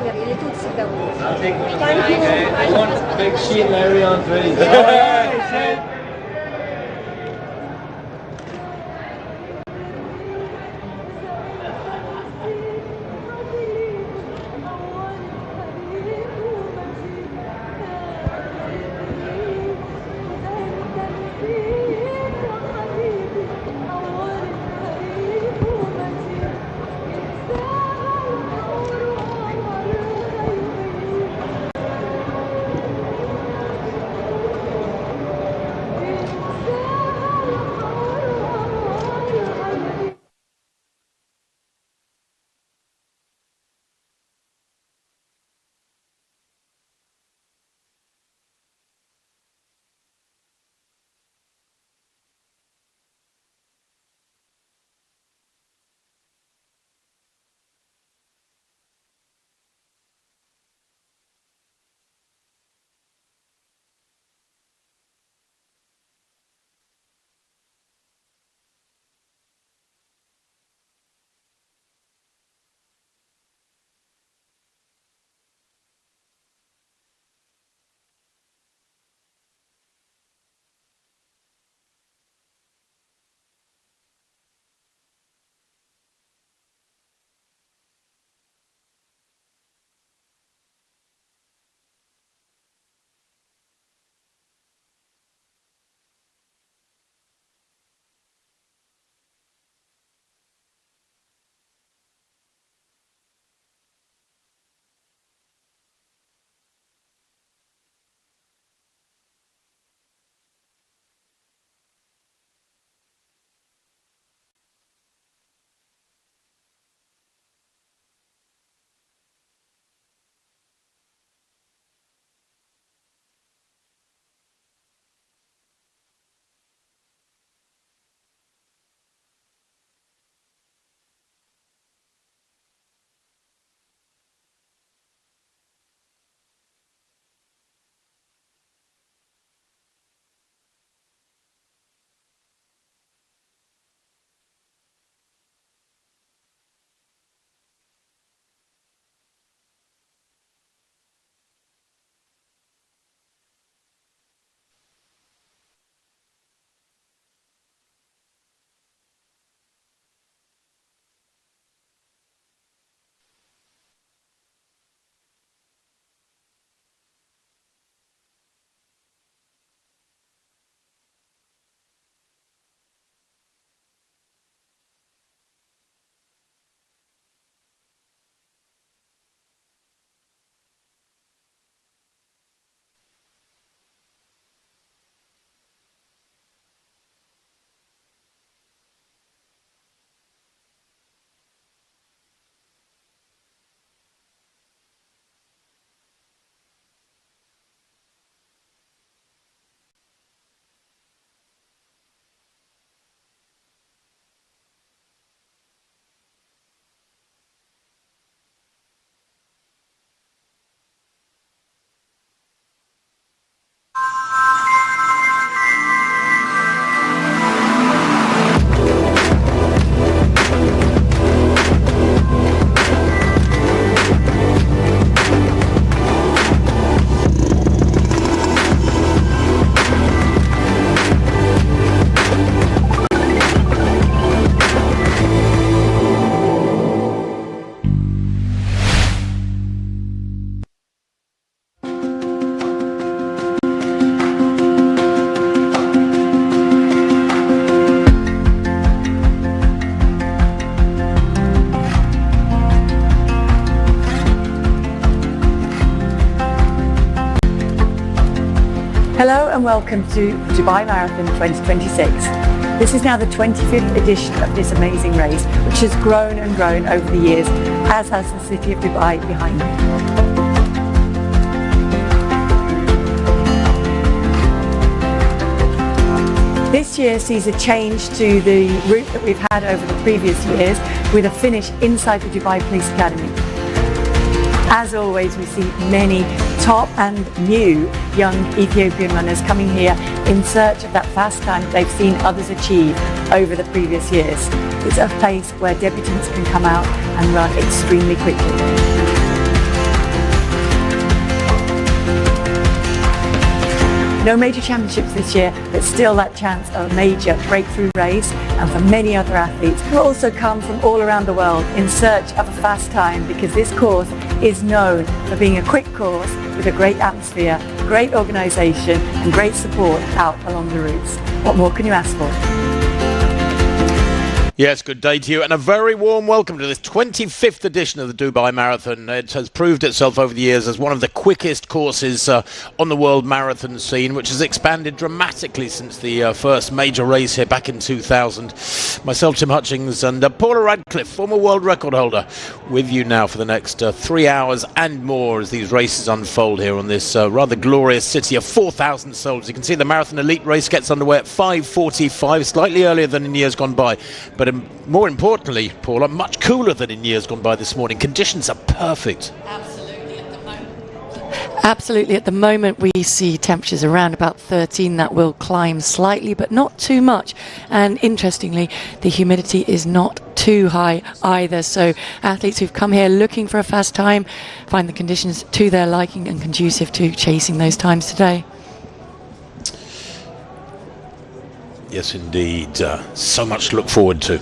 Sonia, really to sit down. I'll take one. Thank you. I want a big sheet Larry on three. Hello and welcome to Dubai Marathon 2026. This is now the 25th edition of this amazing race, which has grown and grown over the years, as has the city of Dubai behind me. This year sees a change to the route that we've had over the previous years, with a finish inside the Dubai Police Academy. As always, we see many top and new young Ethiopian runners coming here in search of that fast time they've seen others achieve over the previous years. It's a place where debutants can come out and run extremely quickly. No major championships this year, but still that chance of a major breakthrough race, and for many other athletes who also come from all around the world in search of a fast time, because this course is known for being a quick course with a great atmosphere, great organisation and great support out along the routes. What more can you ask for? Yes, good day to you and a very warm welcome to this 25th edition of the Dubai Marathon. It has proved itself over the years as one of the quickest courses on the world marathon scene, which has expanded dramatically since the first major race here back in 2000. Myself, Tim Hutchings, and Paula Radcliffe, former world record holder, with you now for the next 3 hours and more as these races unfold here on this rather glorious city of 4,000 souls. You can see the Marathon Elite race gets underway at 5:45, slightly earlier than in years gone by, but more importantly, Paula, much cooler than in years gone by this morning. Conditions are perfect. Absolutely. At the moment we see temperatures around about 13 that will climb slightly, but not too much. And interestingly, the humidity is not too high either. So athletes who've come here looking for a fast time find the conditions to their liking and conducive to chasing those times today. Yes, indeed. So much to look forward to.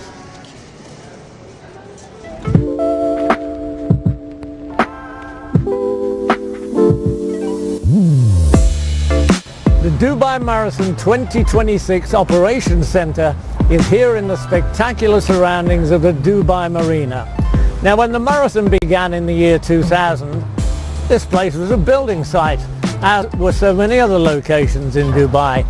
The Dubai Marathon 2026 Operations Centre is here in the spectacular surroundings of the Dubai Marina. Now, when the marathon began in the year 2000, this place was a building site, as were so many other locations in Dubai.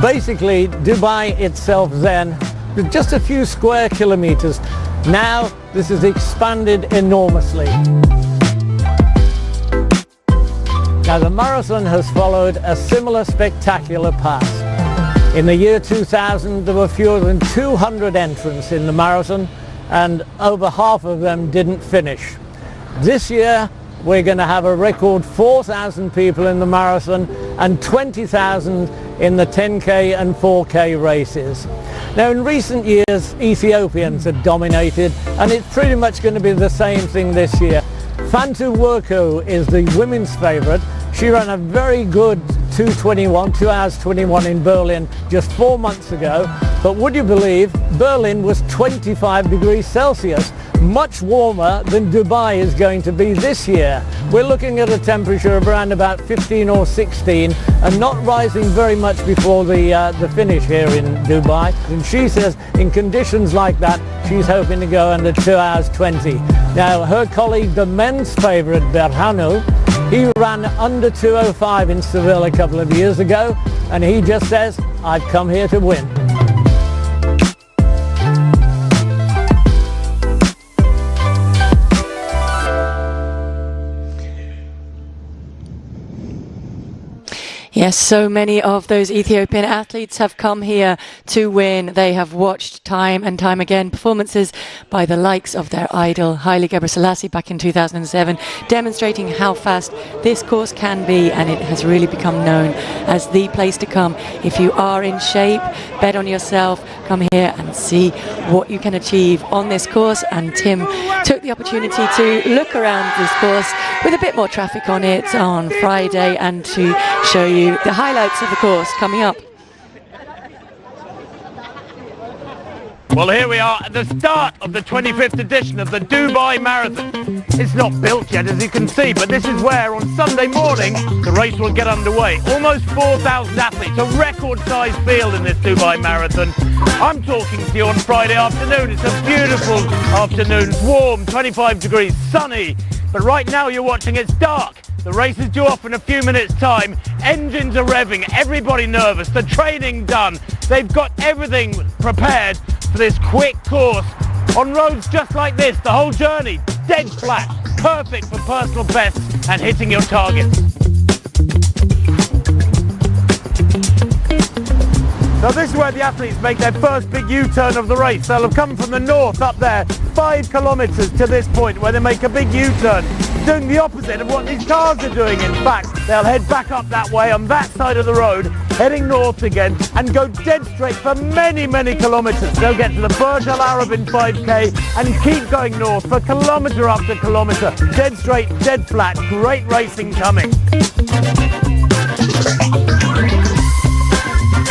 Basically, Dubai itself then was just a few square kilometers. Now, this has expanded enormously. Now, the marathon has followed a similar spectacular path. In the year 2000, there were fewer than 200 entrants in the marathon, and over half of them didn't finish. This year, we're going to have a record 4,000 people in the marathon and 20,000 in the 10K and 4K races. Now, in recent years, Ethiopians have dominated, and it's pretty much going to be the same thing this year. Fantu Werko is the women's favourite. She ran a very good 2 hours 21 in Berlin just 4 months ago. But would you believe, Berlin was 25 degrees Celsius, much warmer than Dubai is going to be this year. We're looking at a temperature of around about 15 or 16 and not rising very much before the finish here in Dubai. And she says in conditions like that, she's hoping to go under 2 hours 20. Now, her colleague, the men's favourite, Berhanu, he ran under 2:05 in Seville a couple of years ago, and he just says, I've come here to win. Yes, so many of those Ethiopian athletes have come here to win. They have watched time and time again performances by the likes of their idol Haile Gebrselassie back in 2007, demonstrating how fast this course can be, and it has really become known as the place to come. If you are in shape, bet on yourself, come here and see what you can achieve on this course. And Tim took the opportunity to look around this course with a bit more traffic on it on Friday and to show you the highlights of the course coming up. Well, here we are at the start of the 25th edition of the Dubai Marathon. It's not built yet, as you can see, but this is where on Sunday morning the race will get underway. Almost 4,000 athletes, a record-sized field in this Dubai Marathon. I'm talking to you on Friday afternoon. It's a beautiful afternoon. It's warm, 25 degrees, sunny. But right now you're watching, it's dark. The race is due off in a few minutes' time. Engines are revving, everybody nervous, the training done. They've got everything prepared for this quick course. On roads just like this, the whole journey, dead flat, perfect for personal bests and hitting your targets. So this is where the athletes make their first big U-turn of the race. They'll have come from the north up there, 5 kilometres to this point where they make a big U-turn, doing the opposite of what these cars are doing. In fact, they'll head back up that way on that side of the road, heading north again, and go dead straight for many, many kilometres. They'll get to the Burj Al Arab in 5K and keep going north for kilometre after kilometre. Dead straight, dead flat, great racing coming.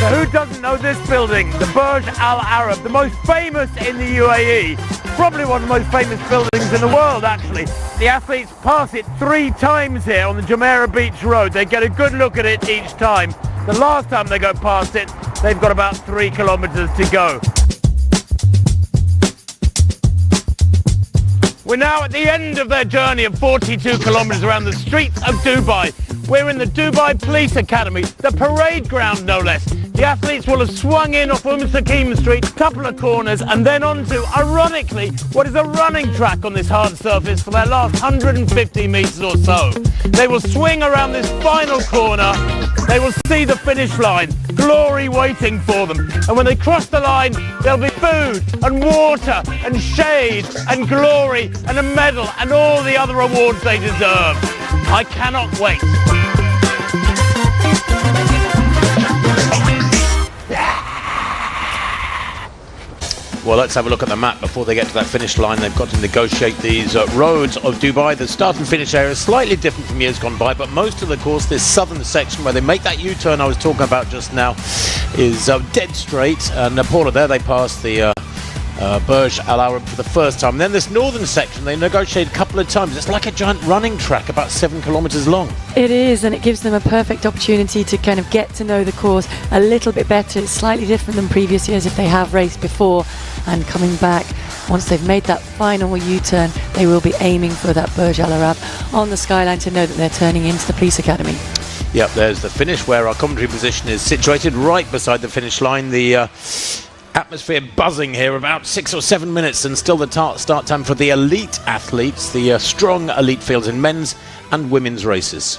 So who doesn't know this building? The Burj Al Arab, the most famous in the UAE. Probably one of the most famous buildings in the world, actually. The athletes pass it 3 times here on the Jumeirah Beach Road. They get a good look at it each time. The last time they go past it, they've got about 3 kilometers to go. We're now at the end of their journey of 42 kilometers around the streets of Dubai. We're in the Dubai Police Academy, the parade ground no less. The athletes will have swung in off Sakim Street, a couple of corners, and then onto, ironically, what is a running track on this hard surface for their last 150 meters or so. They will swing around this final corner. They will see the finish line, glory waiting for them. And when they cross the line, there'll be food and water and shade and glory and a medal and all the other awards they deserve. I cannot wait. Well, let's have a look at the map before they get to that finish line. They've got to negotiate these roads of Dubai. The start and finish area is slightly different from years gone by, but most of the course, this southern section where they make that U-turn I was talking about just now, is dead straight. And Paula, there they pass the Burj Al Arab for the first time. And then this northern section they negotiate a couple of times. It's like a giant running track, about 7 kilometers long. It is, and it gives them a perfect opportunity to kind of get to know the course a little bit better. It's slightly different than previous years if they have raced before, and coming back, once they've made that final U-turn, they will be aiming for that Burj Al Arab on the skyline to know that they're turning into the police academy. Yep, there's the finish where our commentary position is situated right beside the finish line. The atmosphere buzzing here, about 6 or 7 minutes, and still the start time for the elite athletes, the strong elite fields in men's and women's races.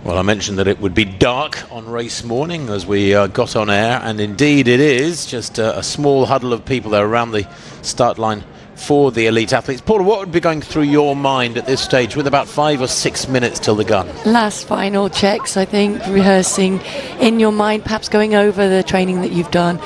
Well, I mentioned that it would be dark on race morning as we got on air, and indeed it is. Just a small huddle of people there around the start line for the elite athletes. Paula, what would be going through your mind at this stage with about 5 or 6 minutes till the gun? Last final checks, I think, rehearsing in your mind, perhaps going over the training that you've done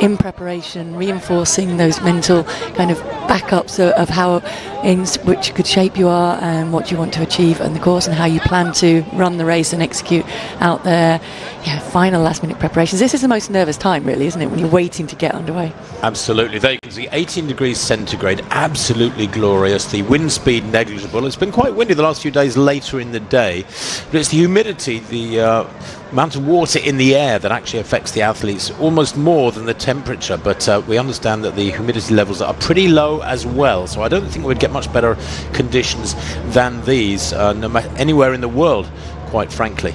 in preparation, reinforcing those mental kind of backups of how in which good shape you are and what you want to achieve in the course and how you plan to run the race and execute out there. Yeah, final last minute preparations. This is the most nervous time, really, isn't it, when you're waiting to get underway? Absolutely. There you can see 18 degrees centigrade, absolutely glorious. The wind speed negligible. It's been quite windy the last few days later in the day, but it's the humidity, the amount of water in the air that actually affects the athletes almost more than the temperature. But we understand that the humidity levels are pretty low as well, so I don't think we'd get much better conditions than these no matter anywhere in the world, quite frankly.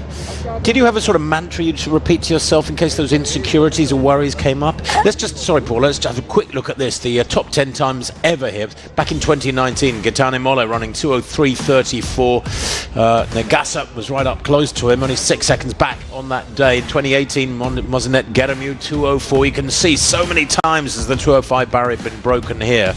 Did you have a sort of mantra you'd repeat to yourself in case those insecurities or worries came up? Let's just let's just have a quick look at this. The top 10 times ever here. Back in 2019, Gaetane Molle running 2:03.34. Nagasa was right up close to him, only 6 seconds back on that day. 2018, Mozinet Geramiu 2:04. You can see so many times as the 2:05 barrier had been broken here.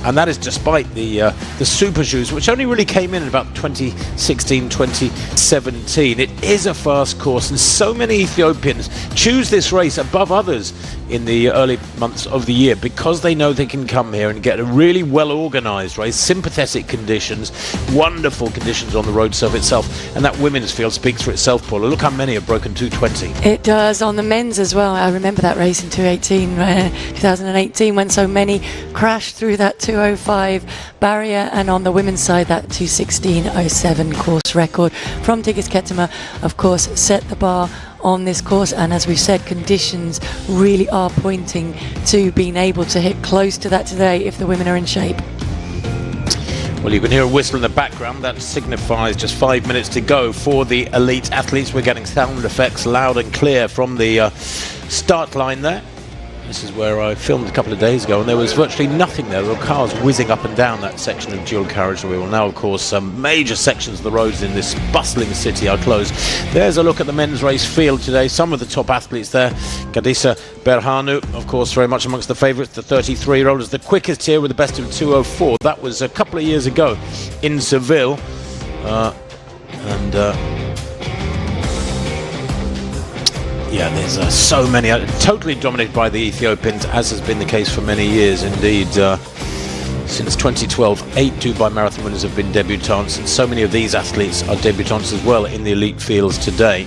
And that is despite the super shoes, which only really came in about 2016, 2017. It is a fast course, and so many Ethiopians choose this race above others in the early months of the year because they know they can come here and get a really well-organised race, sympathetic conditions, wonderful conditions on the road surf itself, and that women's field speaks for itself, Paula. Look how many have broken 2:20. It does, on the men's as well. I remember that race in 2018 when so many crashed through that 2:05 barrier, and on the women's side that 2:16.07 course record from Tigist Ketema, of course, set the bar on this course. And as we've said, conditions really are pointing to being able to hit close to that today if the women are in shape. Well, you can hear a whistle in the background. That signifies just 5 minutes to go for the elite athletes. We're getting sound effects loud and clear from the start line there. This is where I filmed a couple of days ago, and there was virtually nothing there. There were cars whizzing up and down that section of dual carriageway. Well, now, of course, some major sections of the roads in this bustling city are closed. There's a look at the men's race field today. Some of the top athletes there. Gadisa Berhanu, of course, very much amongst the favourites. The 33-year-old is the quickest here with the best of 2:04. That was a couple of years ago in Seville. Yeah, there's so many, totally dominated by the Ethiopians, as has been the case for many years indeed. Since 2012, 8 Dubai Marathon winners have been debutants, and so many of these athletes are debutants as well in the elite fields today.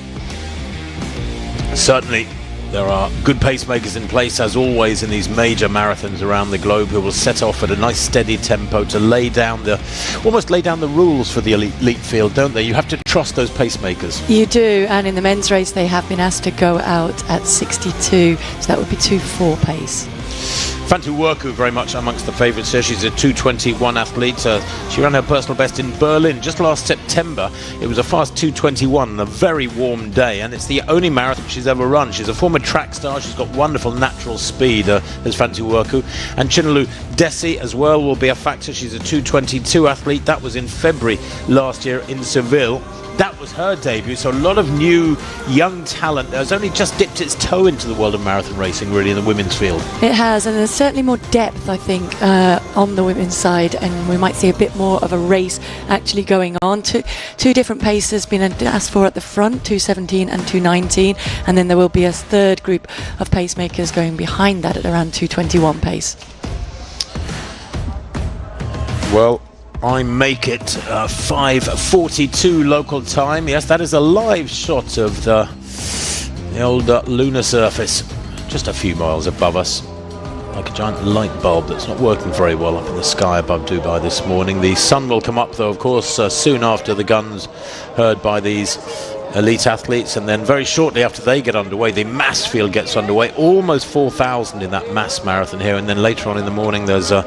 Certainly, there are good pacemakers in place, as always, in these major marathons around the globe, who will set off at a nice steady tempo to almost lay down the rules for the elite field, don't they? You have to trust those pacemakers. You do, and in the men's race they have been asked to go out at 62, so that would be 2:4 pace. Fantu Worku very much amongst the favourites here. She's a 2:21 athlete. She ran her personal best in Berlin just last September. It was a fast 2:21 on a very warm day, and it's the only marathon she's ever run. She's a former track star. She's got wonderful natural speed, as Fantu Worku. And Chinelu Desi as well will be a factor. She's a 2:22 athlete. That was in February last year in Seville. That was her debut, so a lot of new, young talent that has only just dipped its toe into the world of marathon racing, really, in the women's field. It has, and there's certainly more depth, I think, on the women's side, and we might see a bit more of a race actually going on. Two different paces being asked for at the front, 2:17 and 2:19, and then there will be a third group of pacemakers going behind that at around 2:21 pace. Well, I make it 5:42 local time. Yes, that is a live shot of the old lunar surface, just a few miles above us, like a giant light bulb that's not working very well up in the sky above Dubai this morning. The sun will come up, though, of course, soon after the guns heard by these elite athletes, and then very shortly after they get underway, the mass field gets underway. Almost 4,000 in that mass marathon here, and then later on in the morning there's a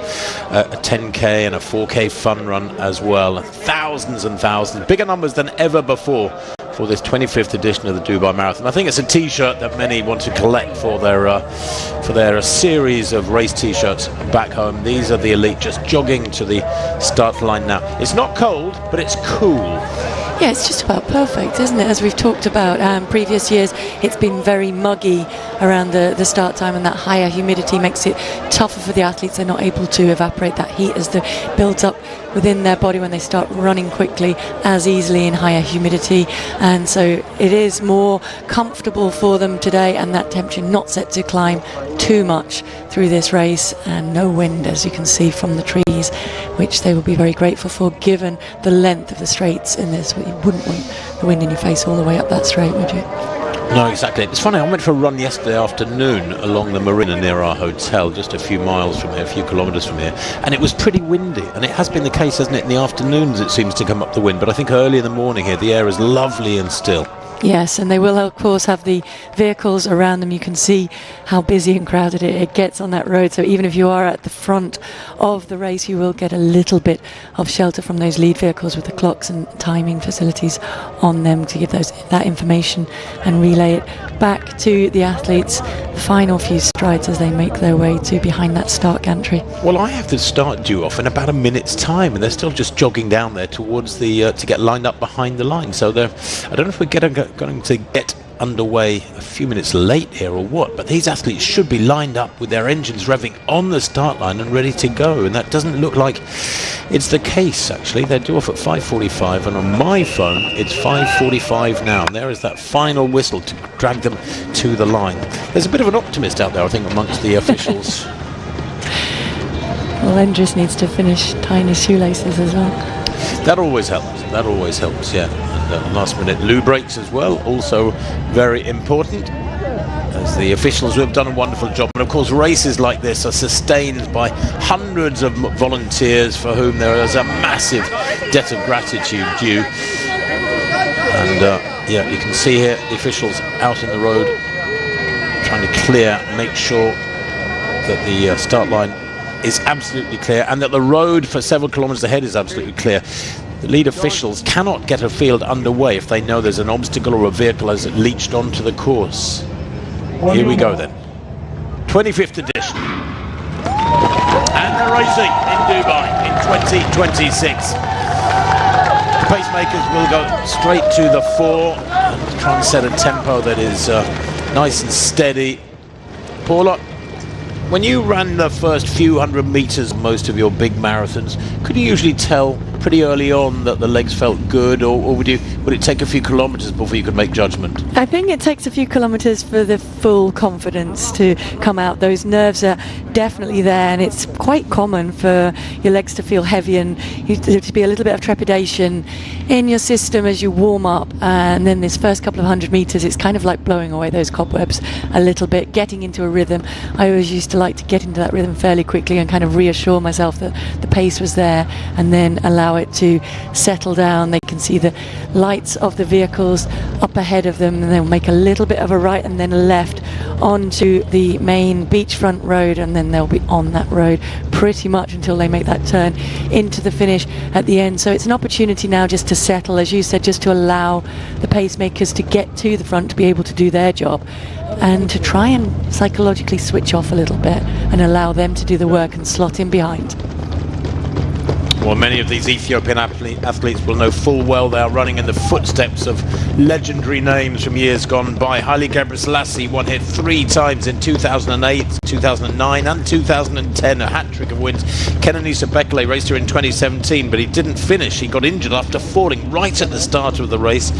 10k and a 4k fun run as well. Thousands and thousands, bigger numbers than ever before for this 25th edition of the Dubai Marathon. I think it's a t-shirt that many want to collect for their series of race t-shirts back home. These are the elite just jogging to the start line now. It's not cold, but it's cool. Yeah, it's just about perfect, isn't it? As we've talked about previous years, it's been very muggy around the start time, and that higher humidity makes it tougher for the athletes. They're not able to evaporate that heat as it builds up within their body when they start running quickly as easily in higher humidity, and so it is more comfortable for them today, and that temperature not set to climb too much through this race, and no wind, as you can see from the trees, which they will be very grateful for given the length of the straights in this. You wouldn't want the wind in your face all the way up that straight, would you? No, exactly. It's funny, I went for a run yesterday afternoon along the marina near our hotel, just a few miles from here, a few kilometres from here, and it was pretty windy, and it has been the case, hasn't it? In the afternoons it seems to come up the wind, but I think early in the morning here the air is lovely and still. Yes, and they will of course have the vehicles around them. You can see how busy and crowded it gets on that road, so even if you are at the front of the race, you will get a little bit of shelter from those lead vehicles with the clocks and timing facilities on them to give that information and relay it back to the athletes. The final few strides as they make their way to behind that start gantry. Well, I have the start due off in about a minute's time, and they're still just jogging down there towards the to get lined up behind the line. So I don't know if we're going to get underway a few minutes late here or what, but these athletes should be lined up with their engines revving on the start line and ready to go, and that doesn't look like it's the case. Actually, they're due off at 5:45, and on my phone it's 5:45 now, and there is that final whistle to drag them to the line. There's a bit of an optimist out there, I think, amongst the officials. Well, Endris needs to finish tying his shoelaces as well. That always helps. That always helps, yeah. And last minute loo breaks as well, also very important, as the officials who have done a wonderful job. And of course, races like this are sustained by hundreds of volunteers for whom there is a massive debt of gratitude due. And yeah, you can see here the officials out in the road trying to clear, make sure that the start line is absolutely clear, and that the road for several kilometres ahead is absolutely clear. The lead officials cannot get a field underway if they know there's an obstacle or a vehicle has leached onto the course. Here we go then. 25th edition. And they're racing in Dubai in 2026. The pacemakers will go straight to the fore and try and set a tempo that is nice and steady. Paula, when you ran the first few hundred meters most of your big marathons, could you usually tell pretty pretty early on that the legs felt good, or would it take a few kilometres before you could make judgment? I think it takes a few kilometres for the full confidence to come out. Those nerves are definitely there, and it's quite common for your legs to feel heavy and to be a little bit of trepidation in your system as you warm up. And then this first couple of 100 metres, it's kind of like blowing away those cobwebs a little bit, getting into a rhythm. I always used to like to get into that rhythm fairly quickly and kind of reassure myself that the pace was there, and then allow it to settle down. They can see the lights of the vehicles up ahead of them, and they'll make a little bit of a right and then a left onto the main beachfront road, and then they'll be on that road pretty much until they make that turn into the finish at the end. So it's an opportunity now just to settle, as you said, just to allow the pacemakers to get to the front to be able to do their job, and to try and psychologically switch off a little bit and allow them to do the work and slot in behind. Well, many of these Ethiopian athletes will know full well they are running in the footsteps of legendary names from years gone by. Haile Gebrselassie won here 3 times in 2008, 2009 and 2010, a hat-trick of wins. Kenenisa Bekele raced here in 2017, but he didn't finish. He got injured after falling right at the start of the race.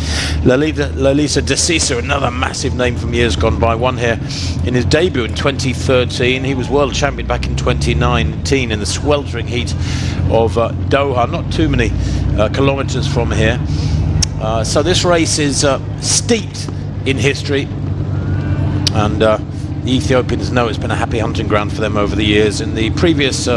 Lalisa Decisive, another massive name from years gone by, won here in his debut in 2013. He was world champion back in 2019 in the sweltering heat of Doha, not too many kilometres from here. So this race is steeped in history, and the Ethiopians know it's been a happy hunting ground for them over the years. In the previous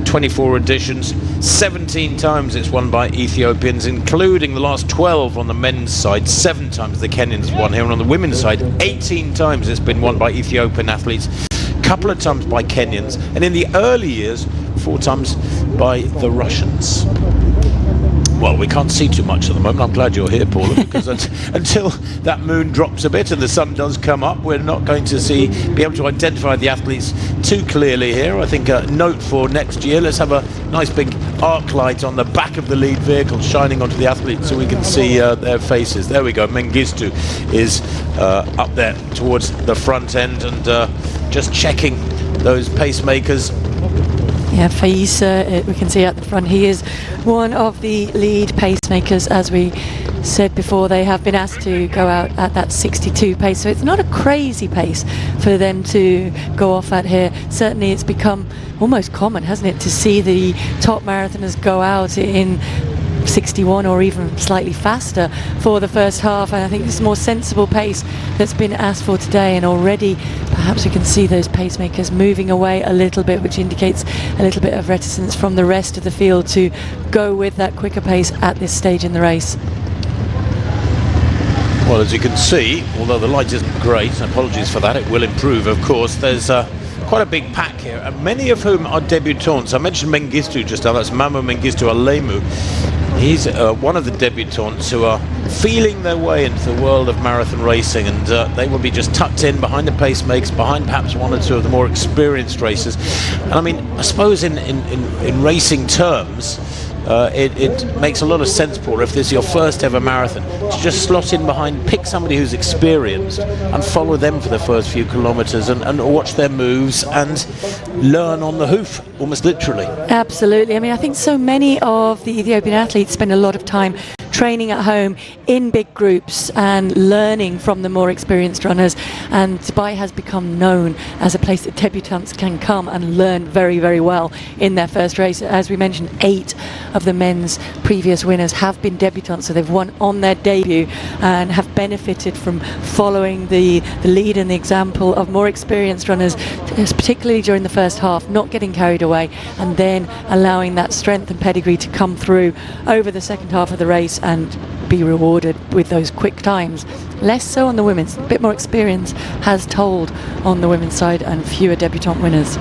24 editions, 17 times it's won by Ethiopians, including the last 12 on the men's side. 7 times the Kenyans won here, and on the women's side 18 times it's been won by Ethiopian athletes, a couple of times by Kenyans, and in the early years 4 times by the Russians. Well, we can't see too much at the moment. I'm glad you're here, Paula, because until that moon drops a bit and the sun does come up, we're not going to be able to identify the athletes too clearly here. I think a note for next year, let's have a nice big arc light on the back of the lead vehicle shining onto the athletes so we can see their faces. There we go. Mengistu is up there towards the front end, and just checking those pacemakers. Yeah, Faisa, we can see at the front, he is one of the lead pacemakers. As we said before, they have been asked to go out at that 62 pace, so it's not a crazy pace for them to go off at here. Certainly it's become almost common, hasn't it, to see the top marathoners go out in 61 or even slightly faster for the first half, and I think it's a more sensible pace that's been asked for today. And already perhaps we can see those pacemakers moving away a little bit, which indicates a little bit of reticence from the rest of the field to go with that quicker pace at this stage in the race. Well, as you can see, although the light isn't great, and apologies for that, it will improve of course, there's quite a big pack here, and many of whom are debutants. I mentioned Mengistu just now, that's Mamo Mengistu Alemu. He's one of the debutants who are feeling their way into the world of marathon racing, and they will be just tucked in behind the pacemakers, behind perhaps 1 or 2 of the more experienced racers. And I mean, I suppose in racing terms, it makes a lot of sense, Paul, if this is your first ever marathon, to just slot in behind, pick somebody who's experienced and follow them for the first few kilometres, and watch their moves and learn on the hoof, almost literally. Absolutely. I mean, I think so many of the Ethiopian athletes spend a lot of time training at home in big groups and learning from the more experienced runners, and Dubai has become known as a place that debutants can come and learn very, very well in their first race. As we mentioned, 8 of the men's previous winners have been debutants, so they've won on their debut and have benefited from following the lead and the example of more experienced runners, particularly during the first half, not getting carried away, and then allowing that strength and pedigree to come through over the second half of the race and be rewarded with those quick times. Less so on the women's. A bit more experience has told on the women's side, and fewer debutant winners.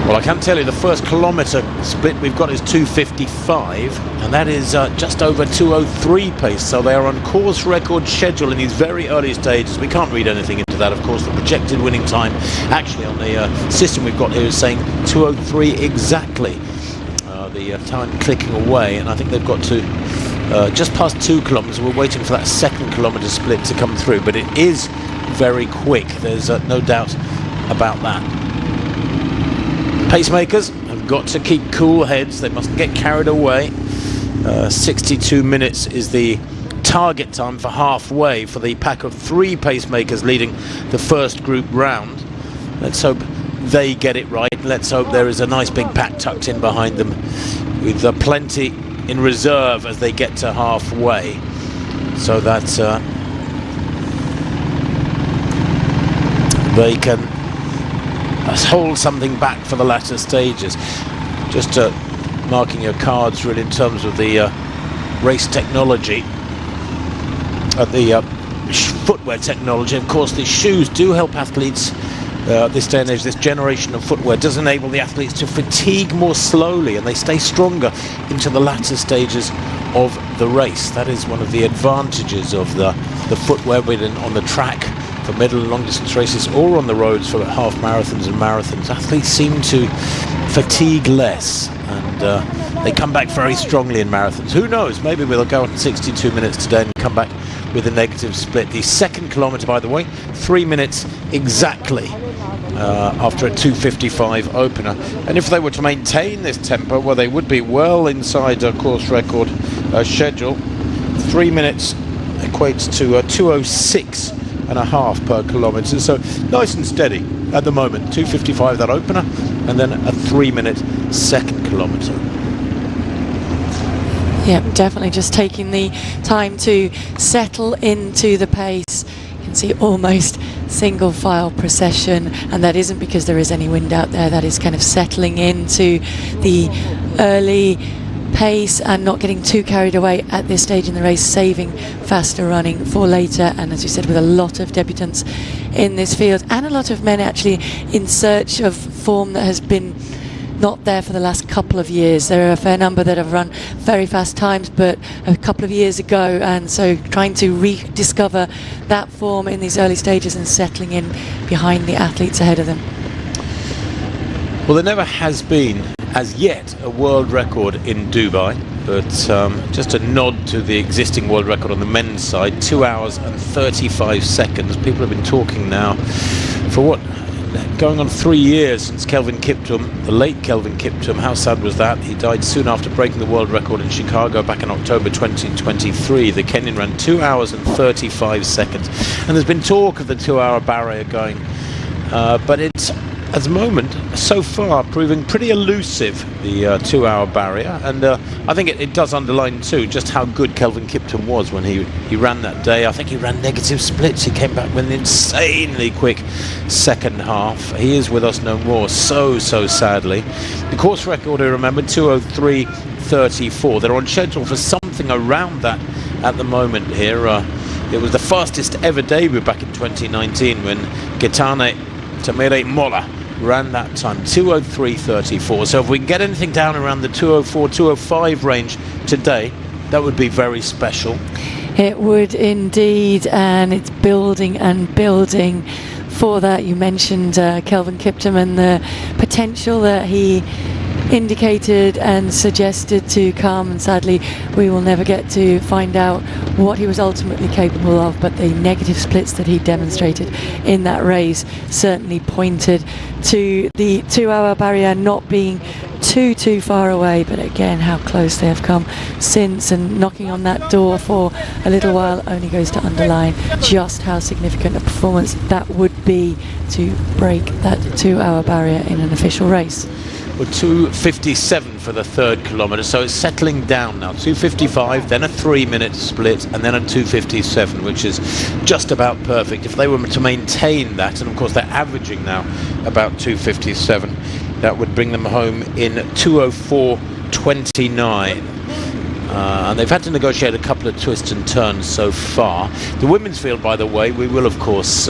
Well, I can tell you the first kilometre split we've got is 2:55, and that is just over 2:03 pace, so they are on course record schedule in these very early stages. We can't read anything into that, of course. The projected winning time actually on the system we've got here is saying 2:03 exactly. The time clicking away, and I think they've got to just past 2 kilometres. We're waiting for that second kilometre split to come through, but it is very quick, there's no doubt about that. Pacemakers have got to keep cool heads, they mustn't get carried away. 62 minutes is the target time for halfway for the pack of 3 pacemakers leading the first group round. Let's hope they get it right. Let's hope there is a nice big pack tucked in behind them with plenty in reserve as they get to halfway, so that they can hold something back for the latter stages. Just marking your cards really in terms of the race technology, the footwear technology. Of course, the shoes do help athletes this day and age. This generation of footwear does enable the athletes to fatigue more slowly, and they stay stronger into the latter stages of the race. That is one of the advantages of the footwear within on the track for middle and long distance races, or on the roads for half marathons and marathons. Athletes seem to fatigue less, and they come back very strongly in marathons. Who knows, maybe we'll go on 62 minutes today and come back with a negative split. The second kilometre, by the way, 3 minutes exactly after a 2:55 opener, and if they were to maintain this tempo, well, they would be well inside a course record schedule. 3 minutes equates to 2:06 and a half per kilometre, so nice and steady at the moment. 2:55 that opener, and then a 3 minute second kilometre. Yeah, definitely just taking the time to settle into the pace. You can see almost single file procession, and that isn't because there is any wind out there. That is kind of settling into the early pace and not getting too carried away at this stage in the race, saving faster running for later. And as you said, with a lot of debutants in this field and a lot of men actually in search of form that has been not there for the last couple of years. There are a fair number that have run very fast times, but a couple of years ago, and so trying to rediscover that form in these early stages and settling in behind the athletes ahead of them. Well, there never has been as yet a world record in Dubai, but just a nod to the existing world record on the men's side, 2 hours and 35 seconds. People have been talking now for what, going on 3 years since Kelvin Kiptum, the late Kelvin Kiptum. How sad was that? He died soon after breaking the world record in Chicago back in October 2023. The Kenyan ran 2 hours and 35 seconds. And there's been talk of the 2 hour barrier going, but it's, at the moment, so far proving pretty elusive, the 2 hour barrier. And I think it does underline too just how good Kelvin Kiptum was when he ran that day. I think he ran negative splits. He came back with an insanely quick second half. He is with us no more, so sadly. The course record, I remember, 2:03:34. They're on schedule for something around that at the moment here. It was the fastest ever debut back in 2019 when Getane Tamere Mola ran that time, 2:03:34. So if we can get anything down around the 2:04, 2:05 range today, that would be very special. It would indeed, and it's building and building for that. You mentioned Kelvin Kiptum and the potential that he indicated and suggested to come, and sadly we will never get to find out what he was ultimately capable of, but the negative splits that he demonstrated in that race certainly pointed to the 2 hour barrier not being too far away. But again, how close they have come since, and knocking on that door for a little while only goes to underline just how significant a performance that would be to break that 2 hour barrier in an official race. Well, 2:57 for the third kilometre, so it's settling down now. 2:55, then a 3 minute split, and then a 2:57, which is just about perfect. If they were to maintain that, and of course they're averaging now about 2:57, that would bring them home in 2:04:29. And they've had to negotiate a couple of twists and turns so far. The women's field, by the way, we will of course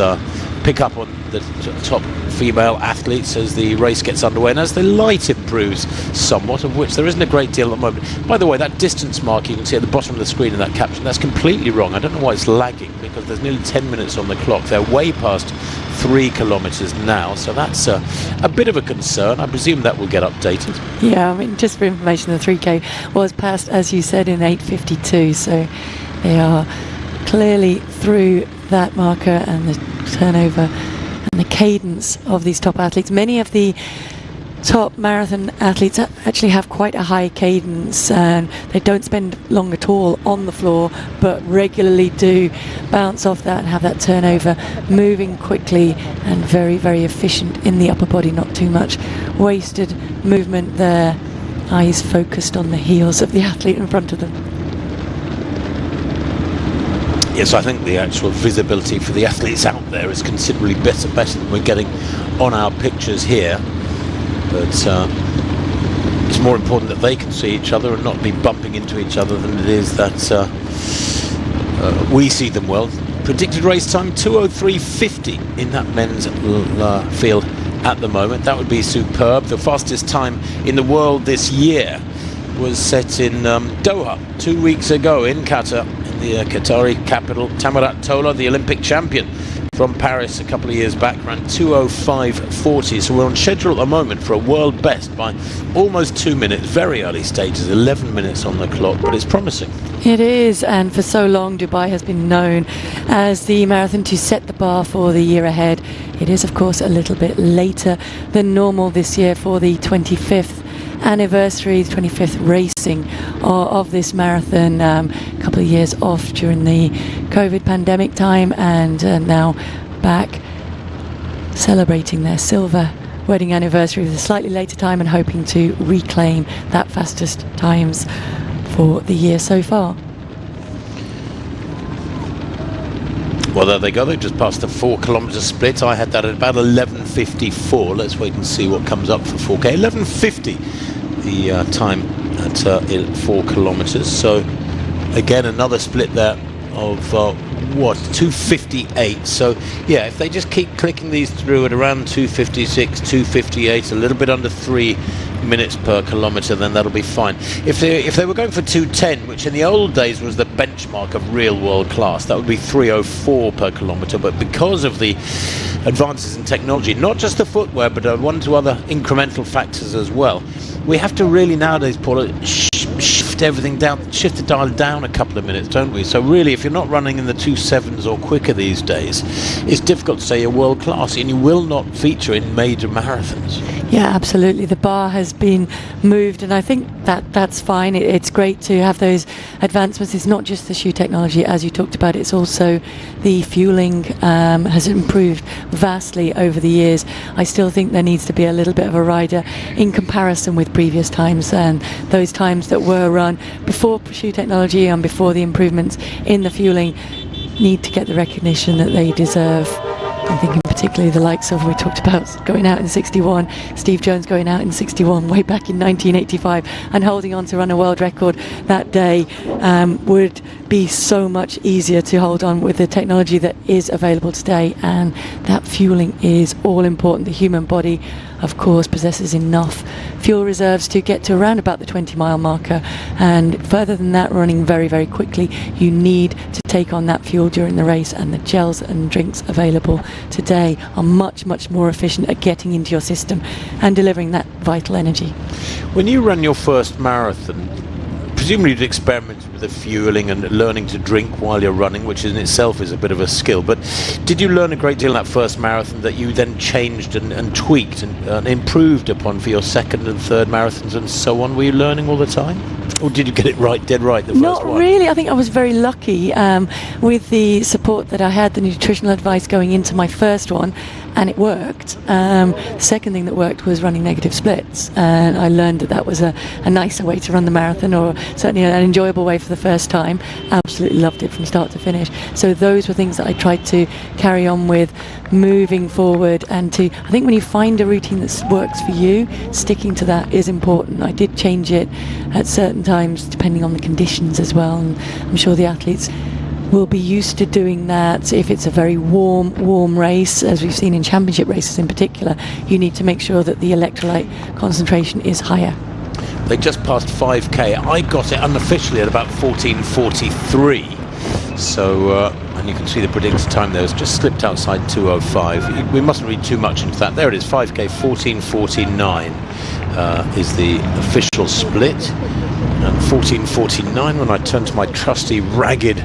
pick up on the top female athletes as the race gets underway and as the light improves somewhat, of which there isn't a great deal at the moment. By the way, that distance mark you can see at the bottom of the screen in that caption, that's completely wrong. I don't know why it's lagging, because there's nearly 10 minutes on the clock. They're way past 3 kilometres now, so that's a bit of a concern. I presume that will get updated. Yeah, I mean, just for information, the 3K was passed, as you said, in 8:52, so they are clearly through that marker, and the turnover and the cadence of these top athletes. Many of the top marathon athletes actually have quite a high cadence, and they don't spend long at all on the floor, but regularly do bounce off that and have that turnover, moving quickly and very, very efficient in the upper body. Not too much wasted movement there. Eyes focused on the heels of the athlete in front of them. Yes, I think the actual visibility for the athletes out there is considerably better than we're getting on our pictures here. But it's more important that they can see each other and not be bumping into each other than it is that we see them well. Predicted race time 2:03.50 in that men's field at the moment. That would be superb. The fastest time in the world this year was set in Doha 2 weeks ago in Qatar, in the Qatari capital. Tamirat Tola, the Olympic champion from Paris a couple of years back, ran 2:05.40. So we're on schedule at the moment for a world best by almost 2 minutes. Very early stages, 11 minutes on the clock, but it's promising. It is, and for so long Dubai has been known as the marathon to set the bar for the year ahead. It is, of course, a little bit later than normal this year for the 25th anniversary, the 25th racing of this marathon. A couple of years off during the COVID pandemic time, and now back celebrating their silver wedding anniversary with a slightly later time and hoping to reclaim that fastest times for the year so far. Well, there they go. They've just passed the 4 kilometre split. I had that at about 11:54. Let's wait and see what comes up for 4K. 11:50 the time at 4 kilometres. So again, another split there of 2:58. So yeah, if they just keep clicking these through at around 2:56, 2:58, a little bit under 3 minutes per kilometre, then that'll be fine. If they were going for 2:10, which in the old days was the benchmark of real world class, that would be 3:04 per kilometre. But because of the advances in technology, not just the footwear, but one or two other incremental factors as well, we have to really nowadays, Paula, shift everything down, shift the dial down a couple of minutes, don't we? So really, if you're not running in the 2:7s or quicker these days, it's difficult to say you're world class, and you will not feature in major marathons. Yeah, absolutely. The bar has been moved, and I think that's fine. It's great to have those advancements. It's not just the shoe technology, as you talked about, it's also the fueling has improved vastly over the years. I still think there needs to be a little bit of a rider in comparison with previous times, and those times that were run before shoe technology and before the improvements in the fueling need to get the recognition that they deserve. I'm thinking particularly the likes of, we talked about going out in 61, Steve Jones going out in 61 way back in 1985 and holding on to run a world record that day would be so much easier to hold on with the technology that is available today, and that fueling is all important. The human body, of course, possesses enough fuel reserves to get to around about the 20-mile marker, and further than that, running very, very quickly, you need to take on that fuel during the race, and the gels and drinks available today are much, much more efficient at getting into your system and delivering that vital energy. When you ran your first marathon, presumably you'd experimented with the fueling and learning to drink while you're running, which in itself is a bit of a skill, but did you learn a great deal in that first marathon that you then changed and tweaked and improved upon for your second and third marathons and so on? Were you learning all the time? Or did you get it right, dead right, the first one? Not really. I think I was very lucky with the support that I had, the nutritional advice going into my first one, and it worked. The second thing that worked was running negative splits, and I learned that was a nicer way to run the marathon, or certainly an enjoyable way for the first time. Absolutely loved it from start to finish. So those were things that I tried to carry on with moving forward, and I think when you find a routine that works for you, sticking to that is important. I did change it at certain times depending on the conditions as well, and I'm sure the athletes will be used to doing that. If it's a very warm race, as we've seen in championship races in particular, you need to make sure that the electrolyte concentration is higher. They just passed 5k. I got it unofficially at about 14:43. So, and you can see the predicted time there. It's just slipped outside 2:05. We mustn't read too much into that. There it is, 5k, 14:49 is the official split. And 14:49, when I turn to my trusty ragged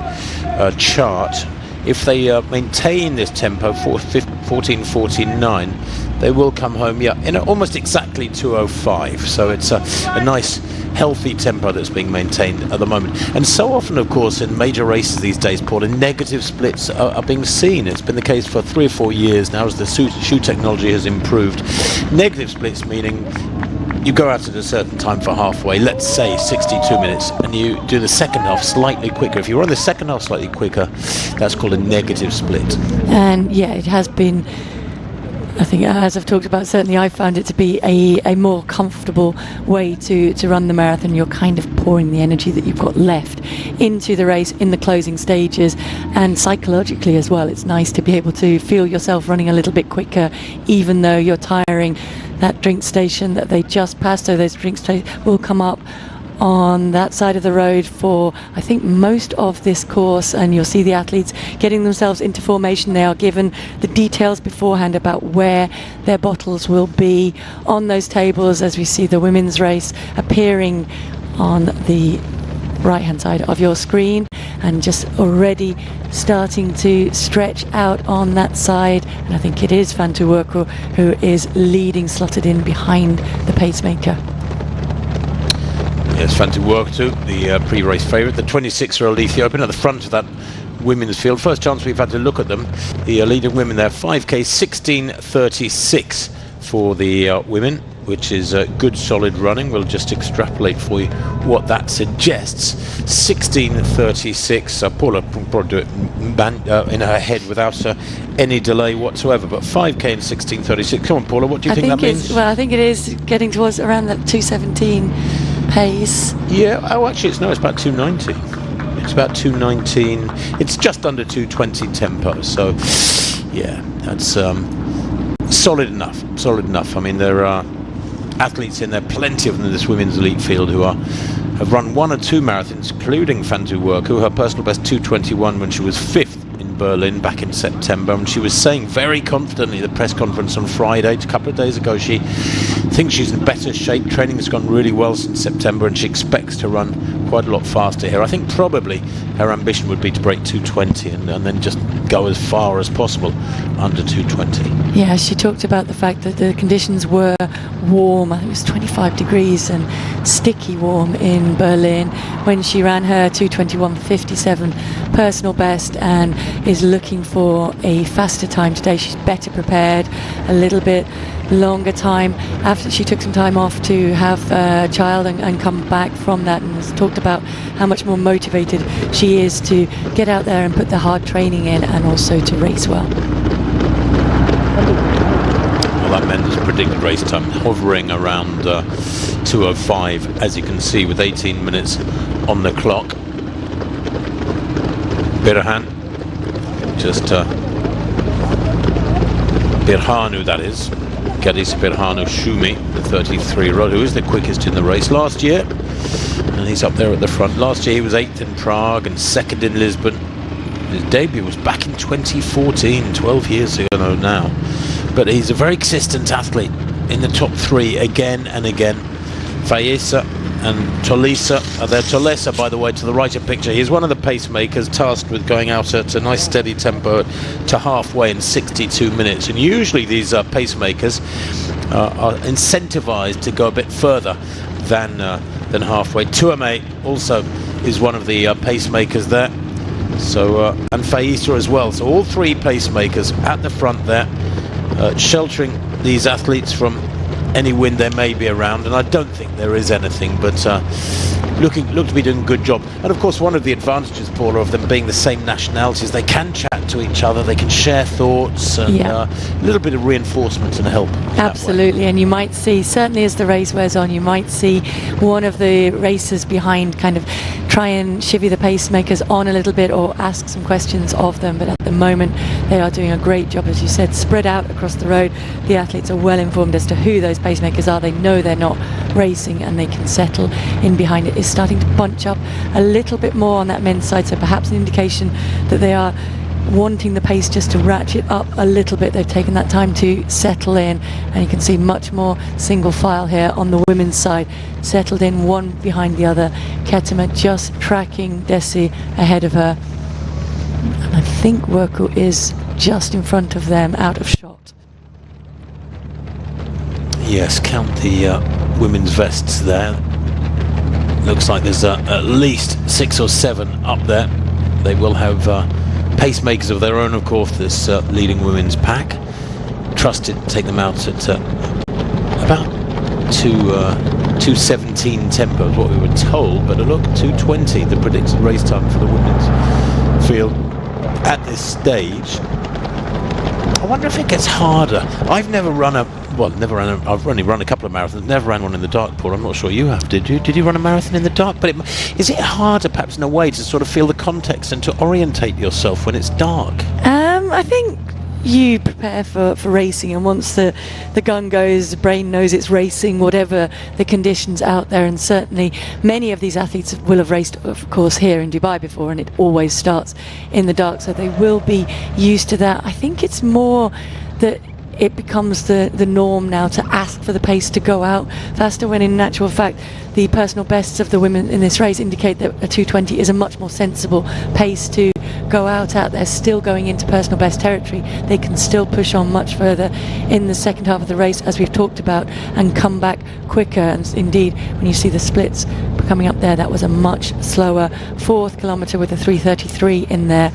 chart, if they maintain this tempo, 14:49, they will come home, in almost exactly 2:05. So it's a nice, healthy tempo that's being maintained at the moment. And so often, of course, in major races these days, Paul, negative splits are being seen. It's been the case for 3 or 4 years now as the shoe technology has improved. Negative splits meaning you go out at a certain time for halfway, let's say 62 minutes, and you do the second half slightly quicker. If you run the second half slightly quicker, that's called a negative split. And yeah, it has been, I think, as I've talked about, certainly I found it to be a more comfortable way to run the marathon. You're kind of pouring the energy that you've got left into the race in the closing stages, and psychologically as well, it's nice to be able to feel yourself running a little bit quicker, even though you're tiring. That drink station that they just passed, so those drink stations will come up on that side of the road for, I think, most of this course, and you'll see the athletes getting themselves into formation. They are given the details beforehand about where their bottles will be on those tables, as we see the women's race appearing on the right hand side of your screen, and just already starting to stretch out on that side. And I think it is Fantu Worku who is leading, slotted in behind the pacemaker. Yes, Fantu Worku, the pre-race favourite, the 26-year-old Ethiopian at the front of that women's field. First chance we've had to look at them. The leading women there, 5k 16:36 for the women, which is good solid running. We'll just extrapolate for you what that suggests. 16:36. Paula can probably do it in her head without any delay whatsoever, but 5k and 16:36. Come on, Paula, what do you think that means? Well, I think it is getting towards around that 2:17 pace. Yeah, actually it's about 2:19. It's about 2:19. It's just under 2:20 tempo, so yeah, that's solid enough. I mean, there are athletes in there, plenty of them in this women's elite field, who have run 1 or 2 marathons, including Fantu Worku, her personal best 2:21 when she was 5th in Berlin back in September. And she was saying very confidently at the press conference on Friday, a couple of days ago, she thinks she's in better shape. Training has gone really well since September, and she expects to run quite a lot faster here. I think probably her ambition would be to break 2:20 and then just go as far as possible under 2:20. Yeah, she talked about the fact that the conditions were warm. I think it was 25 degrees and sticky warm in Berlin when she ran her 2:21:57 personal best, and is looking for a faster time today. She's better prepared, a little bit longer time after she took some time off to have a child and come back from that, and has talked about how much more motivated she is to get out there and put the hard training in, and also to race well. Well, that Mendes predicted race time hovering around 2:05, as you can see, with 18 minutes on the clock. Birhan, just Birhanu, that is. Gadis Birhanu Shumi, the 33-year-old, who is the quickest in the race last year, and he's up there at the front. Last year he was 8th in Prague and 2nd in Lisbon. His debut was back in 2014, 12 years ago now. But he's a very consistent athlete in the top 3 again and again. Fayesa and Tolisa are there. Tolesa, by the way, to the right of picture, he's one of the pacemakers tasked with going out at a nice steady tempo to halfway in 62 minutes. And usually these pacemakers are incentivized to go a bit further than halfway. Tuame also is one of the pacemakers there. So and Fayesa as well. So all 3 pacemakers at the front there, sheltering these athletes from any wind there may be around, and I don't think there is anything, but look to be doing a good job. And of course, one of the advantages, Paula, of them being the same nationalities, they can chat to each other, they can share thoughts, and a little bit of reinforcement and help. Absolutely, and you might see, certainly as the race wears on, you might see one of the racers behind kind of try and chivvy the pacemakers on a little bit, or ask some questions of them. But at the moment, they are doing a great job, as you said, spread out across the road. The athletes are well informed as to who those pacemakers are. They know they're not racing, and they can settle in behind it. It's starting to bunch up a little bit more on that men's side, so perhaps an indication that they are wanting the pace just to ratchet up a little bit. They've taken that time to settle in, and you can see much more single file here on the women's side, settled in one behind the other. Ketima just tracking Desi ahead of her, and I think Worku is just in front of them, out of shot. Yes, count the women's vests there. Looks like there's at least 6 or 7 up there. They will have pacemakers of their own, of course, this leading women's pack. Trusted to take them out at about 2:17 tempo is what we were told, but look, 2:20 the predicted race time for the women's field at this stage. I wonder if it gets harder. I've never run a, well, I've only run a couple of marathons, never ran one in the dark, Paul. I'm not sure you have, did you? Did you run a marathon in the dark? But is it harder, perhaps, in a way, to sort of feel the context and to orientate yourself when it's dark? I think you prepare for racing, and once the gun goes, the brain knows it's racing, whatever the conditions out there. And certainly many of these athletes will have raced, of course, here in Dubai before, and it always starts in the dark, so they will be used to that. I think it's more that it becomes the norm now to ask for the pace to go out faster, when in actual fact the personal bests of the women in this race indicate that a 2:20 is a much more sensible pace to go out at. They're still going into personal best territory. They can still push on much further in the second half of the race, as we've talked about, and come back quicker. And indeed, when you see the splits coming up there, that was a much slower 4th kilometre with a 3:33 in there.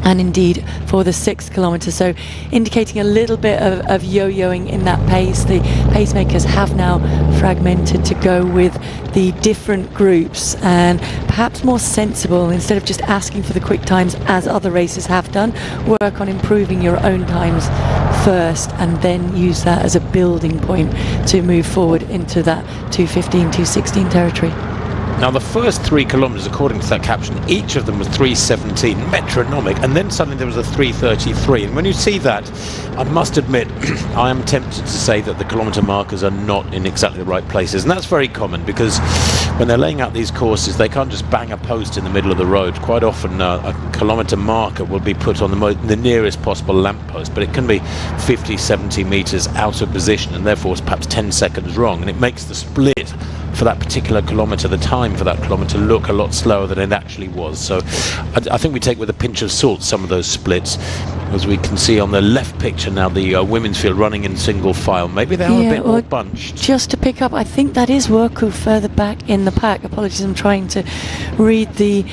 And indeed for the 6th kilometre, so indicating a little bit of yo-yoing in that pace. The pacemakers have now fragmented to go with the different groups, and perhaps more sensible, instead of just asking for the quick times as other races have done, work on improving your own times first and then use that as a building point to move forward into that 2:15, 2:16 territory. Now the first 3 kilometres, according to that caption, each of them was 3:17, metronomic, and then suddenly there was a 3:33. And when you see that, I must admit, I am tempted to say that the kilometre markers are not in exactly the right places. And that's very common, because when they're laying out these courses, they can't just bang a post in the middle of the road. Quite often a kilometre marker will be put on the nearest possible lamppost, but it can be 50, 70 metres out of position, and therefore it's perhaps 10 seconds wrong, and it makes the split for that particular kilometre, the time for that kilometre, look a lot slower than it actually was. So I think we take with a pinch of salt some of those splits. As we can see on the left picture now, the women's field running in single file. Maybe they are a bit more bunched. Just to pick up, I think that is Worku further back in the pack. Apologies, I'm trying to read the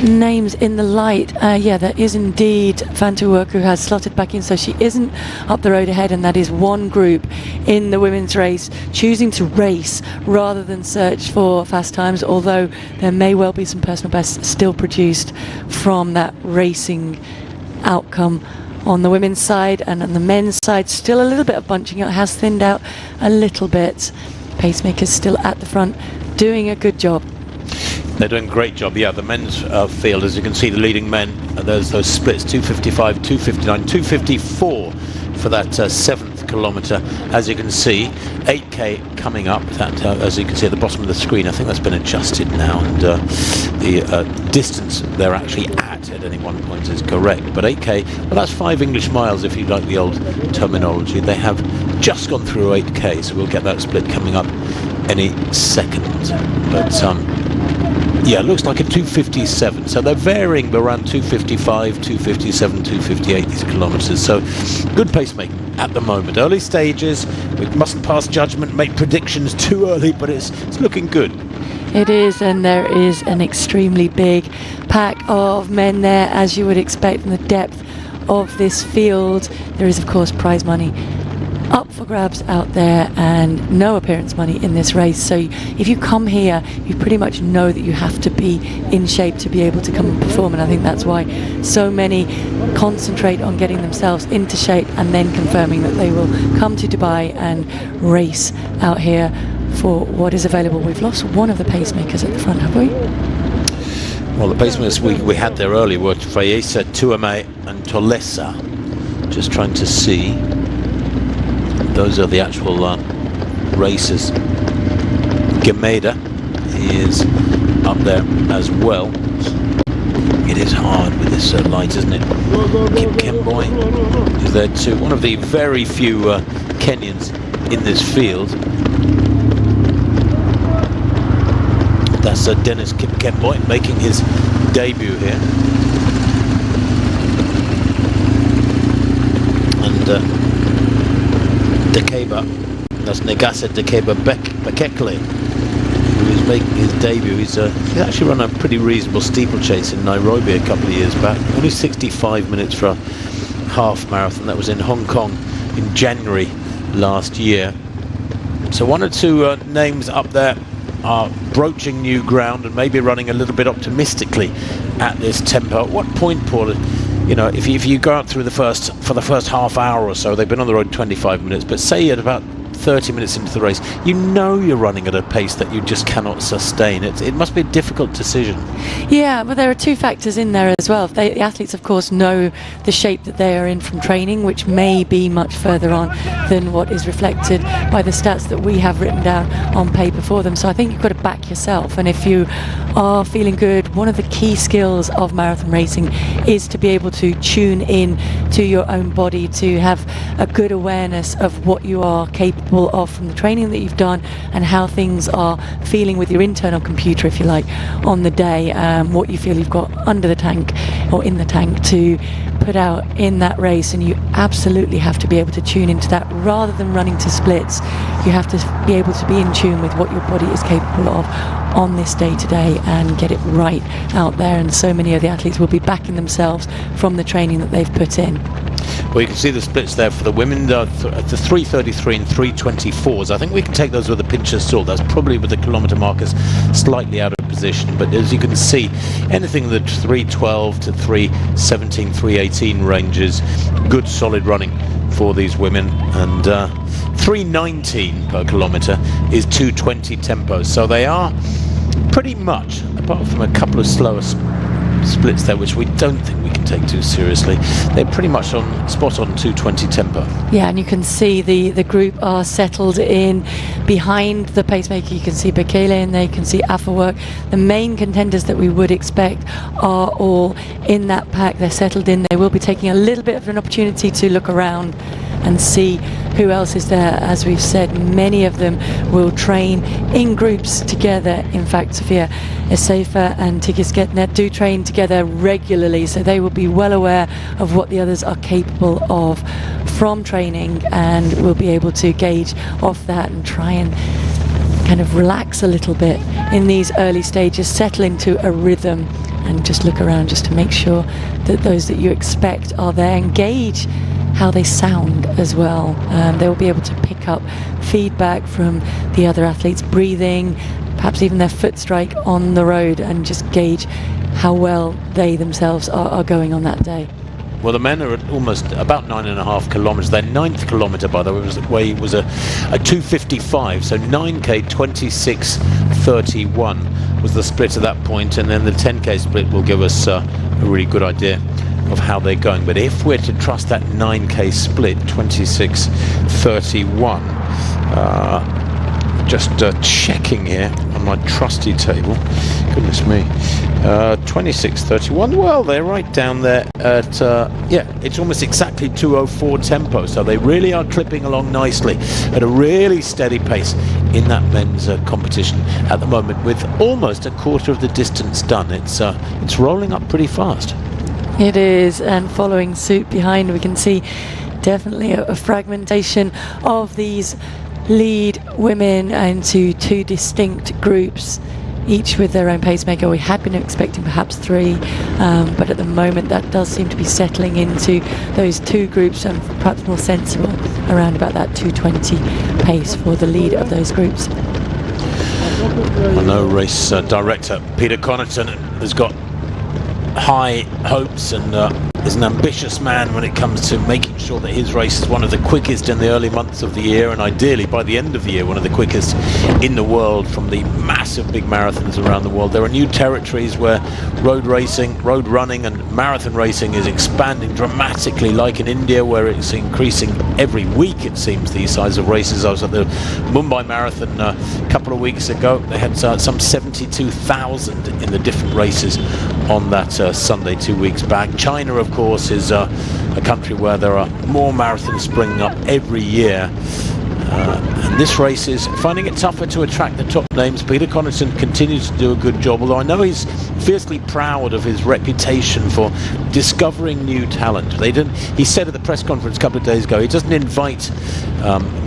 names in the light. Yeah, there is indeed Fantu Worku, who has slotted back in, so she isn't up the road ahead, and that is one group in the women's race choosing to race rather than search for fast times, although there may well be some personal bests still produced from that racing outcome on the women's side. And on the men's side, still a little bit of bunching. It has thinned out a little bit. Pacemakers still at the front, doing a good job. They're doing a great job. Yeah, the men's field, as you can see, the leading men, there's those splits, 2:55, 2:59, 2:54 for that 7th kilometre. As you can see, 8k coming up. That, as you can see at the bottom of the screen, I think that's been adjusted now, and the distance they're actually at any one point is correct. But 8k, well, that's 5 English miles if you like the old terminology. They have just gone through 8k, so we'll get that split coming up any second. But yeah, it looks like a 2:57, so they're varying around 2:55, 2:57, 2:58 these kilometres, so good pacemaking at the moment. Early stages, we mustn't pass judgment, make predictions too early, but it's looking good. It is, and there is an extremely big pack of men there, as you would expect from the depth of this field. There is, of course, prize money up for grabs out there, and no appearance money in this race. So if you come here, you pretty much know that you have to be in shape to be able to come and perform, and I think that's why so many concentrate on getting themselves into shape and then confirming that they will come to Dubai and race out here for what is available. We've lost one of the pacemakers at the front, have we? Well, the pacemakers we had there earlier were Fayesa, Tuame and Tolesa. Just trying to see. Those are the actual racers. Gameda is up there as well. It is hard with this light, isn't it? Kip Kemboy is there too. One of the very few Kenyans in this field. That's Dennis Kip Kemboy making his debut here. Decisive, that's Decisive Bekele, who is making his debut. He's actually run a pretty reasonable steeplechase in Nairobi a couple of years back. Only 65 minutes for a half marathon. That was in Hong Kong in January last year. So one or two names up there are broaching new ground and maybe running a little bit optimistically at this tempo. At what point, Paul, you know, if you go out through the first half hour or so, they've been on the road 25 minutes, but say at about 30 minutes into the race, you know you're running at a pace that you just cannot sustain. It must be a difficult decision. Yeah, but there are two factors in there as well. The athletes, of course, know the shape that they are in from training, which may be much further on than what is reflected by the stats that we have written down on paper for them. So I think you've got to back yourself. And if you are feeling good, one of the key skills of marathon racing is to be able to tune in to your own body, to have a good awareness of what you are capable of from the training that you've done and how things are feeling with your internal computer, if you like, on the day, what you feel you've got under the tank or in the tank to put out in that race. And you absolutely have to be able to tune into that rather than running to splits. You have to be able to be in tune with what your body is capable of on this day today and get it right out there. And so many of the athletes will be backing themselves from the training that they've put in. Well, you can see the splits there for the women, the 3:33 and 3:24s. I think we can take those with a pinch of salt. That's probably with the kilometre markers slightly out of position. But as you can see, anything in the 3:12 to 3:17, 3:18 ranges, good solid running for these women. And 3:19 per kilometre is 2:20 tempo. So they are pretty much, apart from a couple of slower splits there, which we don't think we can take too seriously, they're pretty much on spot on 2:20 tempo. Yeah, and you can see the group are settled in behind the pacemaker. You can see Bekele and they can see Afterwork. The main contenders that we would expect are all in that pack. They're settled in. They will be taking a little bit of an opportunity to look around and see who else is there. As we've said, many of them will train in groups together. In fact, Sophia Esefa and Tigis Getnet do train together regularly, so they will be well aware of what the others are capable of from training and will be able to gauge off that and try and kind of relax a little bit in these early stages, settle into a rhythm and just look around just to make sure that those that you expect are there, and gauge how they sound as well. They will be able to pick up feedback from the other athletes, breathing, perhaps even their foot strike on the road, and just gauge how well they themselves are going on that day. Well, the men are at almost about 9.5 kilometres. Their 9th kilometre, by the way, was a 2:55, so 9k 26:31 was the split at that point, and then the 10k split will give us a really good idea of how they're going. But if we're to trust that 9k split, 26:31, just checking here on my trusty table, goodness me, 26:31, well, they're right down there at yeah, it's almost exactly 2:04 tempo, so they really are clipping along nicely at a really steady pace in that men's competition at the moment, with almost a quarter of the distance done. It's rolling up pretty fast. It is, and following suit behind, we can see definitely a fragmentation of these lead women into two distinct groups, each with their own pacemaker. We had been expecting perhaps three, but at the moment that does seem to be settling into those two groups, and perhaps more sensible around about that 2:20 pace for the lead of those groups. I know race director Peter Connaughton has got high hopes and is an ambitious man when it comes to making sure that his race is one of the quickest in the early months of the year, and ideally by the end of the year one of the quickest in the world from the massive big marathons around the world. There are new territories where road racing, road running and marathon racing is expanding dramatically, like in India, where it's increasing every week, it seems, these size of races. I was at the Mumbai Marathon a couple of weeks ago. They had some 72,000 in the different races on that Sunday 2 weeks back. China, of course, is a country where there are more marathons springing up every year. And this race is finding it tougher to attract the top names. Peter Connaughton continues to do a good job, although I know he's fiercely proud of his reputation for discovering new talent. He said at the press conference a couple of days ago, he doesn't invite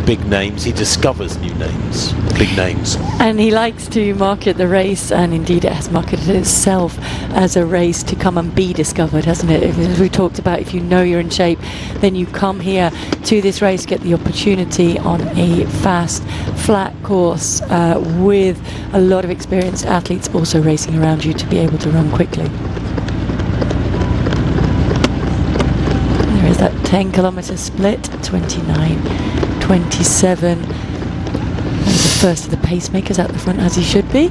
big names, he discovers new names, big names. And he likes to market the race, and indeed it has marketed itself as a race to come and be discovered, hasn't it? As we talked about, if you know you're in shape, then you come here to this race, get the opportunity on a fast, flat course with a lot of experienced athletes also racing around you to be able to run quickly. There is that 10-kilometre split, 29-27. The first of the pacemakers at the front, as he should be.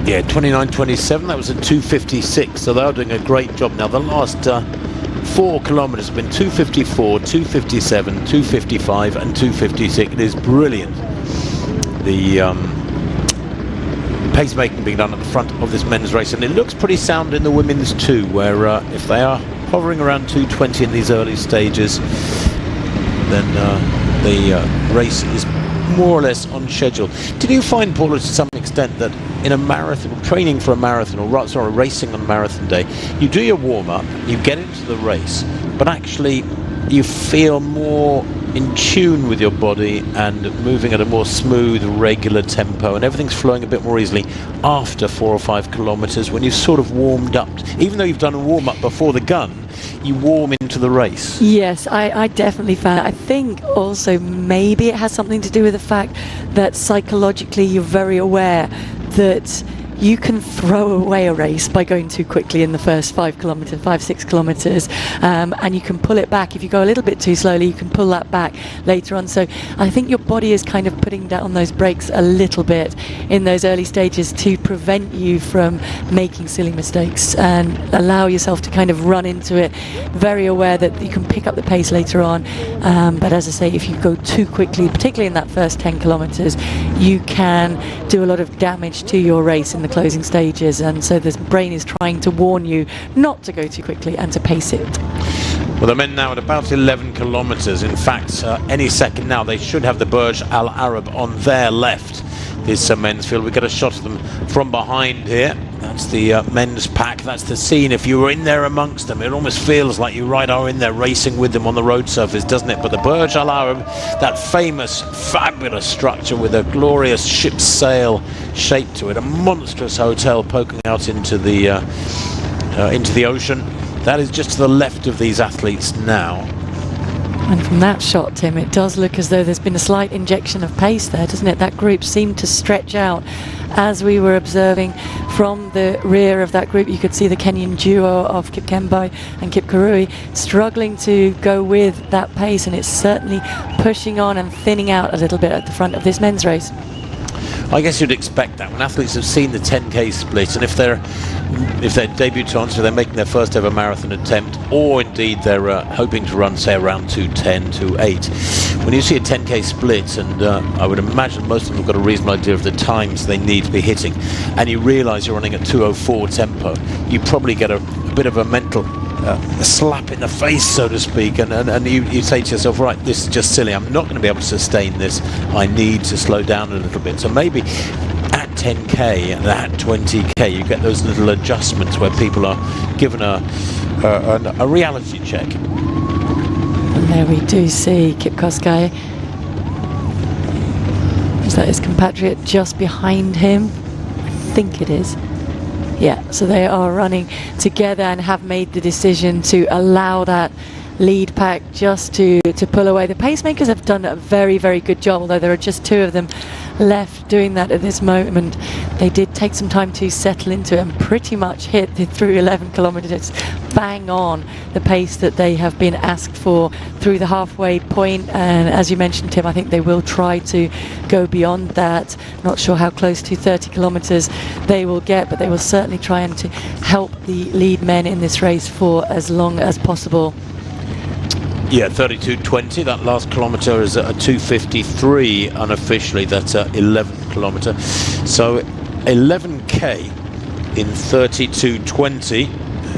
Yeah, 29.27, that was at 2.56, so they are doing a great job. Now, the last 4 kilometres have been 2.54, 2.57, 2.55 and 2.56. It is brilliant. The pacemaking being done at the front of this men's race, and it looks pretty sound in the women's too, where if they are hovering around 2.20 in these early stages, then the race is more or less on schedule. Did you find, Paula, to some extent that in a marathon, training for a marathon, or sorry, racing on marathon day, you do your warm-up, you get into the race, but actually you feel more in tune with your body and moving at a more smooth, regular tempo, and everything's flowing a bit more easily after 4 or 5 kilometres when you've sort of warmed up? Even though you've done a warm-up before the gun, you warm into the race. Yes, I definitely found it. I think also maybe it has something to do with the fact that psychologically you're very aware that you can throw away a race by going too quickly in the first 5 kilometres, 5-6 kilometres, and you can pull it back. If you go a little bit too slowly, you can pull that back later on. So I think your body is kind of putting down those brakes a little bit in those early stages to prevent you from making silly mistakes and allow yourself to kind of run into it, very aware that you can pick up the pace later on. But as I say, if you go too quickly, particularly in that first 10 kilometres, you can do a lot of damage to your race in the closing stages, and so the brain is trying to warn you not to go too quickly and to pace it. Well, the men now at about 11 kilometres. In fact, any second now they should have the Burj Al Arab on their left. This men's field. We get a shot of them from behind here. That's the men's pack. That's the scene. If you were in there amongst them, it almost feels like you are in there racing with them on the road surface, doesn't it? But the Burj Al Arab, that famous, fabulous structure with a glorious ship's sail shape to it, a monstrous hotel poking out into the ocean. That is just to the left of these athletes now. And from that shot, Tim, it does look as though there's been a slight injection of pace there, doesn't it? That group seemed to stretch out as we were observing from the rear of that group. You could see the Kenyan duo of Kip Kembai and Kip Kurui struggling to go with that pace, and it's certainly pushing on and thinning out a little bit at the front of this men's race. I guess you'd expect that when athletes have seen the 10k split, and if they're debutants, or they're making their first ever marathon attempt, or indeed they're hoping to run, say, around 2:10, 2:08. When you see a 10k split, and I would imagine most of them have got a reasonable idea of the times they need to be hitting, and you realise you're running at 2:04 tempo, you probably get a bit of a mental a slap in the face, so to speak, and you say to yourself, right, this is just silly, I'm not going to be able to sustain this, I need to slow down a little bit. So maybe at 10k and at 20k you get those little adjustments where people are given a reality check. And there we do see Kip Kosgei. Is that his compatriot just behind him? I think it is. Yeah, so they are running together and have made the decision to allow that lead pack just to pull away. The pacemakers have done a very, very good job, although there are just 2 of them left doing that at this moment. They did take some time to settle into it and pretty much hit through 11 kilometres bang on the pace that they have been asked for through the halfway point. And as you mentioned, Tim, I think they will try to go beyond that. Not sure how close to 30 kilometres they will get, but they will certainly try and to help the lead men in this race for as long as possible. Yeah, 32.20. That last kilometre is a 2:53 unofficially. That's 11th kilometre. So 11k in 32.20.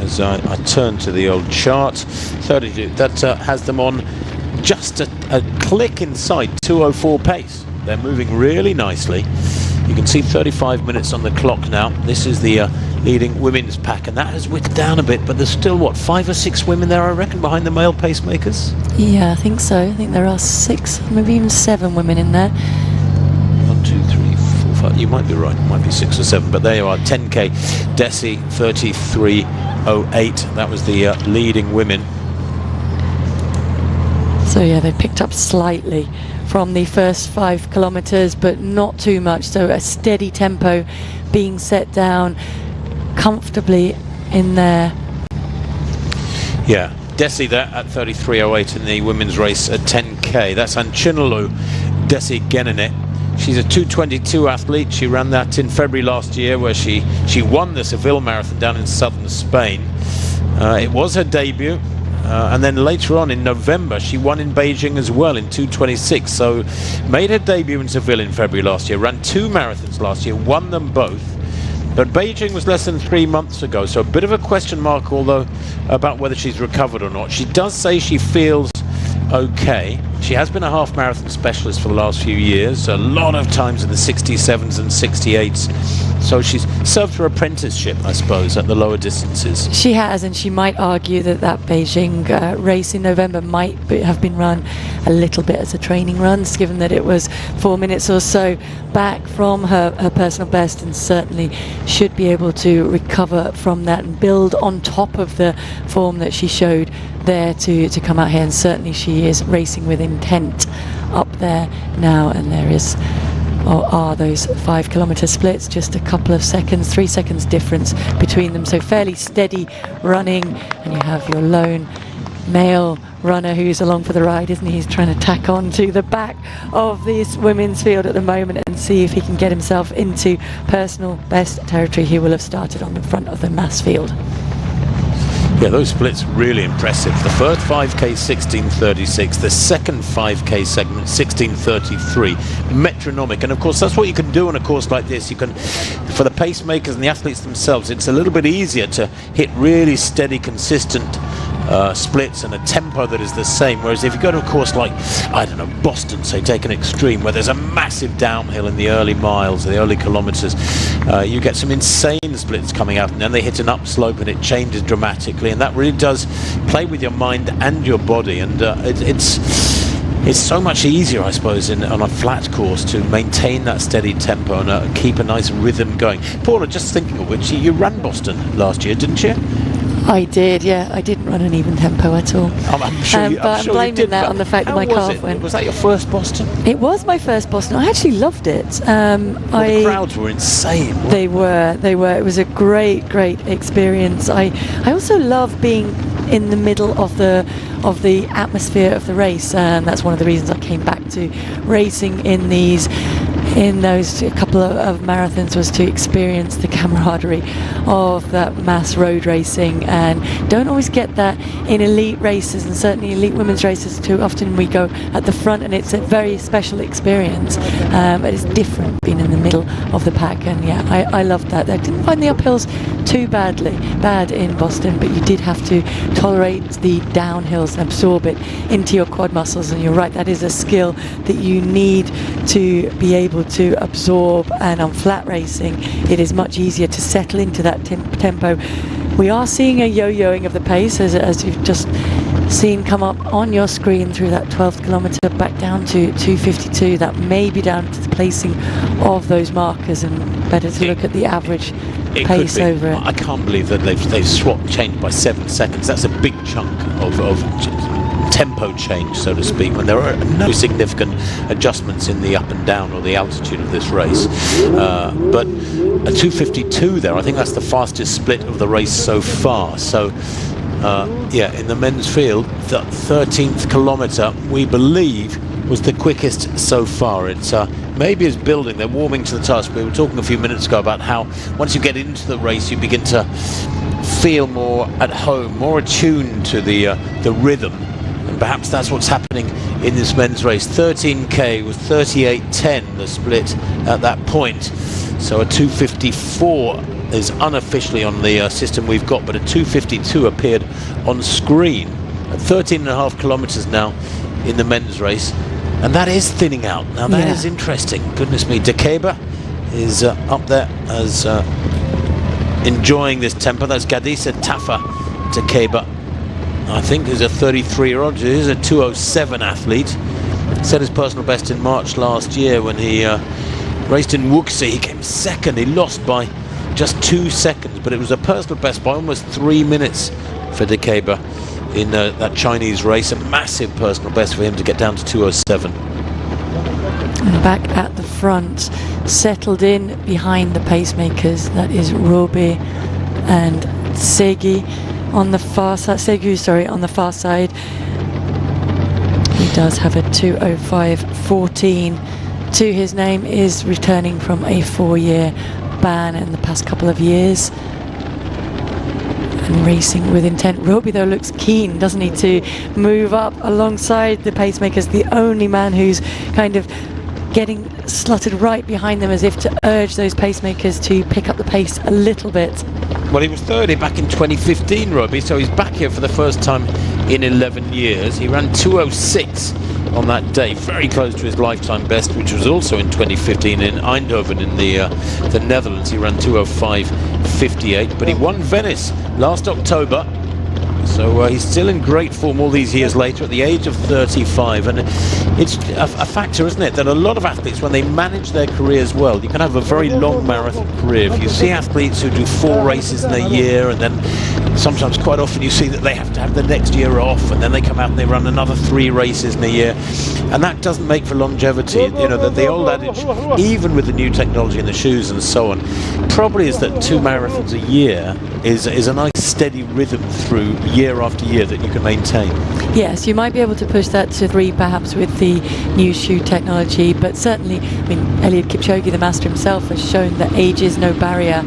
As I turn to the old chart, 32. That has them on just a click inside 2:04 pace. They're moving really nicely. You can see 35 minutes on the clock now. This is the leading women's pack, and that has whipped down a bit, but there's still, what, 5 or 6 women there, I reckon, behind the male pacemakers? Yeah, I think so. I think there are 6, maybe even 7 women in there. 1, 2, 3, 4, 5. You might be right. It might be 6 or 7, but there you are. 10K. Desi 33:08. That was the leading women. So yeah, they picked up slightly from the first 5 kilometres, but not too much. So a steady tempo being set down comfortably in there. Yeah, Desi there at 33:08 in the women's race at 10K. That's Anchinolu Desi Genene. She's a 2:22 athlete. She ran that in February last year, where she won the Seville Marathon down in southern Spain. It was her debut. And then later on in November, she won in Beijing as well in 2:26. So made her debut in Seville in February last year, ran 2 marathons last year, won them both. But Beijing was less than 3 months ago, so a bit of a question mark, although, about whether she's recovered or not. She does say she feels okay. She has been a half marathon specialist for the last few years, a lot of times in the 67s and 68s. So she's served her apprenticeship, I suppose, at the lower distances. She has, and she might argue that that Beijing race in November might have been run a little bit as a training run, given that it was 4 minutes or so back from her personal best, and certainly should be able to recover from that and build on top of the form that she showed there to come out here. And certainly she is racing with intent up there now, and there is, or are those 5 kilometre splits, just a couple of seconds, 3 seconds difference between them, so fairly steady running. And you have your lone male runner who's along for the ride, isn't he? He's trying to tack on to the back of this women's field at the moment and see if he can get himself into personal best territory. He will have started on the front of the mass field. Yeah, those splits really impressive. The first 5K 16:36, the second 5K segment 16:33, metronomic. And of course that's what you can do on a course like this. You can, for the pacemakers and the athletes themselves, it's a little bit easier to hit really steady, consistent splits and a tempo that is the same. Whereas if you go to a course like, I don't know, Boston, say, take an extreme, where there's a massive downhill in the early miles, the early kilometres, you get some insane splits coming out, and then they hit an upslope and it changes dramatically, and that really does play with your mind and your body. And it's so much easier, I suppose, on a flat course to maintain that steady tempo and keep a nice rhythm going. Paula, just thinking of which, you ran Boston last year, didn't you? I did, yeah. I didn't run an even tempo at all. I'm sure you, but I'm blaming did, that on the fact that my calf went. Was that your first Boston? It was my first Boston. I actually loved it. The crowds were insane. They were. It was a great experience. I also love being in the middle of the atmosphere of the race, and that's one of the reasons I came back to racing in those couple of marathons, was to experience the camaraderie of that mass road racing. And don't always get that in elite races, and certainly elite women's races too often. We go at the front and it's a very special experience, but it's different being in the middle of the pack. And yeah, I loved that. I didn't find the uphills too bad in Boston, but you did have to tolerate the downhills and absorb it into your quad muscles. And you're right, that is a skill that you need to be able to absorb, and on flat racing it is much easier to settle into that tempo. We are seeing a yo-yoing of the pace, as you've just seen come up on your screen, through that 12th kilometre back down to 2:52. That may be down to the placing of those markers, and better to look at the average pace over it. I can't believe that they've changed by 7 seconds. That's a big chunk of tempo change, so to speak, when there are no significant adjustments in the up and down or the altitude of this race. But a 2:52 there, I think that's the fastest split of the race so far. So yeah, in the men's field, the 13th kilometre, we believe, was the quickest so far. It's maybe is building. They're warming to the task. We were talking a few minutes ago about how once you get into the race, you begin to feel more at home, more attuned to the rhythm. And perhaps that's what's happening in this men's race. 13K was 38:10, the split at that point. So a 2:54 is unofficially on the system we've got, but a 2:52 appeared on screen. At 13.5 kilometres now in the men's race, and that is thinning out. Now that is interesting. Goodness me, Decisive is up there as enjoying this tempo. That's Gadisa Tafa Decisive, I think, is a 33-year-old. He is a 2:07 athlete. Set his personal best in March last year when he raced in Wuxi. He came second. He lost by just 2 seconds, but it was a personal best by almost 3 minutes for Decisive in that Chinese race. A massive personal best for him to get down to 2:07. And back at the front, settled in behind the pacemakers, that is Robe and Segu on the far side. On the far side. He does have a 2:05.14 to his name, is returning from a 4-year ban in the past couple of years. And racing with intent. Roby though looks keen, doesn't he, to move up alongside the pacemakers, the only man who's kind of getting slotted right behind them as if to urge those pacemakers to pick up the pace a little bit. Well, he was third here back in 2015, Roby, so he's back here for the first time in 11 years. He ran 2:06 on that day, very close to his lifetime best, which was also in 2015 in Eindhoven in the Netherlands. He ran 2:05.58, but he won Venice last October. So he's still in great form all these years later at the age of 35, and it's a factor, isn't it, that a lot of athletes, when they manage their careers well, you can have a very long marathon career. If you see athletes who do 4 races in a year, and then sometimes quite often you see that they have to have the next year off, and then they come out and they run another 3 races in a year, and that doesn't make for longevity. You know, the old adage, even with the new technology in the shoes and so on, probably is that 2 marathons a year is a nice steady rhythm through year after year that you can maintain. Yes, you might be able to push that to 3 perhaps with the new shoe technology, but certainly, I mean, Eliud Kipchoge, the master himself, has shown that age is no barrier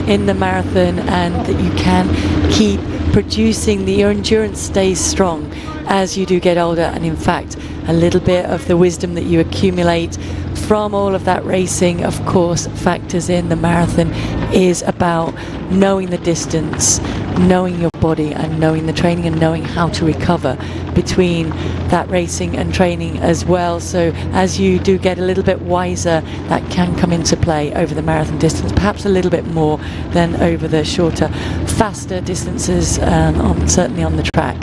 in the marathon, and that you can keep producing, your endurance stays strong as you do get older. And in fact, a little bit of the wisdom that you accumulate from all of that racing, of course, factors in. The marathon is about knowing the distance, knowing your body, and knowing the training, and knowing how to recover between that racing and training as well. So as you do get a little bit wiser, that can come into play over the marathon distance, perhaps a little bit more than over the shorter, faster distances, certainly on the track.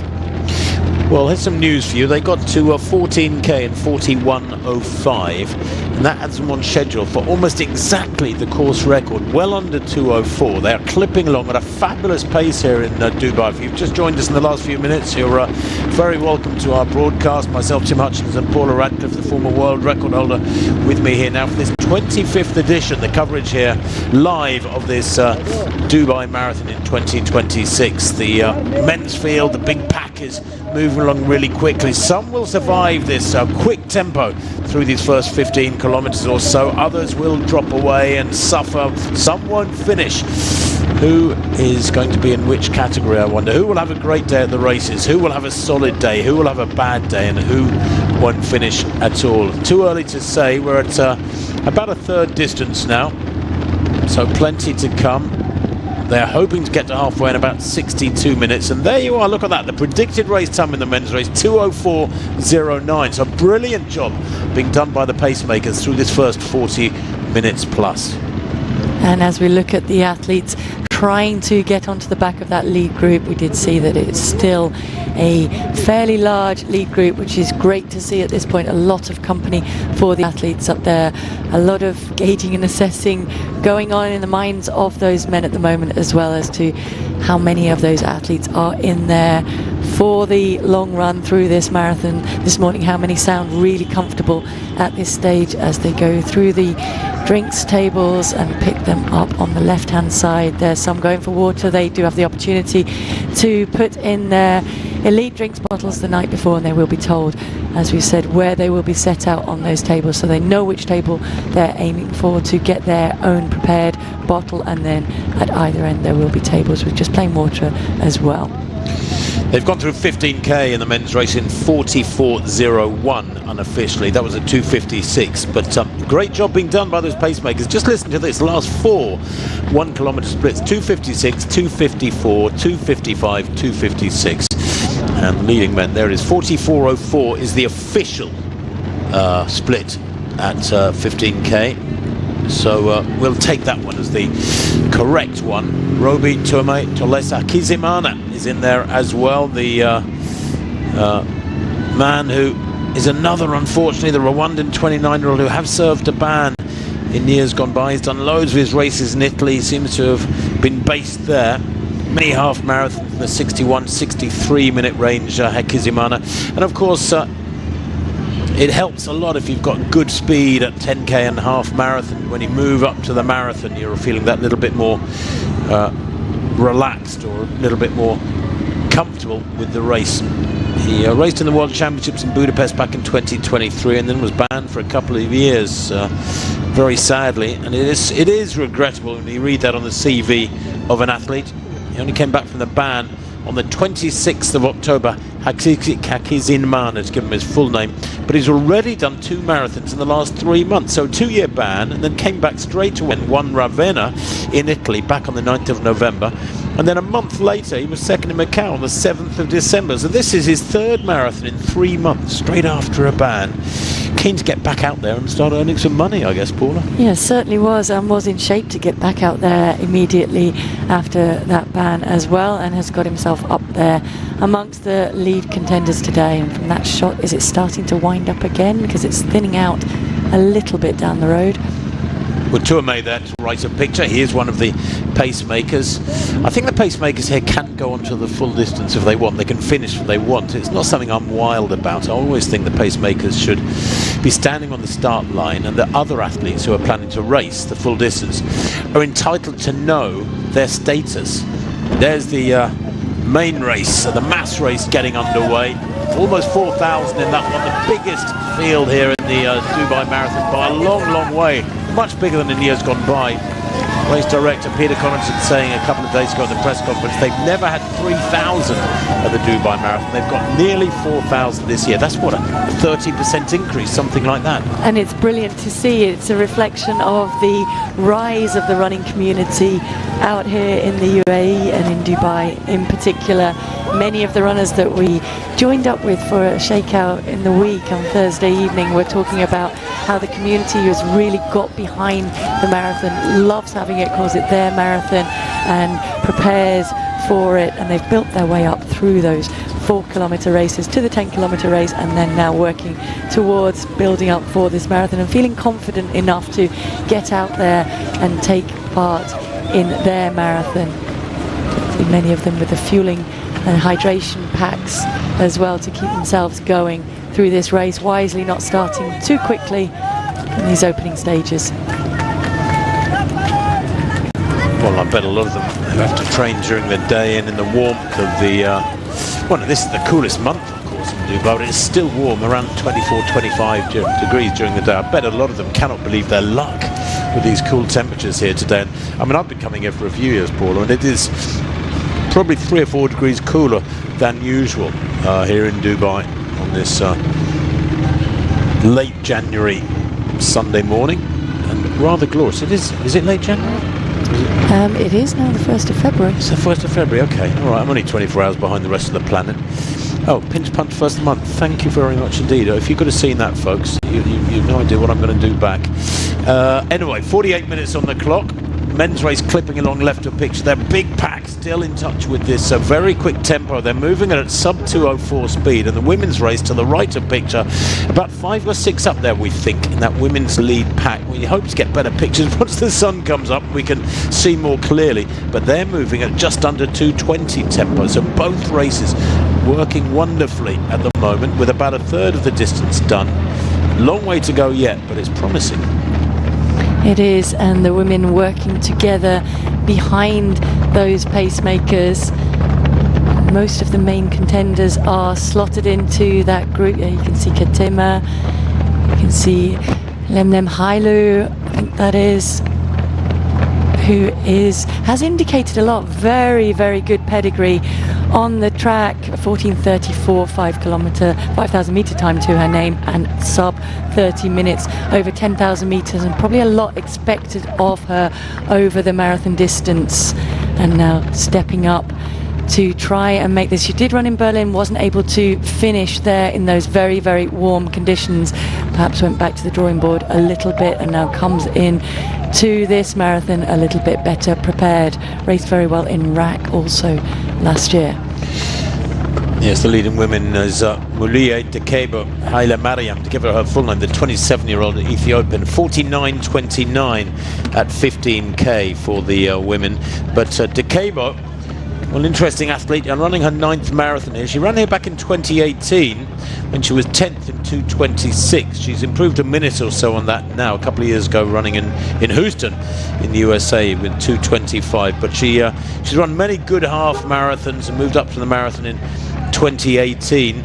Well, here's some news for you. They got to 14k in 41:05, and that adds them on schedule for almost exactly the course record, well under 2:04. They are clipping along at a fabulous pace here in Dubai. If you've just joined us in the last few minutes, you're very welcome to our broadcast. Myself, Tim Hutchins, and Paula Radcliffe, the former world record holder, with me here now for this 25th edition, the coverage here live of this Dubai Marathon in 2026. The men's field, the big pack is moving along really quickly. Some will survive this quick tempo through these first 15 kilometers or so. Others will drop away and suffer. Some won't finish. Who is going to be in which category, I wonder? Who will have a great day at the races? Who will have a solid day? Who will have a bad day? And who won't finish at all? Too early to say. We're at about a third distance now, so plenty to come. They're hoping to get to halfway in about 62 minutes, and there you are. Look at that, the predicted race time in the men's race, 2:04.09. So a brilliant job being done by the pacemakers through this first 40 minutes plus. And as we look at the athletes trying to get onto the back of that lead group, we did see that it's still a fairly large lead group, which is great to see at this point. A lot of company for the athletes up there, a lot of gauging and assessing going on in the minds of those men at the moment, as well as to how many of those athletes are in there for the long run through this marathon this morning. How many sound really comfortable at this stage as they go through the drinks tables and pick them up on the left hand side. There's some going for water. They do have the opportunity to put in their elite drinks bottles the night before, and they will be told, as we said, where they will be set out on those tables, so they know which table they're aiming for to get their own prepared bottle. And then at either end there will be tables with just plain water as well. They've gone through 15k in the men's race in 44:01 unofficially. That was at 2:56, but great job being done by those pacemakers. Just listen to this, the last 4 1 kilometre splits: 2:56, 2:54, 2:55, 2:56. And the leading men, there it is, 44.04 is the official split at 15k. So we'll take that one as the correct one. Roby Tuame Tolesa Kizimana is in there as well, the man who is another, unfortunately, the Rwandan 29-year-old who have served a ban in years gone by. He's done loads of his races in Italy, seems to have been based there. Many half marathons in the 61-63 minute range, Kizimana. And of course, it helps a lot if you've got good speed at 10k and half marathon. When you move up to the marathon, you're feeling that little bit more relaxed, or a little bit more comfortable with the race. He raced in the World Championships in Budapest back in 2023 and then was banned for a couple of years, very sadly. And it is regrettable when you read that on the CV of an athlete. He only came back from the ban on the 26th of October. Hakizimana has given him his full name, but he's already done 2 marathons in the last 3 months. So 2-year ban, and then came back straight away and won Ravenna in Italy back on the 9th of November. And then a month later, he was second in Macau on the 7th of December. So this is his 3rd marathon in 3 months, straight after a ban. Keen to get back out there and start earning some money, I guess, Paula. Yes, certainly was, and was in shape to get back out there immediately after that ban as well, and has got himself up there amongst the lead contenders today. And from that shot, is it starting to wind up again? Because it's thinning out a little bit down the road. Well, Tuame there to write a picture. He is one of the pacemakers. I think the pacemakers here can go on to the full distance if they want. They can finish if they want. It's not something I'm wild about. I always think the pacemakers should be standing on the start line, and the other athletes who are planning to race the full distance are entitled to know their status. There's the main race, the mass race getting underway. Almost 4,000 in that one, the biggest field here in the Dubai Marathon by a long, long way. Much bigger than in years gone by. Race director Peter Connaughton saying a couple of days ago at the press conference they've never had 3,000 at the Dubai Marathon. They've got nearly 4,000 this year. That's what, a 30% increase, something like that. And it's brilliant to see. It's a reflection of the rise of the running community out here in the UAE and in Dubai in particular. Many of the runners that we joined up with for a shakeout in the week on Thursday evening were talking about how the community has really got behind the marathon, loves having it, calls it their marathon, and prepares for it. And they've built their way up through those 4-kilometer races to the 10-kilometer race, and then now working towards building up for this marathon and feeling confident enough to get out there and take part in their marathon. Many of them with the fueling and hydration packs as well to keep themselves going through this race, wisely not starting too quickly in these opening stages. Well, I bet a lot of them who have to train during the day and in the warmth of the well, this is the coolest month, of course, in Dubai, but it's still warm, around 24, 25 degrees during the day. I bet a lot of them cannot believe their luck with these cool temperatures here today. And, I mean, I've been coming here for a few years, Paula, and it is probably 3 or 4 degrees cooler than usual here in Dubai on this late January Sunday morning, and rather glorious. Is it late January? It is now the 1st of February. It's the 1st of February, okay. All right, I'm only 24 hours behind the rest of the planet. Oh, pinch punch 1st of the month. Thank you very much indeed. If you could have seen that, folks, you've no idea what I'm going to do back. Anyway, 48 minutes on the clock. Men's race clipping along left of picture. Their big pack still in touch with this very quick tempo. They're moving at sub 2:04 speed. And the women's race to the right of picture, about 5 or 6 up there, we think, in that women's lead pack. We hope to get better pictures once the sun comes up. We can see more clearly. But they're moving at just under 2:20 tempo. So both races working wonderfully at the moment, with about 1/3 of the distance done. Long way to go yet, but it's promising. It is, and the women working together behind those pacemakers. Most of the main contenders are slotted into that group. You can see Katima, you can see Lemlem Hailu, I think that is, who has indicated a lot. Very, very good pedigree on the track. 14:34 5,000 meter time to her name, and sub 30 minutes over 10,000 meters, and probably a lot expected of her over the marathon distance. And now stepping up to try and make this. She did run in Berlin, wasn't able to finish there in those very, very warm conditions. Perhaps went back to the drawing board a little bit and now comes in to this marathon a little bit better prepared. Raced very well in RAC also last year. Yes, the leading women is Mulia Dekebo Haile Mariam, to give her full name, the 27-year-old Ethiopian, 49.29 at 15k for the women. But Dekebo, well, interesting athlete, and running her 9th marathon here. She ran here back in 2018 when she was 10th in 2:26. She's improved a minute or so on that now, a couple of years ago running in Houston in the USA with 2:25. But she's run many good half marathons and moved up to the marathon in 2018,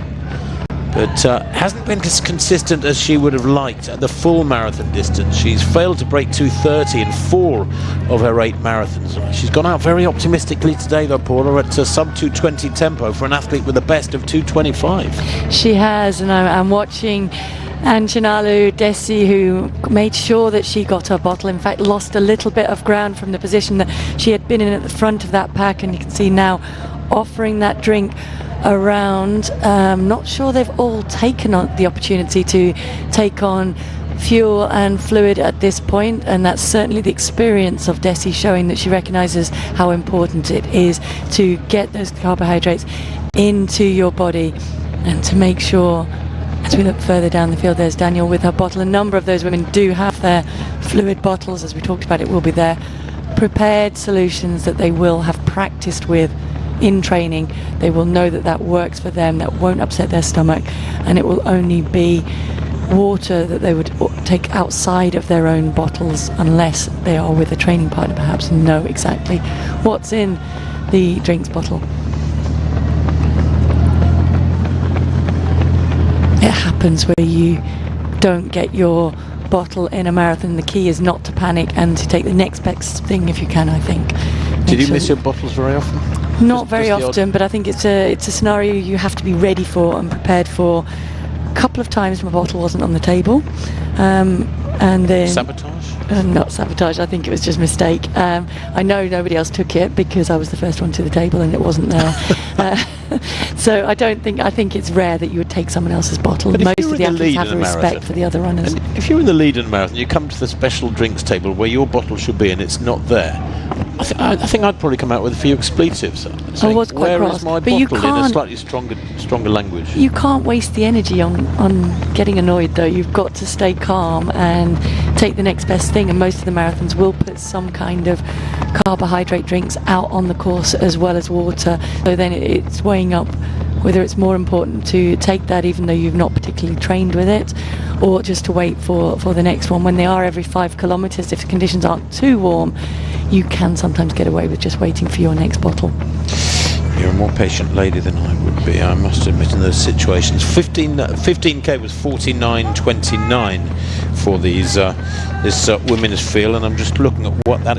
but hasn't been as consistent as she would have liked at the full marathon distance. She's failed to break 2:30 in 4 of her 8 marathons. She's gone out very optimistically today though, Paula, at sub 2:20 tempo for an athlete with the best of 2:25. She has, and I'm watching Anjanalu Desi, who made sure that she got her bottle. In fact, lost a little bit of ground from the position that she had been in at the front of that pack, and you can see now offering that drink around. Not sure they've all taken on the opportunity to take on fuel and fluid at this point, and that's certainly the experience of Desi, showing that she recognises how important it is to get those carbohydrates into your body and to make sure. As we look further down the field, there's Daniel with her bottle. A number of those women do have their fluid bottles, as we talked about. It will be their prepared solutions that they will have practiced with in training. They will know that that works for them, that won't upset their stomach, and it will only be water that they would take outside of their own bottles, unless they are with a training partner perhaps and know exactly what's in the drinks bottle. It happens where you don't get your bottle in a marathon. The key is not to panic and to take the next best thing if you can, I think. Did you miss your bottles very often? Not very often, but I think it's a scenario you have to be ready for and prepared for. A couple of times my bottle wasn't on the table, and then Sabotage? Not sabotage, I think it was just mistake. I know nobody else took it because I was the first one to the table and it wasn't there. So I think it's rare that you would take someone else's bottle. But most of the athletes have a respect for the other runners. And if you're in the lead in a marathon, you come to the special drinks table where your bottle should be and it's not there. I think I'd probably come out with a few expletives. I was quite where cross, is my but you bottle in a can't- slightly stronger language? You can't waste the energy on getting annoyed, though. You've got to stay calm and take the next best thing, and most of the marathons will put some kind of carbohydrate drinks out on the course as well as water, so then it's weighing up whether it's more important to take that even though you've not particularly trained with it, or just to wait for the next one. When they are every 5 kilometres, if the conditions aren't too warm, you can sometimes get away with just waiting for your next bottle. You're a more patient lady than I would be, I must admit, in those situations. 15k was 49.29 for these this women's field, and I'm just looking at what that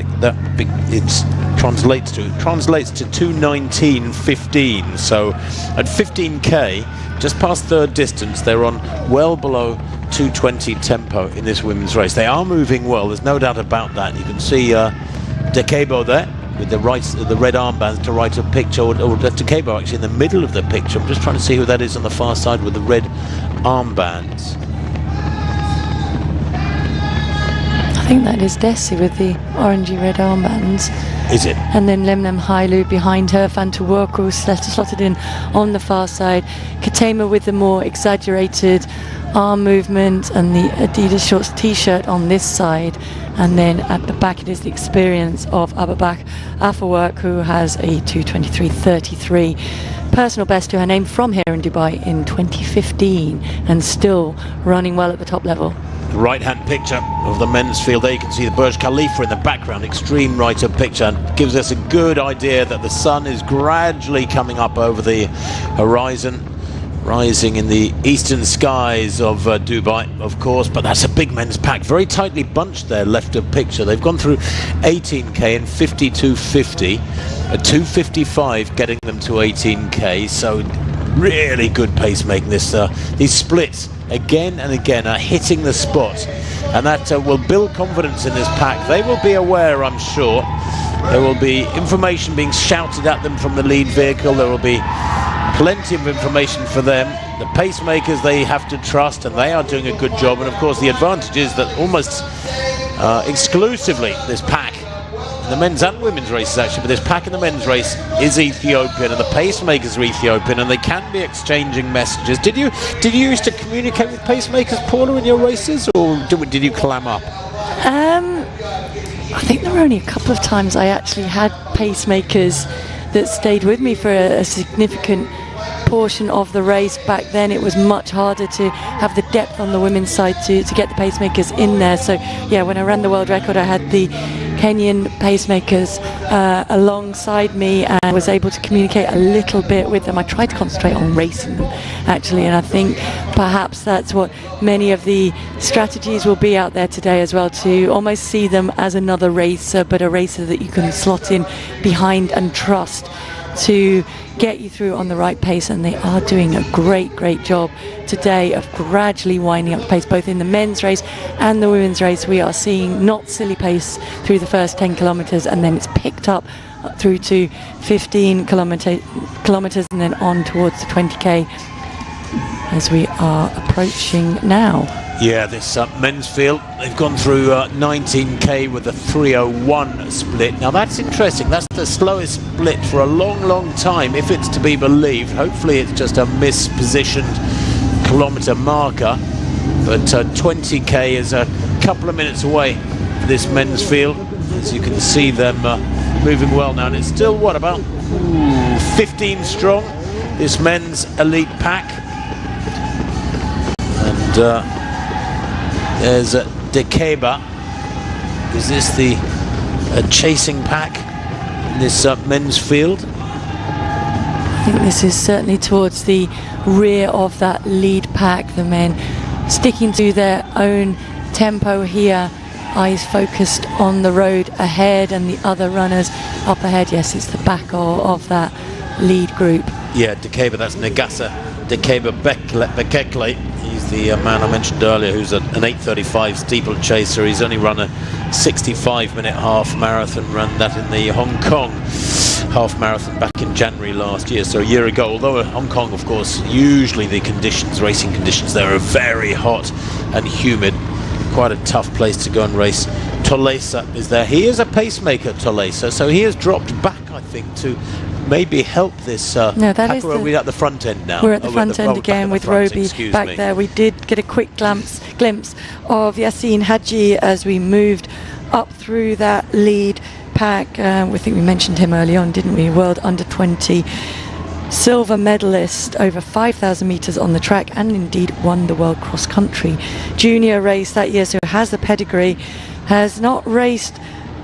translates to. It translates to 2:19.15. So at 15k, just past third distance, they're on well below 2:20 tempo in this women's race. They are moving well, there's no doubt about that. You can see Dekebo there with the red armbands to right of picture, or Dekebo actually in the middle of the picture. I'm just trying to see who that is on the far side with the red armbands. I think that is Desi with the orangey red armbands. Is it? And then Lemnem Hailu behind her, Fantaworku slotted in on the far side, Katema with the more exaggerated arm movement and the Adidas shorts t-shirt on this side, and then at the back it is the experience of Abubakar Afewerk, who has a 2:23.33 personal best to her name from here in Dubai in 2015, and still running well at the top level. The right-hand picture of the men's field there, you can see the Burj Khalifa in the background, extreme right of picture, and gives us a good idea that the sun is gradually coming up over the horizon, rising in the eastern skies of Dubai, of course. But that's a big men's pack, very tightly bunched there left of picture. They've gone through 18k in 52.50, a 2:55 getting them to 18k, so really good pace making this. These splits again and again are hitting the spot, and that will build confidence in this pack. They will be aware, I'm sure, There will be information being shouted at them from the lead vehicle. There will be plenty of information for them. The pacemakers they have to trust, and they are doing a good job. And of course the advantage is that almost exclusively this pack, the men's and women's races actually, but this pack in the men's race is Ethiopian, and the pacemakers are Ethiopian, and they can be exchanging messages. Did you used to communicate with pacemakers, Paula, in your races, or did you clam up? I think there were only a couple of times I actually had pacemakers that stayed with me for a significant portion of the race. Back then it was much harder to have the depth on the women's side to get the pacemakers in there. So yeah, when I ran the world record I had the Kenyan pacemakers alongside me and was able to communicate a little bit with them. I tried to concentrate on racing them actually, and I think perhaps that's what many of the strategies will be out there today as well, to almost see them as another racer, but a racer that you can slot in behind and trust to get you through on the right pace. And they are doing a great job today of gradually winding up the pace, both in the men's race and the women's race. We are seeing not silly pace through the first 10 kilometers, and then it's picked up through to 15 kilometers and then on towards the 20k as we are approaching now. Yeah, this men's field, they've gone through 19k with a 3:01 split. Now that's interesting. That's the slowest split for a long time, if it's to be believed. Hopefully it's just a mispositioned kilometre marker. But 20k is a couple of minutes away for this men's field. As you can see them moving well now. And it's still, what, about 15 strong, this men's elite pack. And there's Decisive. Is this the chasing pack in this men's field? I think this is certainly towards the rear of that lead pack. The men sticking to their own tempo here, eyes focused on the road ahead, and the other runners up ahead. Yes, it's the back of that lead group. Yeah, Decisive, that's Negasa Decisive Bekele. He's the man I mentioned earlier, who's an 8:35 steeplechaser. He's only run a 65-minute half marathon, ran that in the Hong Kong half marathon back in January last year, so a year ago. Although Hong Kong, of course, usually the racing conditions there are very hot and humid. Quite a tough place to go and race. Tolesa is there. He is a pacemaker, Tolesa, so he has dropped back, I think, to maybe help this no, that is we're at the front end now. We're at the front end again with Roby back there. We did get a quick glimpse of Yassine Hadji as we moved up through that lead pack. We think we mentioned him early on, didn't we? World under 20 silver medalist, over 5,000 meters on the track, and indeed won the World Cross Country Junior race that year, so has the pedigree. Has not raced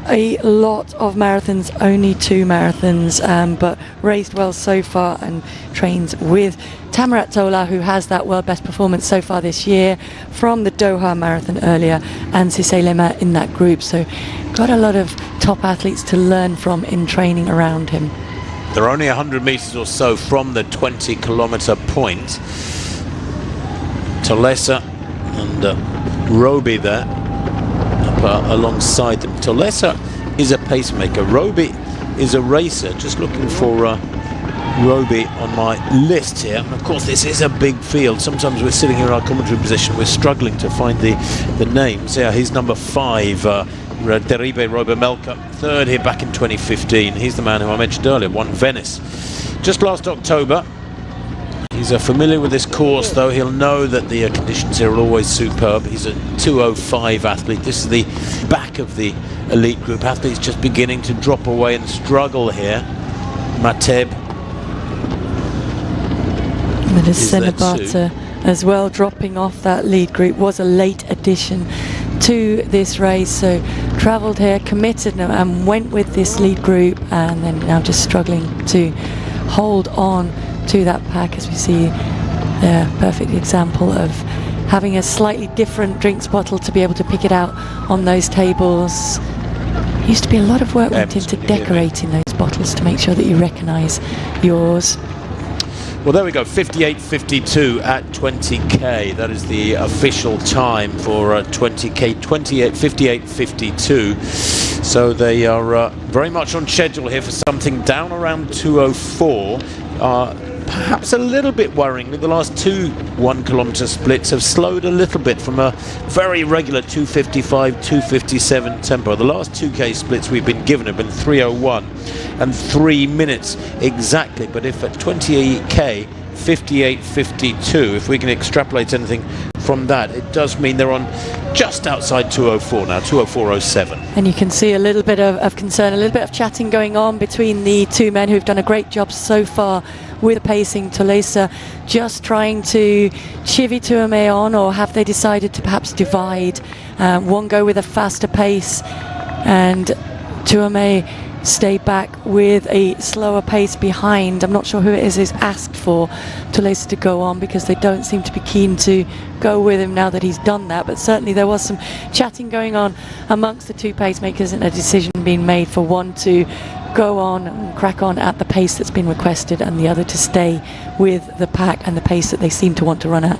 a lot of marathons, only 2 marathons, but raced well so far and trains with Tamarat Tola, who has that world best performance so far this year from the Doha Marathon earlier, and Cissé Lema in that group. So got a lot of top athletes to learn from in training around him. They're only 100 meters or so from the 20-kilometer point. Tolesa and Roby there alongside them. Tolesa is a pacemaker. Roby is a racer. Just looking for Roby on my list here. And of course, this is a big field. Sometimes we're sitting here in our commentary position, we're struggling to find the names. Yeah, he's number 5. Deribe Robamelka, 3rd here back in 2015. He's the man who I mentioned earlier, won Venice just last October. He's familiar with this course, though. He'll know that the conditions here are always superb. He's a 2:05 athlete. This is the back of the elite group. Athletes just beginning to drop away and struggle here. Mateb is there too, as well, dropping off that lead group. Was a late addition to this race, so travelled here, committed and went with this lead group, and then now just struggling to hold on to that pack, as we see there. Perfect example of having a slightly different drinks bottle to be able to pick it out on those tables. Used to be a lot of work went into decorating those bottles to make sure that you recognise yours. Well, there we go, 58.52 at 20k. That is the official time for 20k, 58.52. So they are very much on schedule here for something down around 2:04. Perhaps a little bit worrying that the last 2 1-kilometre splits have slowed a little bit from a very regular 2:55, 2:57 tempo. The last 2K splits we've been given have been 3:01 and 3 minutes exactly. But if at 28K, 58:52, if we can extrapolate anything from that, it does mean they're on just outside 2:04 now, 2:04.07. And you can see a little bit of concern, a little bit of chatting going on between the two men who've done a great job so far with pacing. Tolesa just trying to chivvy Tuame on, or have they decided to perhaps divide? One go with a faster pace and Tuame stay back with a slower pace behind. I'm not sure who it is asked for Tolesa to go on, because they don't seem to be keen to go with him now that he's done that. But certainly there was some chatting going on amongst the two pacemakers and a decision being made for one to go on and crack on at the pace that's been requested, and the other to stay with the pack and the pace that they seem to want to run at.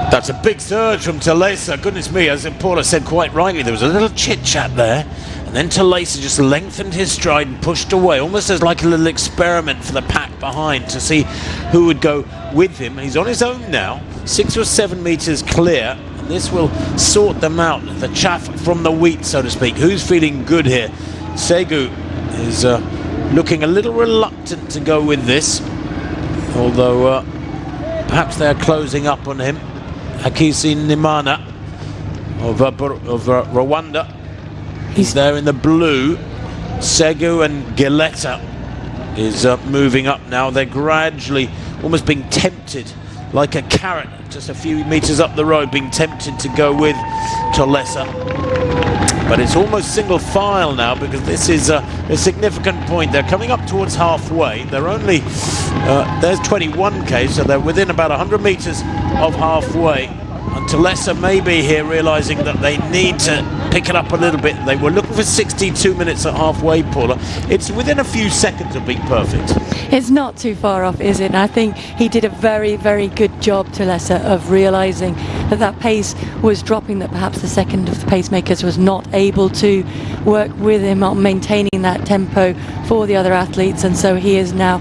That's a big surge from Tolesa. Goodness me, as Paula said quite rightly, there was a little chit-chat there, and then Tolesa just lengthened his stride and pushed away, almost as like a little experiment for the pack behind to see who would go with him. He's on his own now, 6 or 7 metres clear, and this will sort them out, the chaff from the wheat, so to speak. Who's feeling good here? Segu is looking a little reluctant to go with this, although perhaps they're closing up on him. Akisi Nimana of Rwanda, he's there in the blue. Segu and Giletta is moving up now. They're gradually almost being tempted, like a carrot just a few metres up the road, being tempted to go with Tolesa. But it's almost single file now, because this is a significant point. They're coming up towards halfway. They're only, there's 21K, so they're within about 100 metres of halfway. And Tolesa may be here realising that they need to pick it up a little bit. They were looking for 62 minutes at halfway, Paula. It's within a few seconds of being perfect. It's not too far off, is it? And I think he did a very, very good job, Tolesa, of realising that that pace was dropping, that perhaps the second of the pacemakers was not able to work with him on maintaining that tempo for the other athletes, and so he is now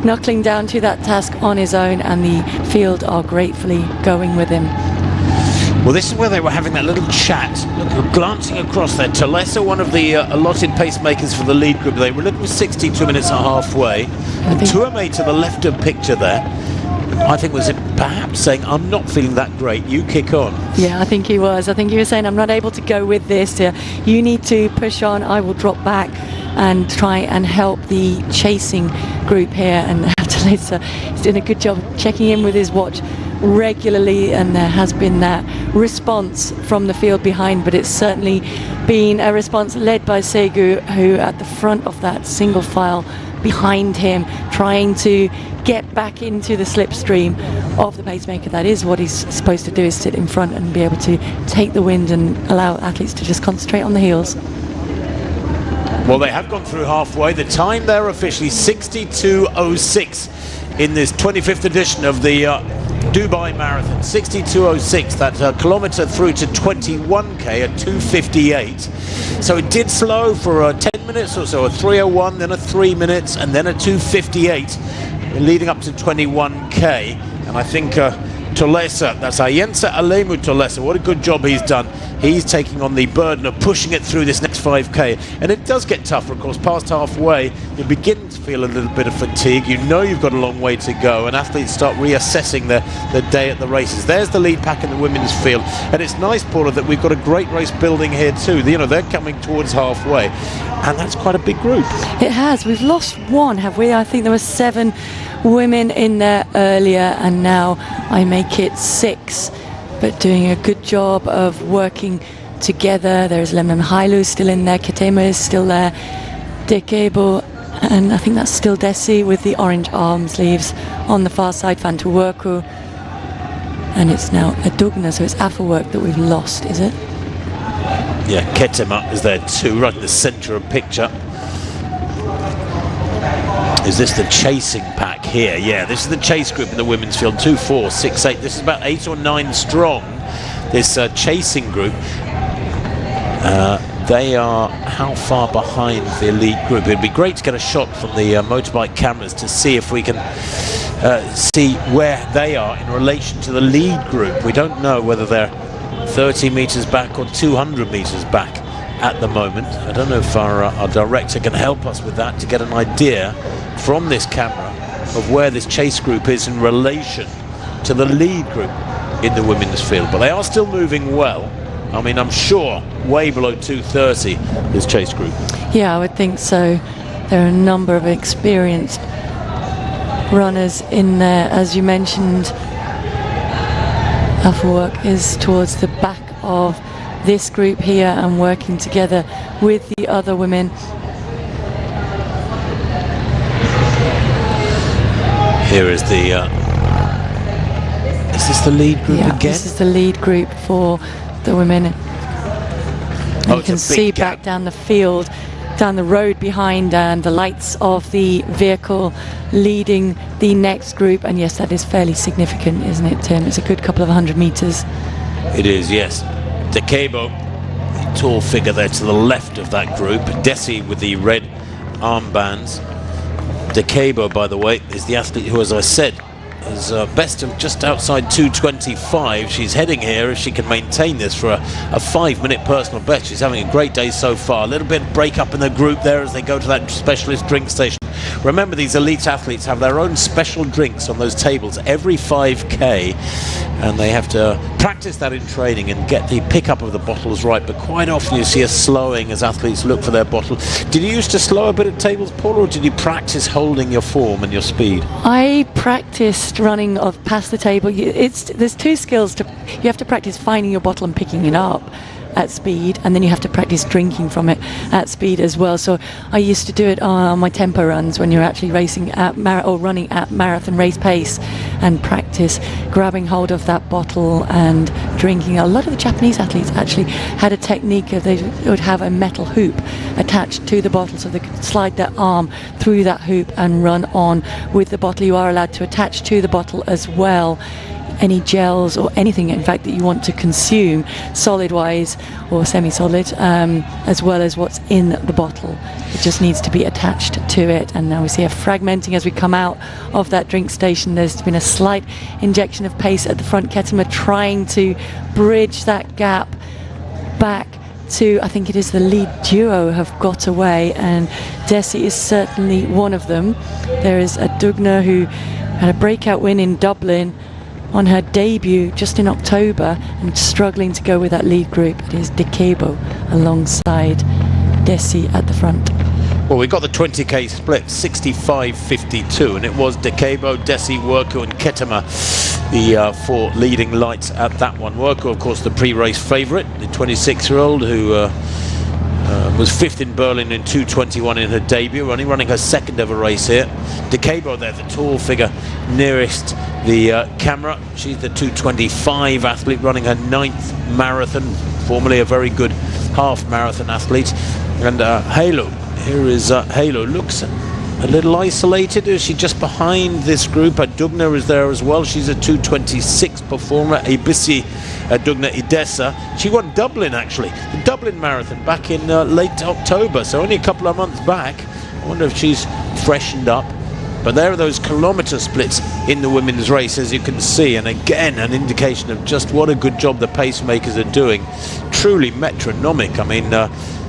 knuckling down to that task on his own, and the field are gratefully going with him. Well, this is where they were having that little chat. Look, glancing across there, Tolesa, one of the allotted pacemakers for the lead group, they were looking for 62 minutes at halfway. And Tuame to the left of picture there, I think was perhaps saying, I'm not feeling that great, you kick on. Yeah, I think he was. I think he was saying, I'm not able to go with this. You need to push on, I will drop back and try and help the chasing group here. And Tolesa is doing a good job checking in with his watch regularly, and there has been that response from the field behind, but it's certainly been a response led by Segu, who at the front of that single file behind him, trying to get back into the slipstream of the pacemaker. That is what he's supposed to do, is sit in front and be able to take the wind and allow athletes to just concentrate on the heels. Well, they have gone through halfway. The time there officially 62:06 in this 25th edition of the Dubai Marathon. 62:06, that kilometre through to 21K at 2:58. So it did slow for 10 minutes or so, a 3:01, then a 3 minutes, and then a 2:58, leading up to 21K. And I think Tolesa, that's Ayensa Alemu Tolesa, what a good job he's done. He's taking on the burden of pushing it through this next 5K. And it does get tougher, of course. Past halfway, you begin to feel a little bit of fatigue. You know you've got a long way to go, and athletes start reassessing their day at the races. There's the lead pack in the women's field. And it's nice, Paula, that we've got a great race building here too. You know, they're coming towards halfway, and that's quite a big group. It has. We've lost one, have we? I think there were 7 women in there earlier, and now I make it 6. But doing a good job of working together. There's Lemon Hailu still in there, Ketema is still there, Dekebo, and I think that's still Desi with the orange arm sleeves on the far side, Fantuworku. And it's now Adugna, so it's Afterwork that we've lost, is it? Yeah, Ketema is there too, right in the centre of picture. Is this the chasing pack here? Yeah, this is the chase group in the women's field. 2, 4, 6, 8. This is about 8 or 9 strong, this chasing group. They are how far behind the elite group? It'd be great to get a shot from the motorbike cameras to see if we can see where they are in relation to the lead group. We don't know whether they're 30 meters back or 200 meters back at the moment. I don't know if our director can help us with that to get an idea from this camera of where this chase group is in relation to the lead group in the women's field. But they are still moving well. I mean, I'm sure way below 2:30 this chase group. Yeah, I would think so. There are a number of experienced runners in there. As you mentioned, our work is towards the back of this group here and working together with the other women. Here is the is this the lead group again? This is the lead group for the women. And you can see back down the field, down the road behind, and the lights of the vehicle leading the next group. And yes, that is fairly significant, isn't it, Tim? It's a good couple of 100 meters. It is, yes. Decabo, the tall figure there to the left of that group. Desi with the red armbands. Decabo, by the way, is the athlete who, as I said, is best of just outside 2:25. She's heading here, if she can maintain this, for a 5-minute personal best. She's having a great day so far. A little bit of break up in the group there as they go to that specialist drink station. Remember, these elite athletes have their own special drinks on those tables every 5k, and they have to practice that in training and get the pickup of the bottles right. But quite often you see a slowing as athletes look for their bottle. Did you used to slow a bit at tables, Paul, or did you practice holding your form and your speed? I practiced running past the table. There's two skills. You have to practice finding your bottle and picking it up at speed, and then you have to practice drinking from it at speed as well. So I used to do it on my tempo runs when you're actually racing at or running at marathon race pace, and practice grabbing hold of that bottle and drinking. A lot of the Japanese athletes actually had a technique of they would have a metal hoop attached to the bottle, so they could slide their arm through that hoop and run on with the bottle. You are allowed to attach to the bottle as well any gels or anything, in fact, that you want to consume, solid-wise or semi-solid, as well as what's in the bottle. It just needs to be attached to it. And now we see a fragmenting as we come out of that drink station. There's been a slight injection of pace at the front. Ketema trying to bridge that gap back to, I think it is the lead duo have got away, and Desi is certainly one of them. There is a Dugner who had a breakout win in Dublin on her debut just in October and struggling to go with that lead group. It is Decabo alongside Desi at the front. Well, we got the 20k split 65-52, and it was Decabo, Desi, Werku and Ketema, the four leading lights at that one. Werku, of course, the pre-race favourite, the 26-year-old who was 5th in Berlin in 2:21 in her debut, only running her second ever race here. Decabo there, the tall figure nearest the camera. She's the 2:25 athlete running her 9th marathon, formerly a very good half marathon athlete. And Halo, here is Halo, looks a little isolated. Is she just behind this group? Dugner is there as well. She's a 2:26 performer. Ibisi Dugner Idessa. She won Dublin, actually, the Dublin Marathon back in late October, so only a couple of months back. I wonder if she's freshened up. But there are those kilometre splits in the women's race, as you can see, and again an indication of just what a good job the pacemakers are doing. Truly metronomic. I mean,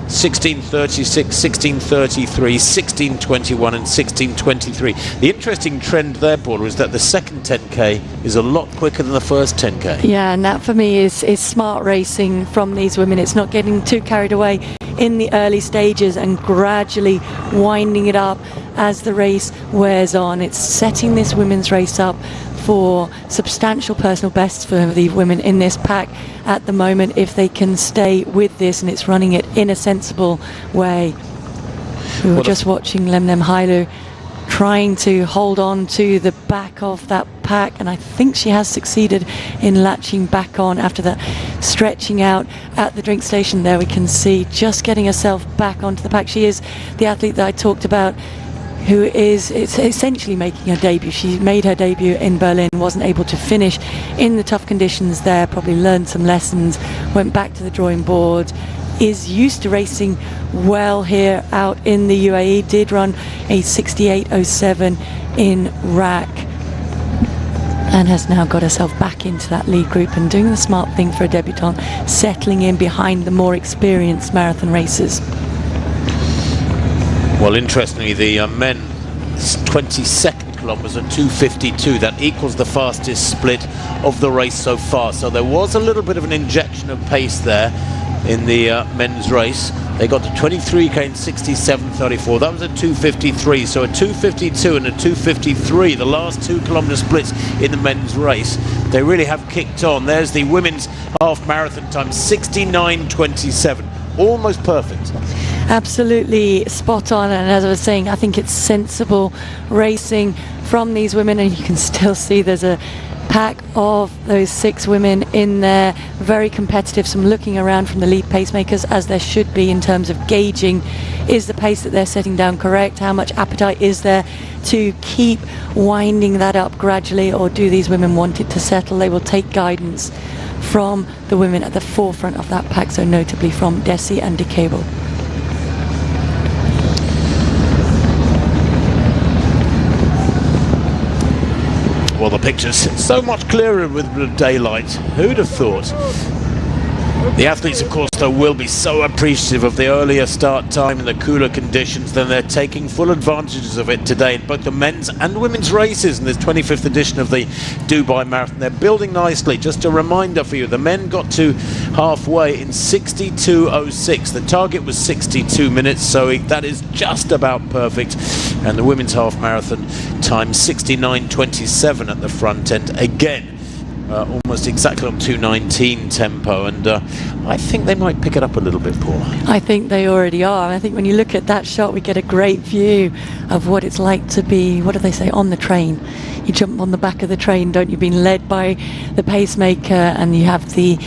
16:36, 16:33, 16:21 and 16:23. The interesting trend there, Paula, is that the second 10k is a lot quicker than the first 10k. Yeah, and that for me is smart racing from these women. It's not getting too carried away in the early stages and gradually winding it up as the race wears on. It's setting this women's race up for substantial personal bests for the women in this pack at the moment, if they can stay with this, and it's running it in a sensible way. We were just watching Lemnem Hailu trying to hold on to the back of that pack, and I think she has succeeded in latching back on after that stretching out at the drink station. There we can see just getting herself back onto the pack. She is the athlete that I talked about, who is essentially making her debut. She made her debut in Berlin, wasn't able to finish in the tough conditions there, probably learned some lessons, went back to the drawing board, is used to racing well here out in the UAE, did run a 68.07 in RAC, and has now got herself back into that lead group and doing the smart thing for a debutante, settling in behind the more experienced marathon racers. Well, interestingly, the men's 22nd kilometres at 2:52. That equals the fastest split of the race so far. So there was a little bit of an injection of pace there in the men's race. They got to 23k in 67.34. That was a 2:53. So a 2:52 and a 2:53, the last 2 kilometre splits in the men's race. They really have kicked on. There's the women's half marathon time, 69.27. Almost perfect. Absolutely spot on, and as I was saying, I think it's sensible racing from these women, and you can still see there's a pack of those 6 women in there, very competitive. Some looking around from the lead pacemakers, as there should be, in terms of gauging, is the pace that they're setting down correct? How much appetite is there to keep winding that up gradually, or do these women want it to settle? They will take guidance from the women at the forefront of that pack, so notably from Desi and Decisive. Well, the picture's so much clearer with the daylight. Who'd have thought? The athletes, of course, though, will be so appreciative of the earlier start time and the cooler conditions. Then they're taking full advantages of it today in both the men's and women's races in this 25th edition of the Dubai Marathon. They're building nicely. Just a reminder for you, the men got to halfway in 62.06. The target was 62 minutes, so that is just about perfect. And the women's half marathon time, 69.27 at the front end. Again, almost exactly on 2:19 tempo, and I think they might pick it up a little bit, Paula. I think they already are. I think when you look at that shot, we get a great view of what it's like to be, what do they say, on the train. You jump on the back of the train, don't you, being led by the pacemaker, and you have the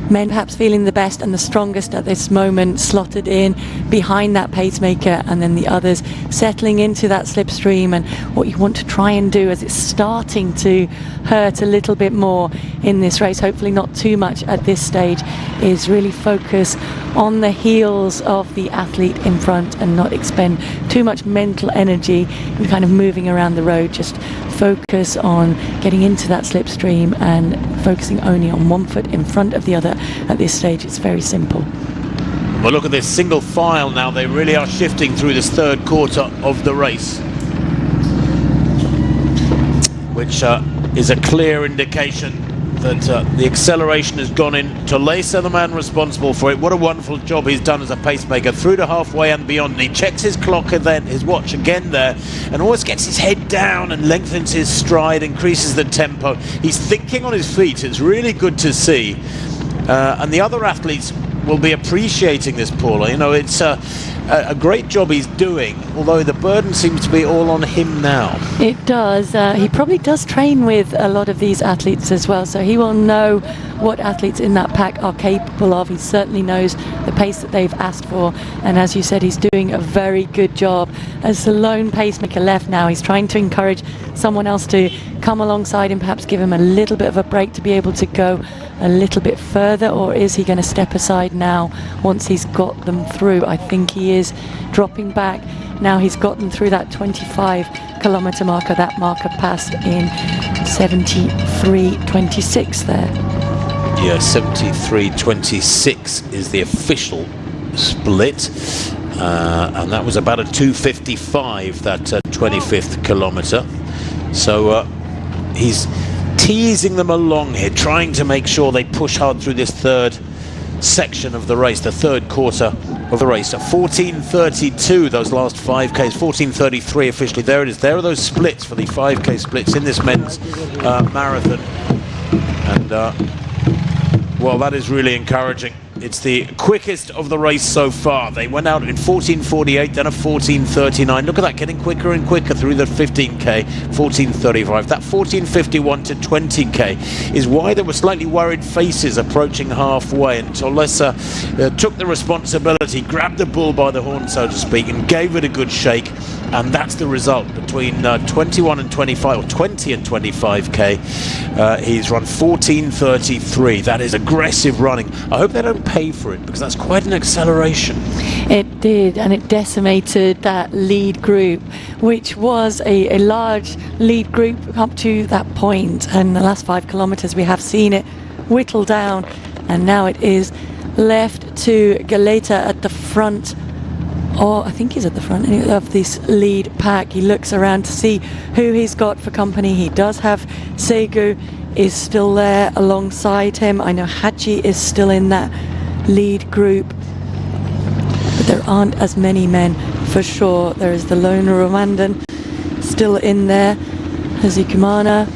men perhaps feeling the best and the strongest at this moment slotted in behind that pacemaker, and then the others settling into that slipstream. And what you want to try and do, as it's starting to hurt a little bit more in this race, hopefully not too much at this stage, is really focus on the heels of the athlete in front and not expend too much mental energy in kind of moving around the road. Just focus on getting into that slipstream and focusing only on one foot in front of the other. At this stage, it's very simple. Well, look at this single file now. They really are shifting through this third quarter of the race, which is a clear indication that the acceleration has gone in to Lacer, the man responsible for it. What a wonderful job he's done as a pacemaker through to halfway and beyond. And he checks his clock and then his watch again there, and always gets his head down and lengthens his stride, increases the tempo. He's thinking on his feet. It's really good to see. And the other athletes will be appreciating this, Paula. You know, it's a great job he's doing, although the burden seems to be all on him now. It does. He probably does train with a lot of these athletes as well, so he will know what athletes in that pack are capable of. He certainly knows the pace that they've asked for, and as you said, he's doing a very good job. As the lone pacemaker left now, he's trying to encourage someone else to come alongside and perhaps give him a little bit of a break to be able to go a little bit further, or is he going to step aside now once he's got them through? I think he is dropping back. Now he's gotten through that 25-kilometre marker. That marker passed in 73.26 there. Yeah, 73.26 is the official split, and that was about a 2:55, that 25th kilometre. So he's teasing them along here, trying to make sure they push hard through this third section of the race, the third quarter of the race. At 14:32, those last 5Ks, 14:33 officially. There it is. There are those splits for the 5K splits in this men's marathon. And well, that is really encouraging. It's the quickest of the race so far. They went out in 14:48, then a 14:39. Look at that, getting quicker and quicker through the 15K, 14:35. That 14:51 to 20K is why there were slightly worried faces approaching halfway, and Tolesa took the responsibility, grabbed the bull by the horn, so to speak, and gave it a good shake. And that's the result between 21 and 25, or 20 and 25k. He's run 14:33. That is aggressive running. I hope they don't pay for it, because that's quite an acceleration. It did, and it decimated that lead group, which was a large lead group up to that point. And the last 5 kilometers we have seen it whittle down, and now it is left to Galeta at the front. Or I think he's at the front of this lead pack. He looks around to see who he's got for company. He does have Segu is still there alongside him. I know Hadji is still in that lead group, but there aren't as many men for sure. There is the lone Rwandan still in there. There's Ikumana.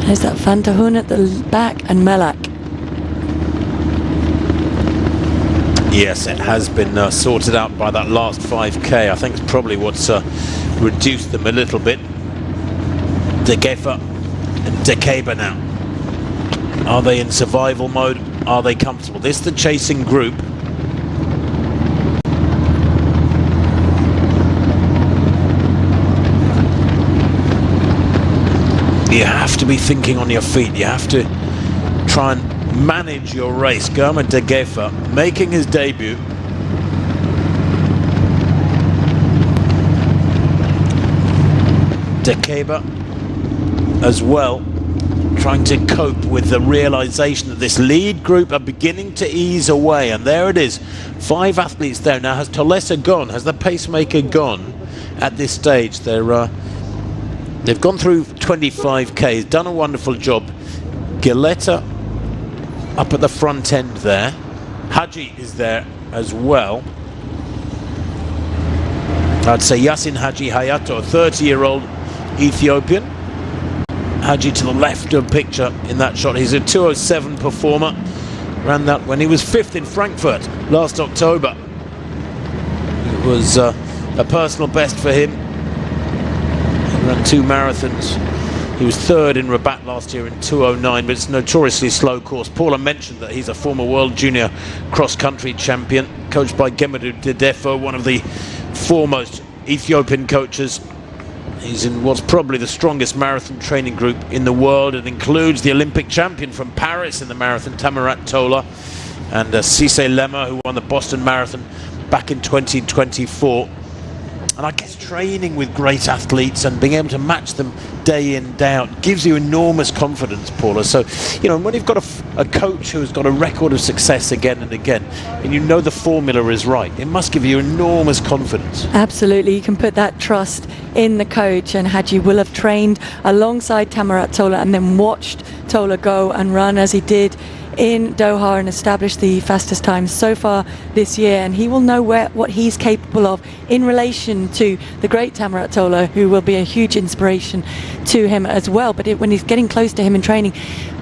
There's that Fantahun at the back, and Melak. Yes, it has been sorted out by that last 5k. I think it's probably what's reduced them a little bit. Degefa and Dekeba now. Are they in survival mode? Are they comfortable? This is the chasing group. You have to be thinking on your feet. You have to try and manage your race. Germa Degefa making his debut. Dekeba as well, trying to cope with the realization that this lead group are beginning to ease away, and there it is, 5 athletes there. Now, has Tolesa gone? Has the pacemaker gone at this stage? They've gone through 25k. He's done a wonderful job. Galeta up at the front end there. Hadji is there as well. I'd say Yasin Hadji Hayato, a 30-year-old Ethiopian. Hadji to the left of picture in that shot. He's a 2:07 performer. Ran that when he was 5th in Frankfurt last October. It was a personal best for him. He ran 2 marathons. He was 3rd in Rabat last year in 2:09, but it's a notoriously slow course. Paula mentioned that he's a former World Junior cross-country champion, coached by Gemadu Dedefo, one of the foremost Ethiopian coaches. He's in what's probably the strongest marathon training group in the world. It includes the Olympic champion from Paris in the marathon, Tamirat Tola, and Cisse Lema, who won the Boston Marathon back in 2024. And I guess training with great athletes and being able to match them day in, day out gives you enormous confidence, Paula. So, you know, when you've got a coach who's got a record of success again and again, and you know the formula is right, it must give you enormous confidence. Absolutely, you can put that trust in the coach, and Hadji will have trained alongside Tamirat Tola and then watched Tola go and run as he did in Doha and establish the fastest times so far this year, and he will know what he's capable of in relation to the great Tamirat Tola, who will be a huge inspiration to him as well. But when he's getting close to him in training,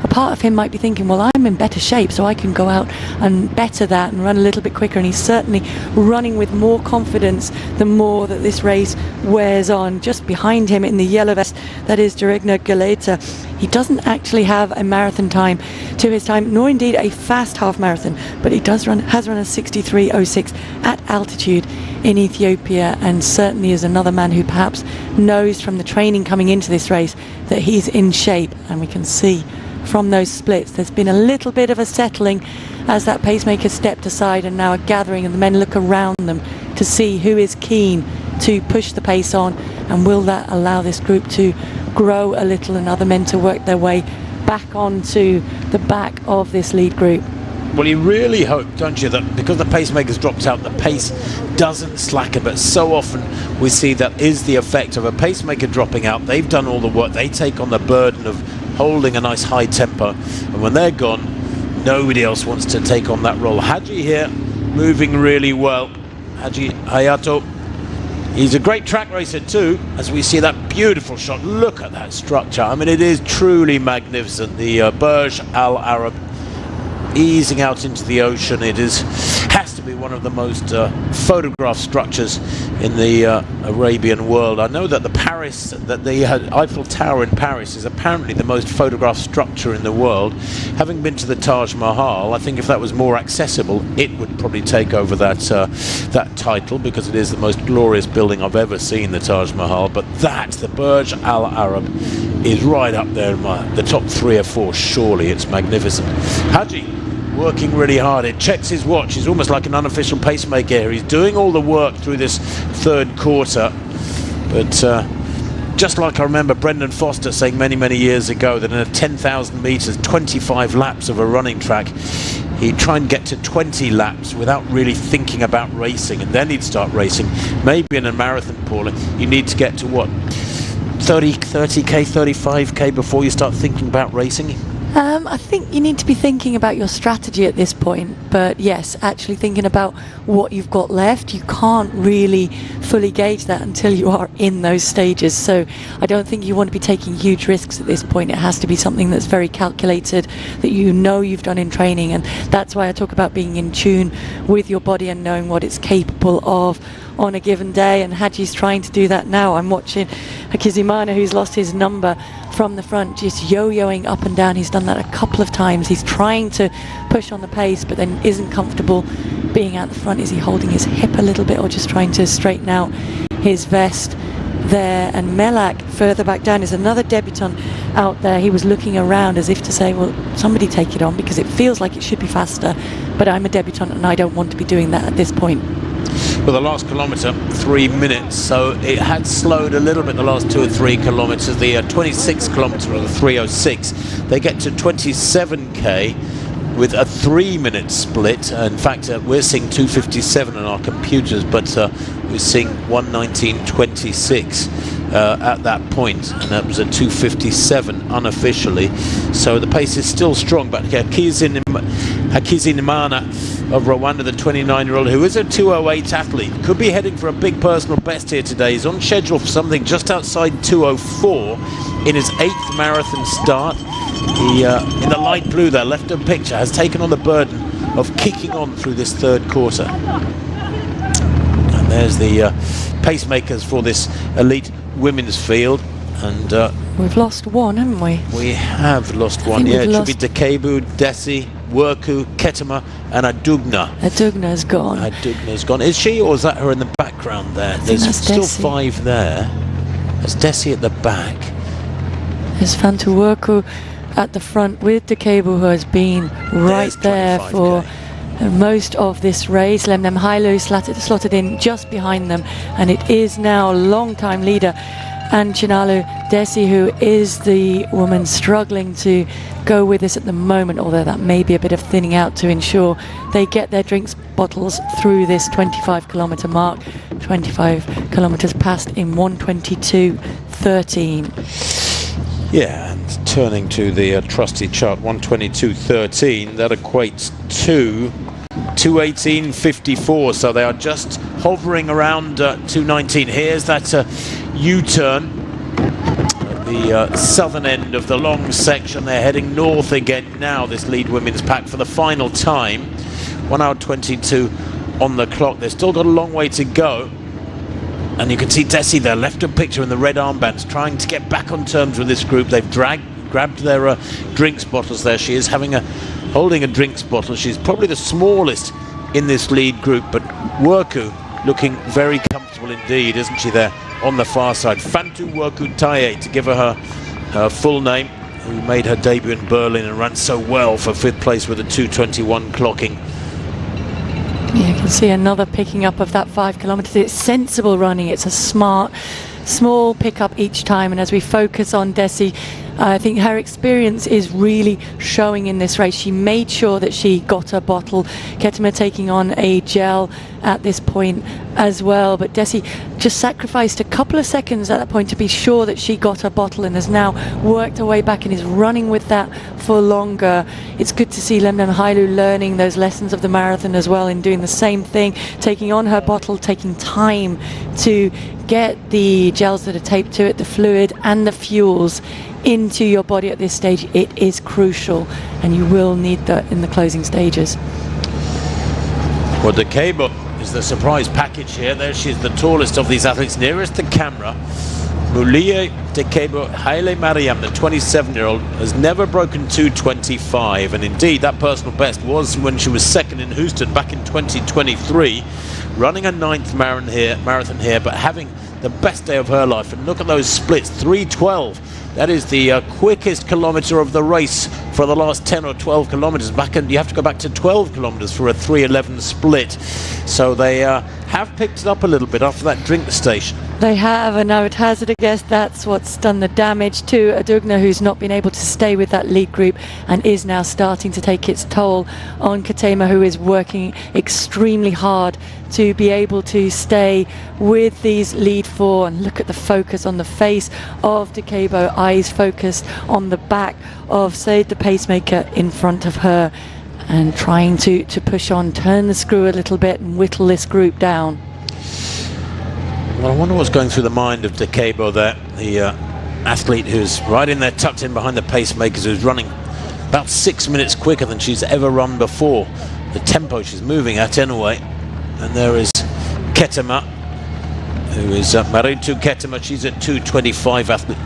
a part of him might be thinking, well, I'm in better shape, so I can go out and better that and run a little bit quicker. And he's certainly running with more confidence the more that this race wears on. Just behind him in the yellow vest, that is Jirigna Galeta. He doesn't actually have a marathon time to his time, nor indeed a fast half marathon, but he has run a 63:06 at altitude in Ethiopia, and certainly is another man who perhaps knows from the training coming into this race that he's in shape. And we can see from those splits there's been a little bit of a settling as that pacemaker stepped aside, and now a gathering, and the men look around them to see who is keen to push the pace on, and will that allow this group to grow a little and other men to work their way back onto the back of this lead group. Well, you really hope, don't you, that because the pacemaker's dropped out, the pace doesn't slacken. But so often we see that is the effect of a pacemaker dropping out. They've done all the work. They take on the burden of holding a nice high tempo, and when they're gone, nobody else wants to take on that role. Hadji here, moving really well. Hadji Hayato. He's a great track racer too, as we see that beautiful shot. Look at that structure. I mean, it is truly magnificent. The Burj Al Arab easing out into the ocean. It has to be one of the most photographed structures in the Arabian world. I know that the Eiffel Tower in Paris is apparently the most photographed structure in the world. Having been to the Taj Mahal, I think if that was more accessible, it would probably take over that title, because it is the most glorious building I've ever seen, the Taj Mahal. But the Burj Al Arab, is right up there in the top 3 or 4. Surely it's magnificent. Haji working really hard. It checks his watch. He's almost like an unofficial pacemaker here. He's doing all the work through this third quarter. But just like I remember Brendan Foster saying many years ago that in a 10,000 meters, 25 laps of a running track, he'd try and get to 20 laps without really thinking about racing, and then he'd start racing. Maybe in a marathon, Paula, you need to get to what, 30k, 35k before you start thinking about racing? I think you need to be thinking about your strategy at this point, but yes, actually thinking about what you've got left. You can't really fully gauge that until you are in those stages, so I don't think you want to be taking huge risks at this point. It has to be something that's very calculated, that you know you've done in training, and that's why I talk about being in tune with your body and knowing what it's capable of on a given day. And Haji's trying to do that now. I'm watching Hakizimana, who's lost his number, from the front, just yo-yoing up and down. He's done that a couple of times. He's trying to push on the pace, but then isn't comfortable being out the front. Is he holding his hip a little bit, or just trying to straighten out his vest there? And Melak further back down is another debutant out there. He was looking around as if to say, well, somebody take it on, because it feels like it should be faster, but I'm a debutant and I don't want to be doing that at this point. Well, the last kilometre, 3 minutes, so it had slowed a little bit the last 2 or 3 kilometres. The 26 kilometre of the 3:06, they get to 27k with a 3-minute split. In fact, we're seeing 2:57 on our computers, but we're seeing 1:19.26 at that point, and that was a 2:57 unofficially. So the pace is still strong, but Hakizimana of Rwanda, the 29-year-old, who is a 2:08 athlete, could be heading for a big personal best here today. He's on schedule for something just outside 2:04 in his 8th marathon start. He, in the light blue there, left of picture, has taken on the burden of kicking on through this third quarter. And there's the pacemakers for this elite women's field. And we've lost one, haven't we? We have lost one, yeah. It should be Dekebu, Desi, Worku, Ketema and Adugna. Adugna's gone. Adugna's gone. Is she, or is that her in the background there? There's still Desi. 5 there. There's Desi at the back. There's Fantu Worku at the front with Dekebu, who has been right there for most of this race. Lemnem Hailu slotted in just behind them, and it is now long-time leader and Chinalu Desi, who is the woman struggling to go with us at the moment, although that may be a bit of thinning out to ensure they get their drinks bottles through this 25 kilometre mark. 25 kilometres passed in 1:22.13. Yeah, and turning to the trusty chart, 1:22.13, that equates to 2:18.54, so they are just hovering around 2:19. Here's that U-turn at the southern end of the long section. They're heading north again now, this lead women's pack, for the final time. 1:22 on the clock. They've still got a long way to go. And you can see Desi there, left of picture in the red armbands, trying to get back on terms with this group. They've grabbed their drinks bottles there. She is holding a drinks bottle. She's probably the smallest in this lead group, but Worku looking very comfortable indeed, isn't she, there on the far side. Fantu Worku Taye, to give her her full name, who made her debut in Berlin and ran so well for 5th place with a 2:21 clocking. Yeah, you can see another picking up of that 5 kilometres. It's sensible running. It's a smart, small pickup each time. And as we focus on Desi, I think her experience is really showing in this race. She made sure that she got her bottle. Ketema taking on a gel at this point as well, but Desi just sacrificed a couple of seconds at that point to be sure that she got her bottle, and has now worked her way back and is running with that for longer. It's good to see Lemnem Hailu learning those lessons of the marathon as well, in doing the same thing, taking on her bottle, taking time to get the gels that are taped to it, the fluid and the fuels into your body at this stage. It is crucial, and you will need that in the closing stages. Well, Dekebu is is the surprise package here. There she is, the tallest of these athletes, nearest the camera. Mulia Dekebo Haile Mariam, the 27-year-old, has never broken 2:25, and indeed that personal best was when she was second in Houston back in 2023, running a 9th marathon here, but having the best day of her life. And look at those splits, 3:12. That is the quickest kilometre of the race for the last 10 or 12 kilometres. You have to go back to 12 kilometres for a 3:11 split. So they have picked it up a little bit after that drink station. They have, and I would hazard a guess that's what's done the damage to Adugna, who's not been able to stay with that lead group and is now starting to take its toll on Katema, who is working extremely hard to be able to stay with these lead four. And look at the focus on the face of Dekebo, eyes focused on the back of Said, the pacemaker, in front of her, and trying to push on, turn the screw a little bit and whittle this group down. Well, I wonder what's going through the mind of Dekebo there, the athlete who's right in there tucked in behind the pacemakers, who's running about 6 minutes quicker than she's ever run before. The tempo she's moving at anyway. And there is Ketema, who is Maritu Ketema. She's at 2:25 athlete.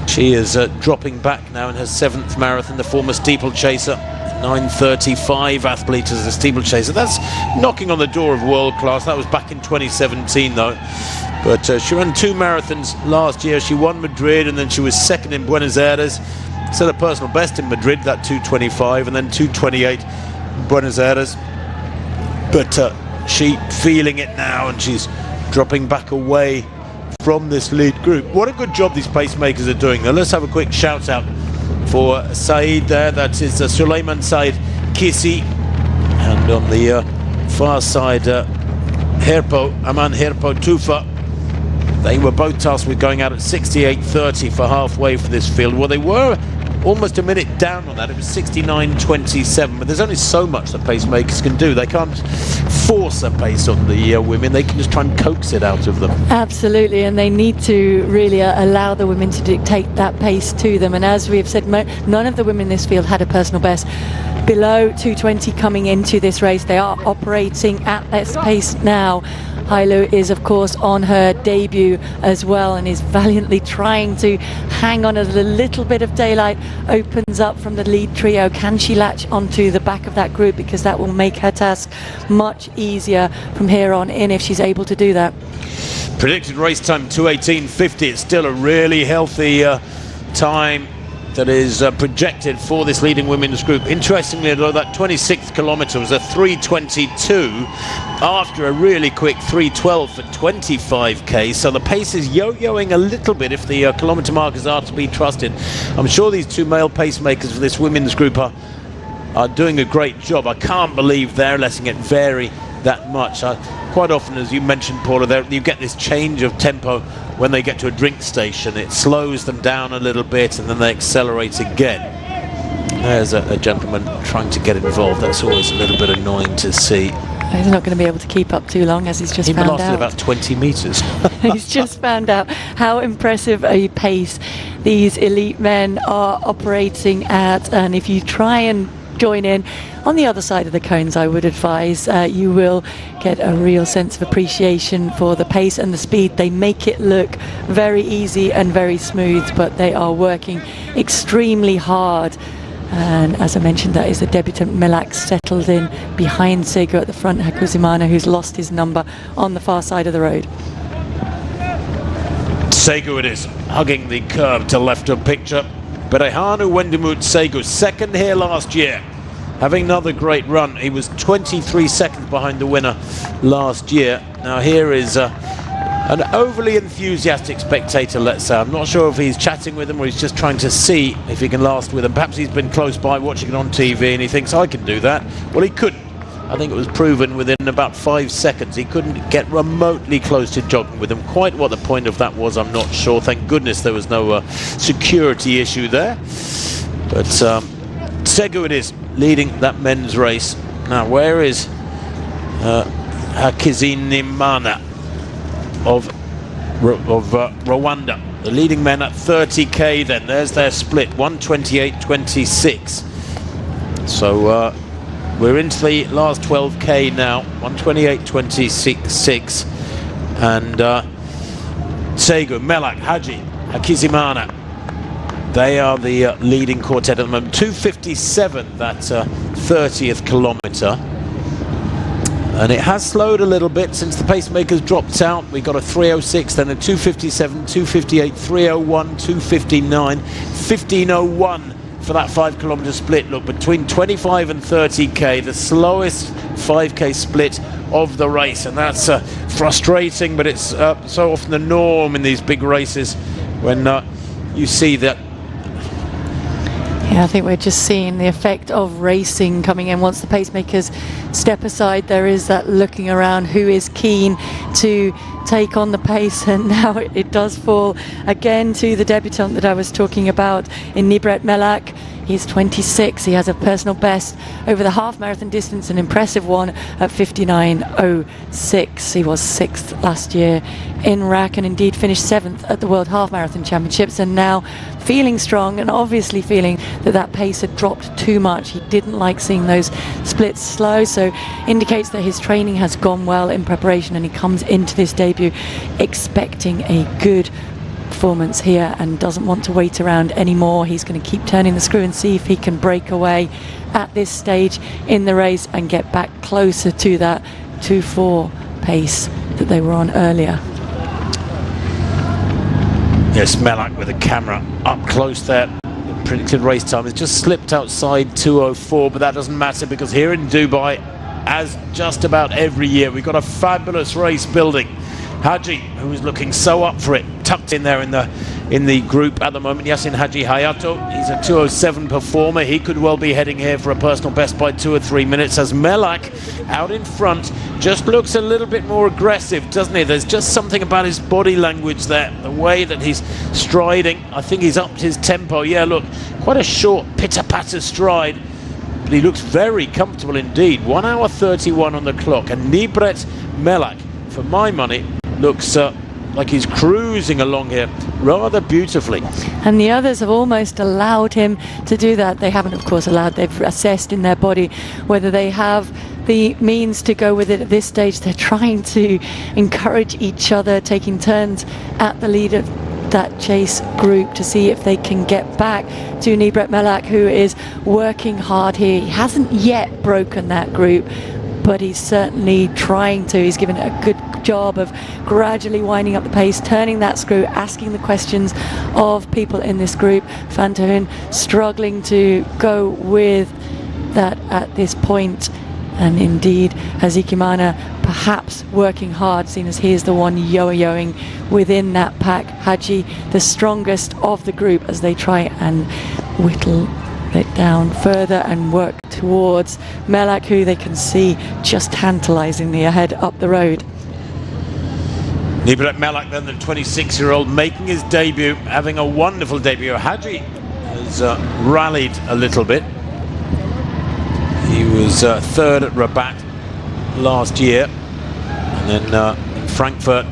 She is dropping back now in her 7th marathon, the former steeplechaser. 9:35 athlete as a steeplechaser. That's knocking on the door of world class. That was back in 2017 though. But she ran 2 marathons last year. She won Madrid, and then she was second in Buenos Aires. Set a personal best in Madrid, that 2:25, and then 2:28 in Buenos Aires. But she feeling it now, and she's dropping back away from this lead group. What a good job these pacemakers are doing. Now let's have a quick shout out for Said there. That is Suleiman Said Kisi, and on the far side Aman Herpo Tufa. They were both tasked with going out at 68.30 for halfway for this field. Well, they were almost a minute down on that. It was 69.27, but there's only so much the pacemakers can do. They can't force a pace on the women. They can just try and coax it out of them. Absolutely, and they need to really allow the women to dictate that pace to them. And as we have said, none of the women in this field had a personal best below 2:20 coming into this race. They are operating at this pace now. Hailu is, of course, on her debut as well, and is valiantly trying to hang on as a little bit of daylight opens up from the lead trio. Can she latch onto the back of that group? Because that will make her task much easier from here on in if she's able to do that. Predicted race time 2:18.50. It's still a really healthy time that is projected for this leading women's group. Interestingly, though, that 26th kilometre was a 3:22 after a really quick 3:12 for 25k, so the pace is yo-yoing a little bit if the kilometre markers are to be trusted. I'm sure these 2 male pacemakers for this women's group are doing a great job. I can't believe they're letting it vary that much. Quite often, as you mentioned, Paula, you get this change of tempo when they get to a drink station. It slows them down a little bit and then they accelerate again. There's a gentleman trying to get involved. That's always a little bit annoying to see. He's not going to be able to keep up too long, as he's just found out. He lasted about 20 metres. He's just found out how impressive a pace these elite men are operating at, and if you try and join in on the other side of the cones, I would advise you will get a real sense of appreciation for the pace and the speed. They make it look very easy and very smooth, but they are working extremely hard. And as I mentioned, that is the debutant Milak settled in behind Sego at the front, Hakuzimana, who's lost his number on the far side of the road. Sego it is, hugging the curve to left of picture. Berehanu Wendimut Sego, second here last year, having another great run. He was 23 seconds behind the winner last year. Now here is an overly enthusiastic spectator, let's say. I'm not sure if he's chatting with him or he's just trying to see if he can last with him. Perhaps he's been close by watching it on TV and he thinks, I can do that. Well, he couldn't. I think it was proven within about 5 seconds. He couldn't get remotely close to jogging with him. Quite what the point of that was, I'm not sure. Thank goodness there was no security issue there. But Segu it is, leading that men's race. Now, where is Hakizinimana of Rwanda? The leading men at 30k then. There's their split, 1:28.26. So We're into the last 12k now, 128.26.6, and Segu, Melak, Haji, Hakizimana, they are the leading quartet at the moment. 2:57, that 30th kilometre. And it has slowed a little bit since the pacemakers dropped out. We got a 3:06, then a 2:57, 2:58, 3:01, 2:59, 15:01 for that 5 kilometre split. Look, between 25 and 30k, the slowest 5k split of the race, and that's frustrating, but it's so often the norm in these big races when you see that. Yeah, I think we're just seeing the effect of racing coming in. Once the pacemakers step aside, there is that looking around who is keen to take on the pace, and now it does fall again to the debutant that I was talking about in Nibret Melak. He's 26. He has a personal best over the half marathon distance, an impressive one at 59:06. He was 6th last year in RAC and indeed finished 7th at the World Half Marathon Championships, and now feeling strong and obviously feeling that that pace had dropped too much. He didn't like seeing those splits slow, so indicates that his training has gone well in preparation, and he comes into this debut expecting a good performance here and doesn't want to wait around anymore. He's going to keep turning the screw and see if he can break away at this stage in the race and get back closer to that 2:4 pace that they were on earlier. Yes, Melak with the camera up close there. The predicted race time has just slipped outside 2:04, but that doesn't matter because here in Dubai, as just about every year, we've got a fabulous race building. Haji, who is looking so up for it, tucked in there in the group at the moment. Yasin Haji Hayato, he's a 2:07 performer. He could well be heading here for a personal best by 2 or 3 minutes, as Melak out in front just looks a little bit more aggressive, doesn't he? There's just something about his body language there, the way that he's striding. I think he's upped his tempo. Yeah, look, quite a short pitter-patter stride, but he looks very comfortable indeed. 1 hour 31 on the clock, and Nibret Melak, for my money, looks like he's cruising along here rather beautifully. And the others have almost allowed him to do that. They haven't, of course, allowed. They've assessed in their body whether they have the means to go with it at this stage. They're trying to encourage each other, taking turns at the lead of that chase group to see if they can get back to Nibret Melak, who is working hard here. He hasn't yet broken that group, but he's certainly trying to. He's given it a good job of gradually winding up the pace, turning that screw, asking the questions of people in this group. Fantoon struggling to go with that at this point, and indeed Hazikimana perhaps working hard, seeing as he is the one yo-yoing within that pack. Haji, the strongest of the group, as they try and whittle it down further and work towards Melak, who they can see just tantalizingly ahead up the road. Nibret Melak, then, the 26-year-old, making his debut, having a wonderful debut. Haji has rallied a little bit. He was 3rd at Rabat last year, and then in Frankfurt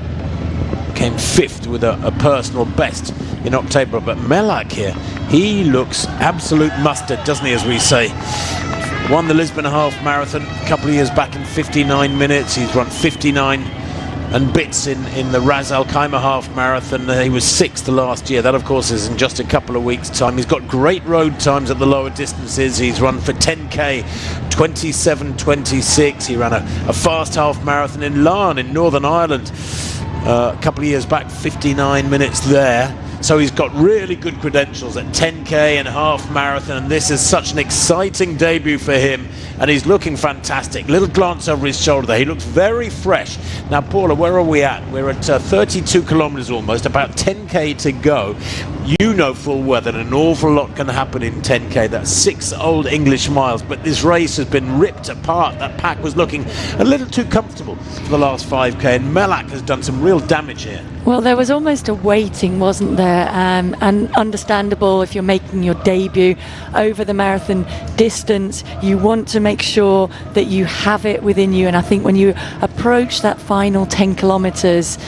came 5th with a personal best in October. But Melak here, he looks absolute mustard, doesn't he, as we say. Won the Lisbon half marathon a couple of years back in 59 minutes. He's run 59 and bits in the Ras Al Khaimah half marathon. He was 6th last year. That, of course, is in just a couple of weeks' time. He's got great road times at the lower distances. He's run for 10k 27:26. He ran a fast half marathon in Larne in Northern Ireland a couple of years back, 59 minutes there. So he's got really good credentials at 10k and half marathon, and this is such an exciting debut for him, and he's looking fantastic. Little glance over his shoulder there. He looks very fresh. Now, Paula, where are we at? We're at 32 kilometers almost, about 10k to go. You know full well that an awful lot can happen in 10k. That's 6 old English miles, but this race has been ripped apart. That pack was looking a little too comfortable for the last 5k, and Melak has done some real damage here. Well, there was almost a waiting, wasn't there? And understandable if you're making your debut over the marathon distance. You want to make sure that you have it within you. And I think when you approach that final 10 kilometres,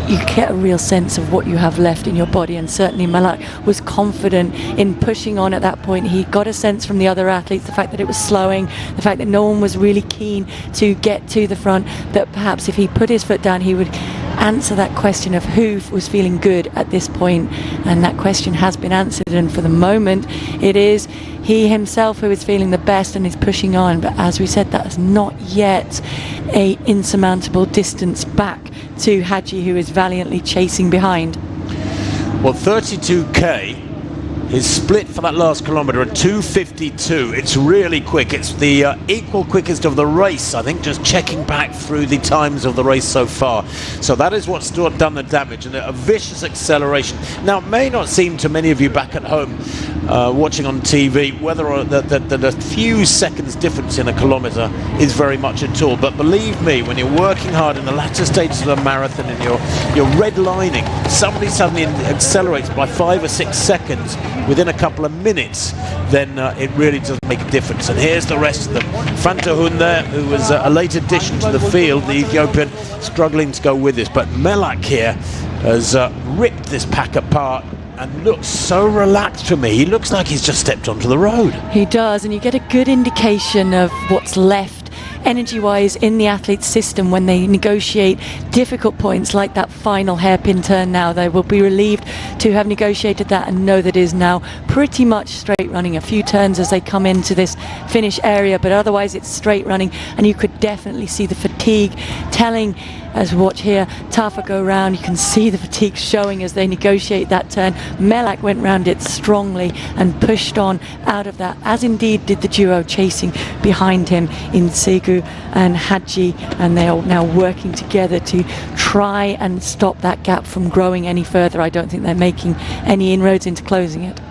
you get a real sense of what you have left in your body, and certainly Malak was confident in pushing on at that point. He got a sense from the other athletes, the fact that it was slowing, the fact that no one was really keen to get to the front, that perhaps if he put his foot down he would answer that question of who was feeling good at this point, and that question has been answered, and for the moment it is he himself who is feeling the best and is pushing on. But as we said, that is not yet a insurmountable distance back to Hadji, who is valiantly chasing behind. Well, 32k is split for that last kilometre at 2:52. It's really quick. It's the equal quickest of the race, I think, just checking back through the times of the race so far. So that is what's done the damage, and a vicious acceleration. Now, it may not seem to many of you back at home watching on TV whether or that a few seconds difference in a kilometre is very much at all, but believe me, when you're working hard in the latter stages of a marathon and you're redlining, somebody suddenly accelerates by 5 or 6 seconds within a couple of minutes, then it really does make a difference. And here's the rest of them. Fantahun there, who was a late addition to the field, the Ethiopian, struggling to go with this, but Melak here has ripped this pack apart and looks so relaxed to me. He looks like he's just stepped onto the road. He does, and you get a good indication of what's left energy-wise in the athlete's system when they negotiate difficult points like that final hairpin turn. Now they will be relieved to have negotiated that and know that it is now pretty much straight running. A few turns as they come into this finish area, but otherwise it's straight running, and you could definitely see the fatigue telling. As we watch here Tafa go round, you can see the fatigue showing as they negotiate that turn. Melak went round it strongly and pushed on out of that, as indeed did the duo chasing behind him in Segu and Hadji, and they are now working together to try and stop that gap from growing any further. I don't think they're making any inroads into closing it.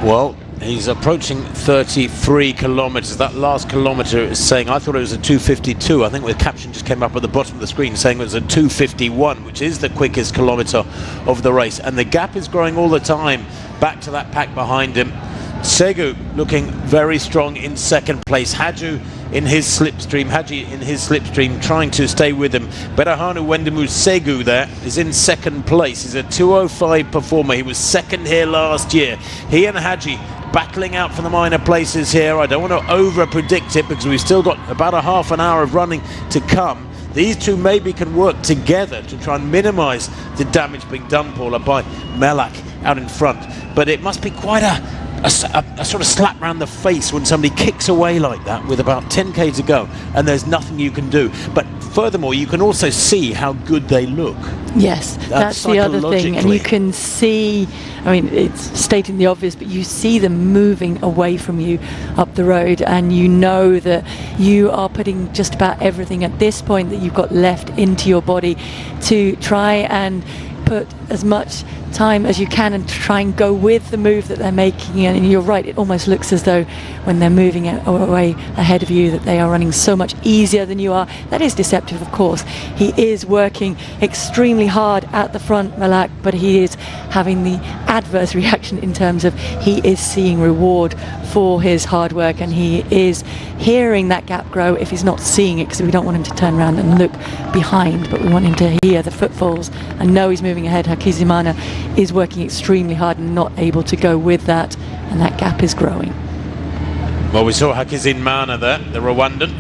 Well, he's approaching 33 kilometres. That last kilometre is saying, I thought it was a 2:52. I think the caption just came up at the bottom of the screen saying it was a 2:51, which is the quickest kilometre of the race. And the gap is growing all the time back to that pack behind him. Segu looking very strong in second place. Hadji in his slipstream, trying to stay with him. Berahanu Wendemu Segu there is in second place. He's a 2:05 performer. He was second here last year. He and Hadji battling out for the minor places here. I don't want to over predict it because we've still got about a half an hour of running to come. These two maybe can work together to try and minimise the damage being done, Paula, by Melak out in front. But it must be quite a sort of slap round the face when somebody kicks away like that with about 10k to go and there's nothing you can do. But furthermore, you can also see how good they look. Yes, that's the other thing, and you can see, I mean, it's stating the obvious, but you see them moving away from you up the road, and you know that you are putting just about everything at this point that you've got left into your body to try and put as much time as you can and try and go with the move that they're making. And you're right, it almost looks as though when they're moving away ahead of you that they are running so much easier than you are. That is deceptive, of course. He is working extremely hard at the front, Malak, but he is having the adverse reaction in terms of he is seeing reward for his hard work, and he is hearing that gap grow if he's not seeing it, because we don't want him to turn around and look behind, but we want him to hear the footfalls and know he's moving ahead. Hakizimana is working extremely hard and not able to go with that, and that gap is growing. Well, we saw Hakizimana there, the Rwandan.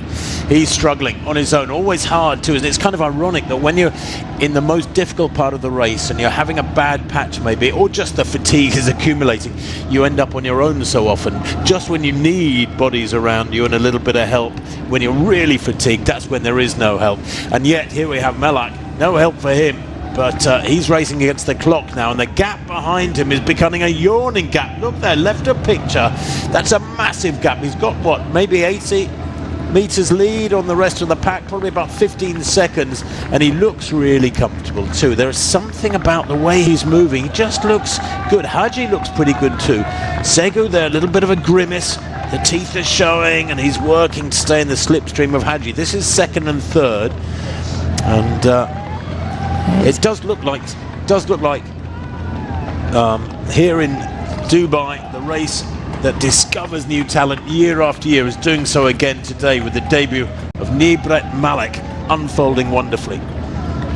He's struggling on his own. Always hard too, isn't it? It's kind of ironic that when you're in the most difficult part of the race and you're having a bad patch maybe, or just the fatigue is accumulating, you end up on your own so often. Just when you need bodies around you and a little bit of help, when you're really fatigued, that's when there is no help. And yet here we have Melak, no help for him. But he's racing against the clock now, and the gap behind him is becoming a yawning gap. Look there, left of picture. That's a massive gap. He's got, what, maybe 80 metres lead on the rest of the pack, probably about 15 seconds, and he looks really comfortable too. There is something about the way he's moving. He just looks good. Hadji looks pretty good too. Segu there, a little bit of a grimace. The teeth are showing, and he's working to stay in the slipstream of Hadji. This is second and third, and it does look like here in Dubai, the race that discovers new talent year after year is doing so again today with the debut of Nibret Malek unfolding wonderfully.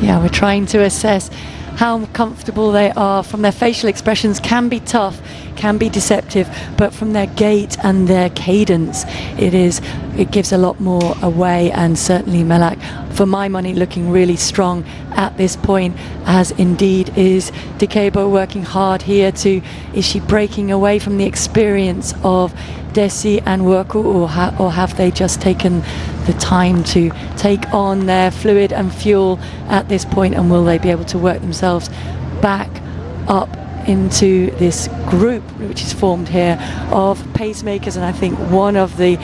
Yeah, we're trying to assess how comfortable they are. From their facial expressions, can be tough, can be deceptive, but from their gait and their cadence, it gives a lot more away. And certainly Melak, for my money, looking really strong at this point, as indeed is Decabo, working hard here is she breaking away from the experience of Desi and Worku, or have they just taken the time to take on their fluid and fuel at this point, and will they be able to work themselves back up into this group which is formed here of pacemakers? And I think one of the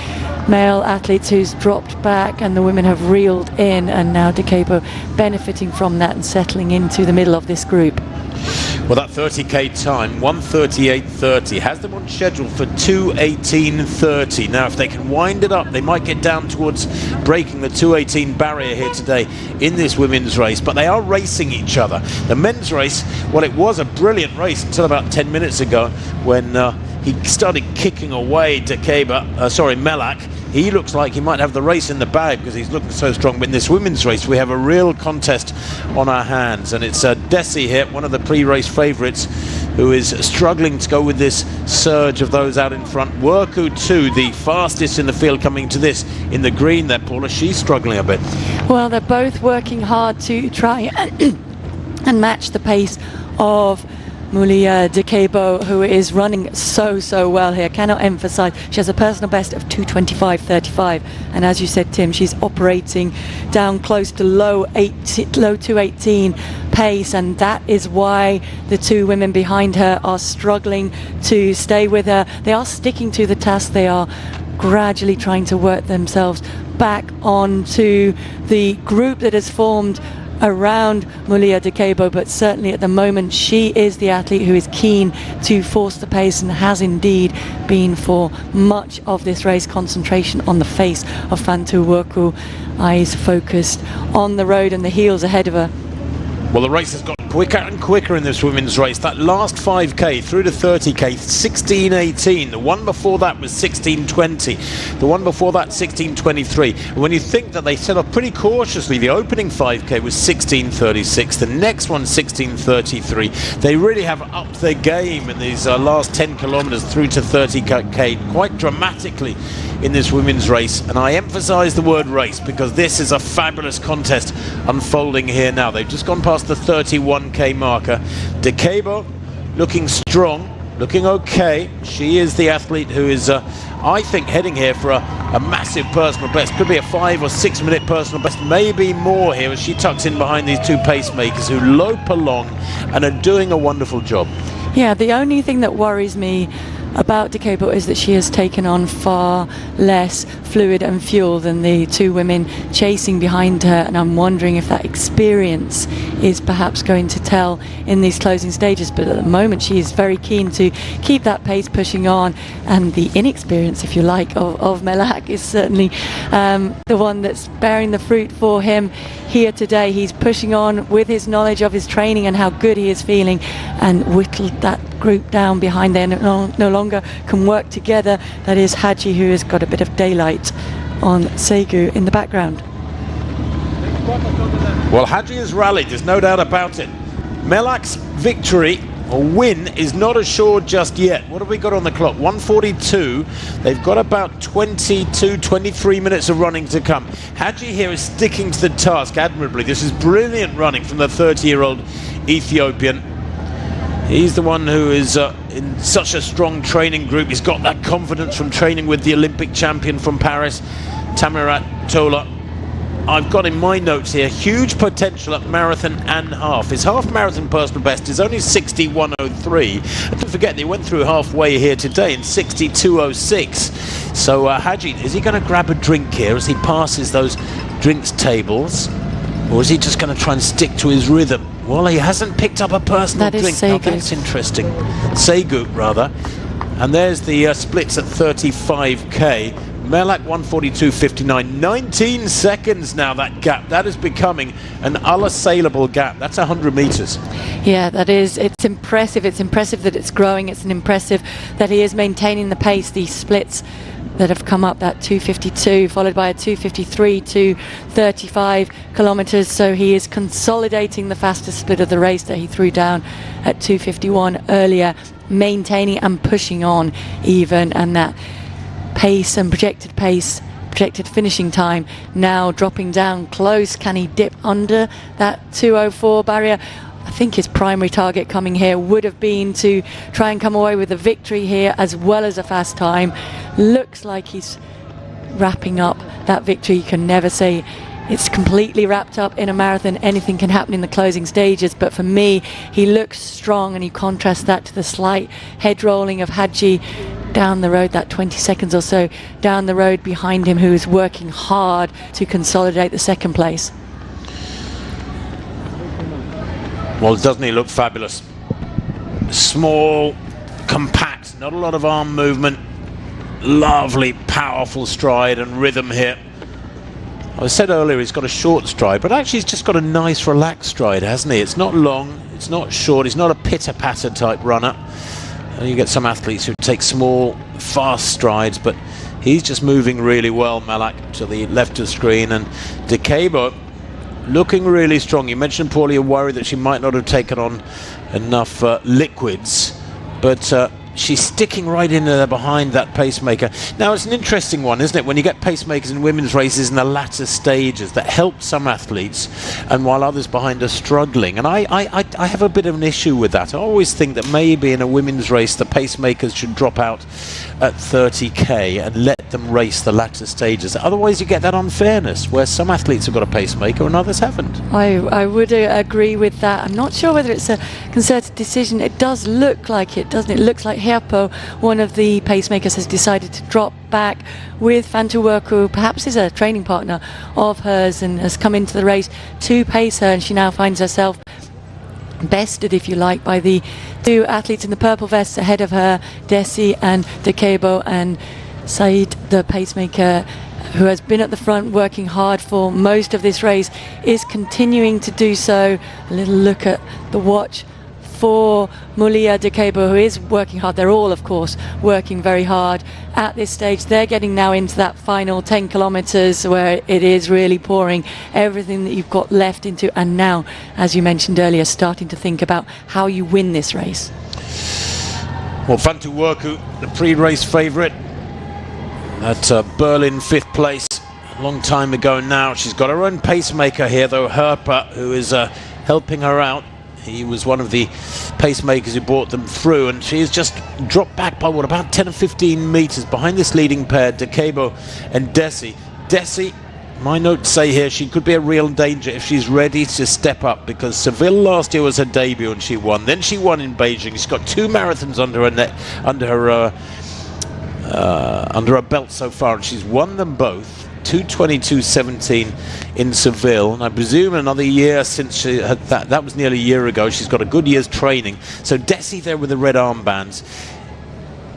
male athletes who's dropped back and the women have reeled in, and now Decabo benefiting from that and settling into the middle of this group. Well, that 30k time, 1:38.30, has them on schedule for 2:18.30. Now, if they can wind it up, they might get down towards breaking the 2:18 barrier here today in this women's race. But they are racing each other. The men's race, well, it was a brilliant race until about 10 minutes ago when he started kicking away Melak. He looks like he might have the race in the bag because he's looking so strong. But in this women's race, we have a real contest on our hands. And it's Desi here, one of the pre-race favourites, who is struggling to go with this surge of those out in front. Worku too, the fastest in the field coming to this in the green there, Paula. She's struggling a bit. Well, they're both working hard to try and match the pace of Mulia Decabo, who is running so well here. Cannot emphasize, she has a personal best of 2:25.35, and as you said, Tim, she's operating down close to low 2:18 pace, and that is why the two women behind her are struggling to stay with her. They are sticking to the task. They are gradually trying to work themselves back onto the group that has formed around Mulia Decabo, but certainly at the moment she is the athlete who is keen to force the pace, and has indeed been for much of this race. Concentration on the face of Fantu Worku, eyes focused on the road and the heels ahead of her. Well, the race has got quicker and quicker in this women's race. That last 5k through to 30k, 16:18. The one before that was 16:20. The one before that, 16:23. And when you think that they set off pretty cautiously, the opening 5k was 16:36. The next one, 16:33. They really have upped their game in these last 10 kilometers through to 30k quite dramatically in this women's race. And I emphasize the word race because this is a fabulous contest unfolding here now. They've just gone past the 31k marker. Decabo looking strong, looking okay. She is the athlete who is I think heading here for a massive personal best. Could be a 5 or 6 minute personal best, maybe more here, as she tucks in behind these two pacemakers who lope along and are doing a wonderful job. Yeah, the only thing that worries me about Decabo is that she has taken on far less fluid and fuel than the two women chasing behind her, and I'm wondering if that experience is perhaps going to tell in these closing stages. But at the moment she is very keen to keep that pace pushing on, and the inexperience, if you like, of Melak is certainly the one that's bearing the fruit for him here today. He's pushing on with his knowledge of his training and how good he is feeling, and whittled that group down behind there, no longer can work together. That is Haji, who has got a bit of daylight on Segu in the background. Well, Haji has rallied, there's no doubt about it. Melak's victory or win is not assured just yet. What have we got on the clock? 1:42. They've got about 23 minutes of running to come. Haji here is sticking to the task admirably. This is brilliant running from the 30-year-old Ethiopian. He's the one who is in such a strong training group. He's got that confidence from training with the Olympic champion from Paris, Tamirat Tola. I've got in my notes here huge potential at marathon and half. His half marathon personal best is only 61:03. And don't forget, they went through halfway here today in 62:06. So Haji, is he going to grab a drink here as he passes those drinks tables? Or is he just going to try and stick to his rhythm? Well, he hasn't picked up a personal drink. Now that's interesting. Segu, rather. And there's the splits at 35k. Melak 1:42.59. 19 seconds now, that gap. That is becoming an unassailable gap. That's 100 meters. Yeah, that is. It's impressive. It's impressive that it's growing. It's impressive that he is maintaining the pace. These splits that have come up, that 2:52, followed by a 2:53 to 35 kilometers. So he is consolidating the fastest split of the race that he threw down at 2:51 earlier, maintaining and pushing on even, and that pace and projected finishing time now dropping down close. Can he dip under that 2:04 barrier? I think his primary target coming here would have been to try and come away with a victory here as well as a fast time. Looks like he's wrapping up that victory. You can never say it's completely wrapped up in a marathon. Anything can happen in the closing stages, but for me, he looks strong, and you contrast that to the slight head rolling of Hadji down the road, that 20 seconds or so down the road behind him, who is working hard to consolidate the second place. Well, doesn't he look fabulous? Small, compact, not a lot of arm movement, lovely, powerful stride and rhythm here. I said earlier he's got a short stride, but actually he's just got a nice relaxed stride, hasn't he? It's not long, it's not short, he's not a pitter-patter type runner. And you get some athletes who take small, fast strides, but he's just moving really well, Malak, to the left of the screen. And Decabo looking really strong. You mentioned, Paul, you're worried that she might not have taken on enough liquids, but she's sticking right in there behind that pacemaker. Now, it's an interesting one, isn't it, when you get pacemakers in women's races in the latter stages that help some athletes, and while others behind are struggling. And I have a bit of an issue with that. I always think that maybe in a women's race the pacemakers should drop out at 30k and let them race the latter stages. Otherwise you get that unfairness where some athletes have got a pacemaker and others haven't. I would agree with that. I'm not sure whether it's a concerted decision. It does look like it, doesn't it? It looks like Herpo, one of the pacemakers, has decided to drop back with Fantuwerk, who perhaps is a training partner of hers and has come into the race to pace her, and she now finds herself bested, if you like, by the two athletes in the purple vests ahead of her, Desi and Decabo. And Said, the pacemaker, who has been at the front working hard for most of this race, is continuing to do so. A little look at the watch for Mulia Decabo, who is working hard. They're all, of course, working very hard at this stage. They're getting now into that final 10 kilometers where it is really pouring everything that you've got left into, and now, as you mentioned earlier, starting to think about how you win this race. Well, Fantuwerk, the pre-race favourite at Berlin 5th place a long time ago now. She's got her own pacemaker here, though, Herpa, who is helping her out. He was one of the pacemakers who brought them through, and she's just dropped back by, what, about 10 or 15 metres behind this leading pair, Decabo and Desi. Desi, my notes say here, she could be a real danger if she's ready to step up, because Seville last year was her debut and she won. Then she won in Beijing. She's got 2 marathons under her belt so far, and she's won them both. 2:22.17 in Seville, and I presume another year since she had that was nearly a year ago. She's got a good year's training. So Desi there with the red armbands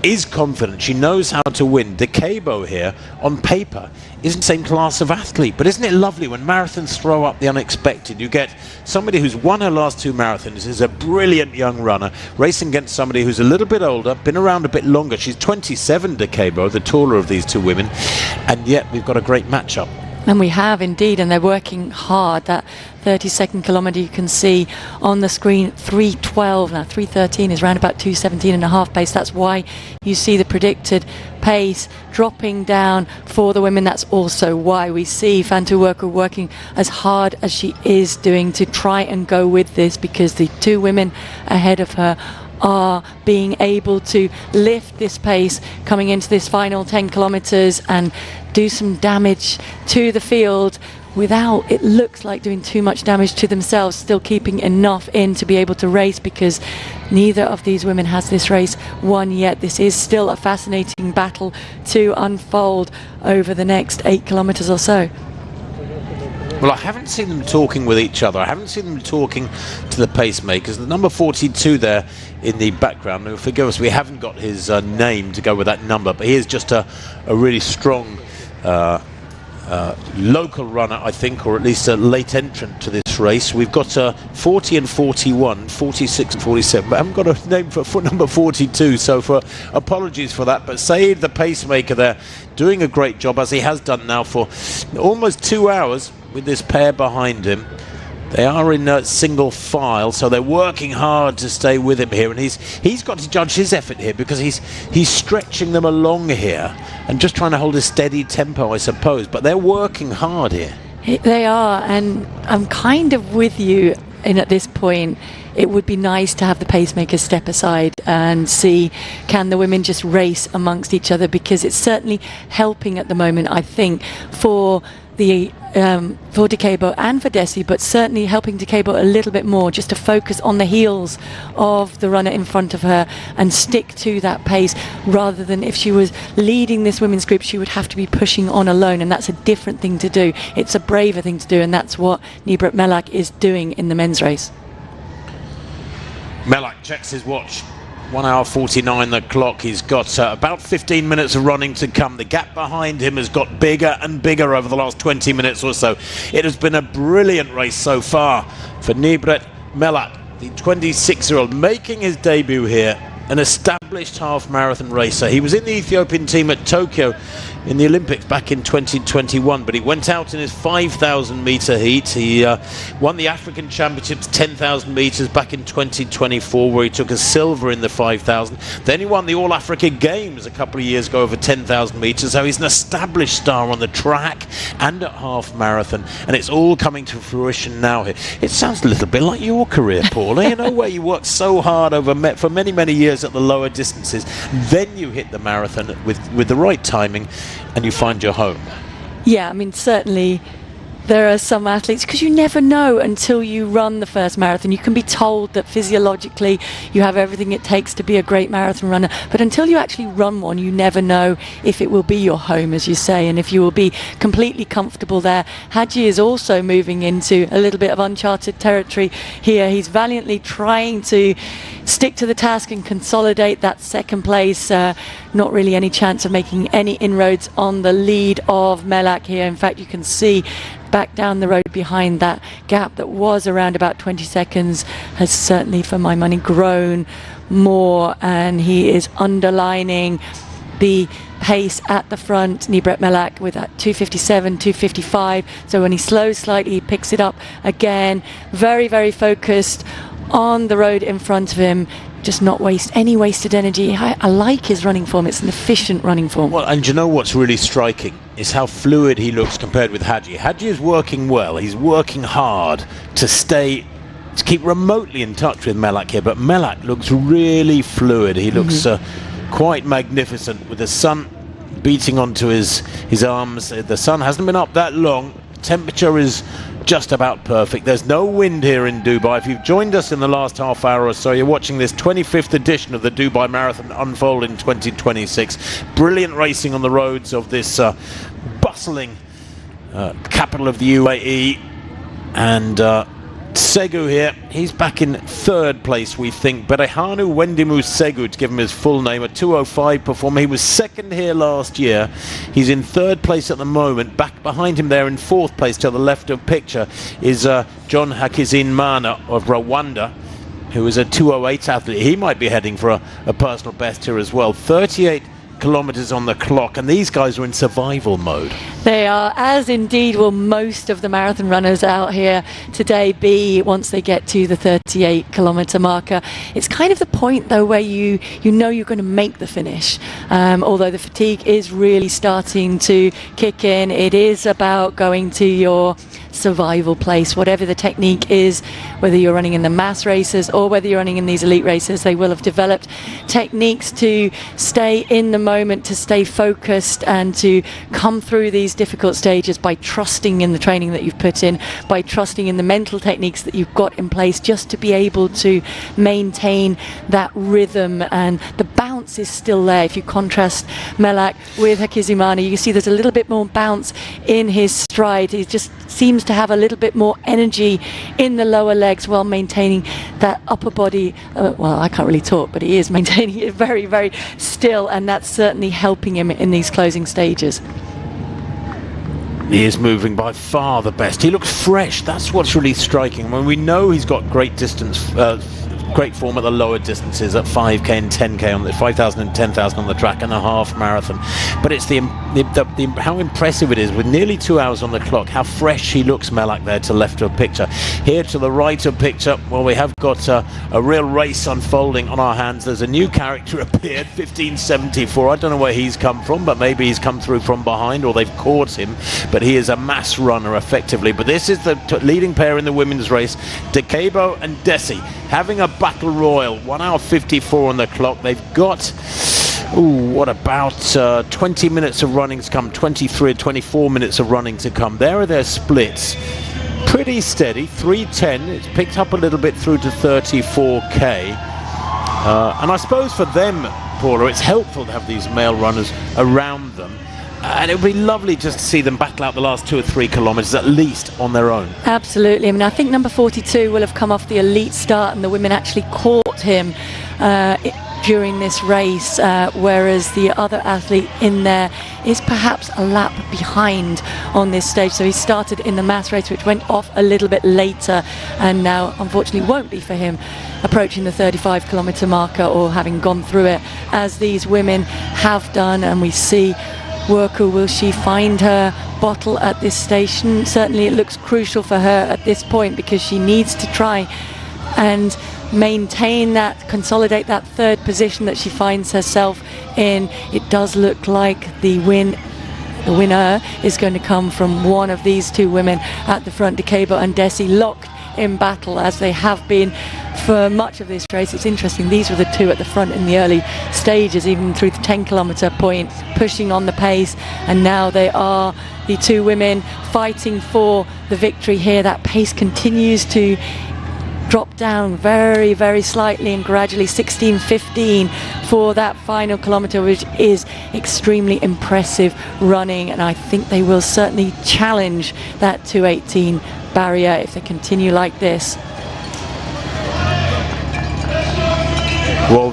is confident. She knows how to win. Decabo here, on paper, isn't the same class of athlete, but isn't it lovely when marathons throw up the unexpected? You get somebody who's won her last 2 marathons, is a brilliant young runner, racing against somebody who's a little bit older, been around a bit longer. She's 27, Decabo, the taller of these 2 women, and yet we've got a great matchup. And we have indeed, and they're working hard. That 32nd kilometre you can see on the screen, 3:12 now. 3:13 is around about 2:17 and a half pace. That's why you see the predicted pace dropping down for the women. That's also why we see Fantuwerk working as hard as she is doing to try and go with this, because the 2 women ahead of her are being able to lift this pace coming into this final 10 kilometres and do some damage to the field without, it looks like, doing too much damage to themselves, still keeping enough in to be able to race, because neither of these women has this race won yet. This is still a fascinating battle to unfold over the next 8 kilometres or so. Well, I haven't seen them talking with each other. I haven't seen them talking to the pacemakers. The number 42 there in the background, now forgive us, we haven't got his name to go with that number, but he is just a really strong local runner, I think, or at least a late entrant to this this race. We've got 40 and 41, 46 and 47, but I haven't got a name for foot number 42, so apologies for that. But Saeed, the pacemaker there, doing a great job, as he has done now for almost 2 hours with this pair behind him. They are in single file, so they're working hard to stay with him here, and he's got to judge his effort here, because he's stretching them along here and just trying to hold a steady tempo, I suppose. But they're working hard here. They are, and I'm kind of with you at this point. It would be nice to have the pacemakers step aside and see, can the women just race amongst each other, because it's certainly helping at the moment, I think, for Decabo and for Desi, but certainly helping Decabo a little bit more, just to focus on the heels of the runner in front of her and stick to that pace, rather than if she was leading this women's group, she would have to be pushing on alone, and that's a different thing to do. It's a braver thing to do, and that's what Nibret Melak is doing in the men's race. Melak checks his watch. 1 hour 49 the clock. He's got about 15 minutes of running to come. The gap behind him has got bigger and bigger over the last 20 minutes or so. It has been a brilliant race so far for Nibret Melak, the 26-year-old, making his debut here. An established half marathon racer. He was in the Ethiopian team at Tokyo in the Olympics back in 2021, but he went out in his 5,000 metre heat. He won the African Championships 10,000 metres back in 2024, where he took a silver in the 5,000. Then he won the All Africa Games a couple of years ago over 10,000 metres. So he's an established star on the track and at half marathon, and it's all coming to fruition now here. It sounds a little bit like your career, Paula, you know, where you worked so hard for many, many years at the lower distances, then you hit the marathon with the right timing, and you find your home. Yeah, I mean, certainly there are some athletes, because you never know until you run the first marathon. You can be told that physiologically you have everything it takes to be a great marathon runner, but until you actually run one, you never know if it will be your home, as you say, and if you will be completely comfortable there. Hadji is also moving into a little bit of uncharted territory here. He's valiantly trying to stick to the task and consolidate that second place. Not really any chance of making any inroads on the lead of Melak here. In fact, you can see back down the road behind that gap that was around about 20 seconds has certainly, for my money, grown more, and he is underlining the pace at the front, Nibret Melak, with that 2:57, 2:55. So when he slows slightly, he picks it up again. Very, very focused on the road in front of him, just not waste any wasted energy. I like his running form. It's an efficient running form. Well, and you know what's really striking is how fluid he looks compared with Hadji. Hadji is working well. He's working hard to keep remotely in touch with Melak here, but Melak looks really fluid. He looks quite magnificent, with the sun beating onto his arms. The sun hasn't been up that long. Temperature is just about perfect. There's no wind here in Dubai. If you've joined us in the last half hour or so, you're watching this 25th edition of the Dubai Marathon unfold in 2026. Brilliant racing on the roads of this bustling capital of the UAE. And Segu here, he's back in third place, we think. Berehanu Wendimu Segu, to give him his full name, a 2:05 performer. He was second here last year. He's in third place at the moment. Back behind him there in fourth place to the left of picture is John Hakizimana of Rwanda, who is a 2:08 athlete. He might be heading for a personal best here as well. 38 kilometers on the clock, and these guys are in survival mode. They are, as indeed will most of the marathon runners out here today be once they get to the 38-kilometer marker. It's kind of the point, though, where you know you're going to make the finish. Although the fatigue is really starting to kick in, it is about going to your survival place. Whatever the technique is, whether you're running in the mass races or whether you're running in these elite races, they will have developed techniques to stay in the moment, to stay focused, and to come through these difficult stages by trusting in the training that you've put in, by trusting in the mental techniques that you've got in place, just to be able to maintain that rhythm. And the bounce is still there. If you contrast Melak with Hakizimana, you can see there's a little bit more bounce in his stride. He just seems to have a little bit more energy in the lower legs while maintaining that upper body. Well, I can't really talk, but he is maintaining it very, very still, and that's certainly helping him in these closing stages. He is moving by far the best. He looks fresh. That's what's really striking. When we know he's got great distance, great form at the lower distances at 5k and 10k on the 5,000 and 10,000 on the track and a half marathon. But it's the how impressive it is with nearly 2 hours on the clock. How fresh he looks, Melak, there to left of picture. Here to the right of picture, well, we have got a real race unfolding on our hands. There's a new character appeared, 1574. I don't know where he's come from, but maybe he's come through from behind or they've caught him. But he is a mass runner effectively. But this is the leading pair in the women's race, Decabo and Desi, having a battle royal. 1 hour 54 on the clock. They've got, what about 20 minutes of running to come, 23 or 24 minutes of running to come. There are their splits. Pretty steady, 3:10. It's picked up a little bit through to 34k. And I suppose for them, Paula, it's helpful to have these male runners around them. And it would be lovely just to see them battle out the last 2 or 3 kilometres at least on their own. Absolutely. I mean, I think number 42 will have come off the elite start and the women actually caught him during this race, whereas the other athlete in there is perhaps a lap behind on this stage. So he started in the mass race, which went off a little bit later, and now unfortunately won't be for him approaching the 35 kilometre marker or having gone through it as these women have done. And we see Worku, will she find her bottle at this station? Certainly it looks crucial for her at this point because she needs to try and maintain that, consolidate that third position that she finds herself in. It does look like the winner is going to come from one of these two women at the front, Decabo and Desi, locked in battle as they have been for much of this race. It's interesting, these were the two at the front in the early stages, even through the 10 kilometre point, pushing on the pace, and now they are the two women fighting for the victory here. That pace continues to drop down very, very slightly and gradually, 16:15 for that final kilometre, which is extremely impressive running, and I think they will certainly challenge that 2:18 barrier if they continue like this. Well,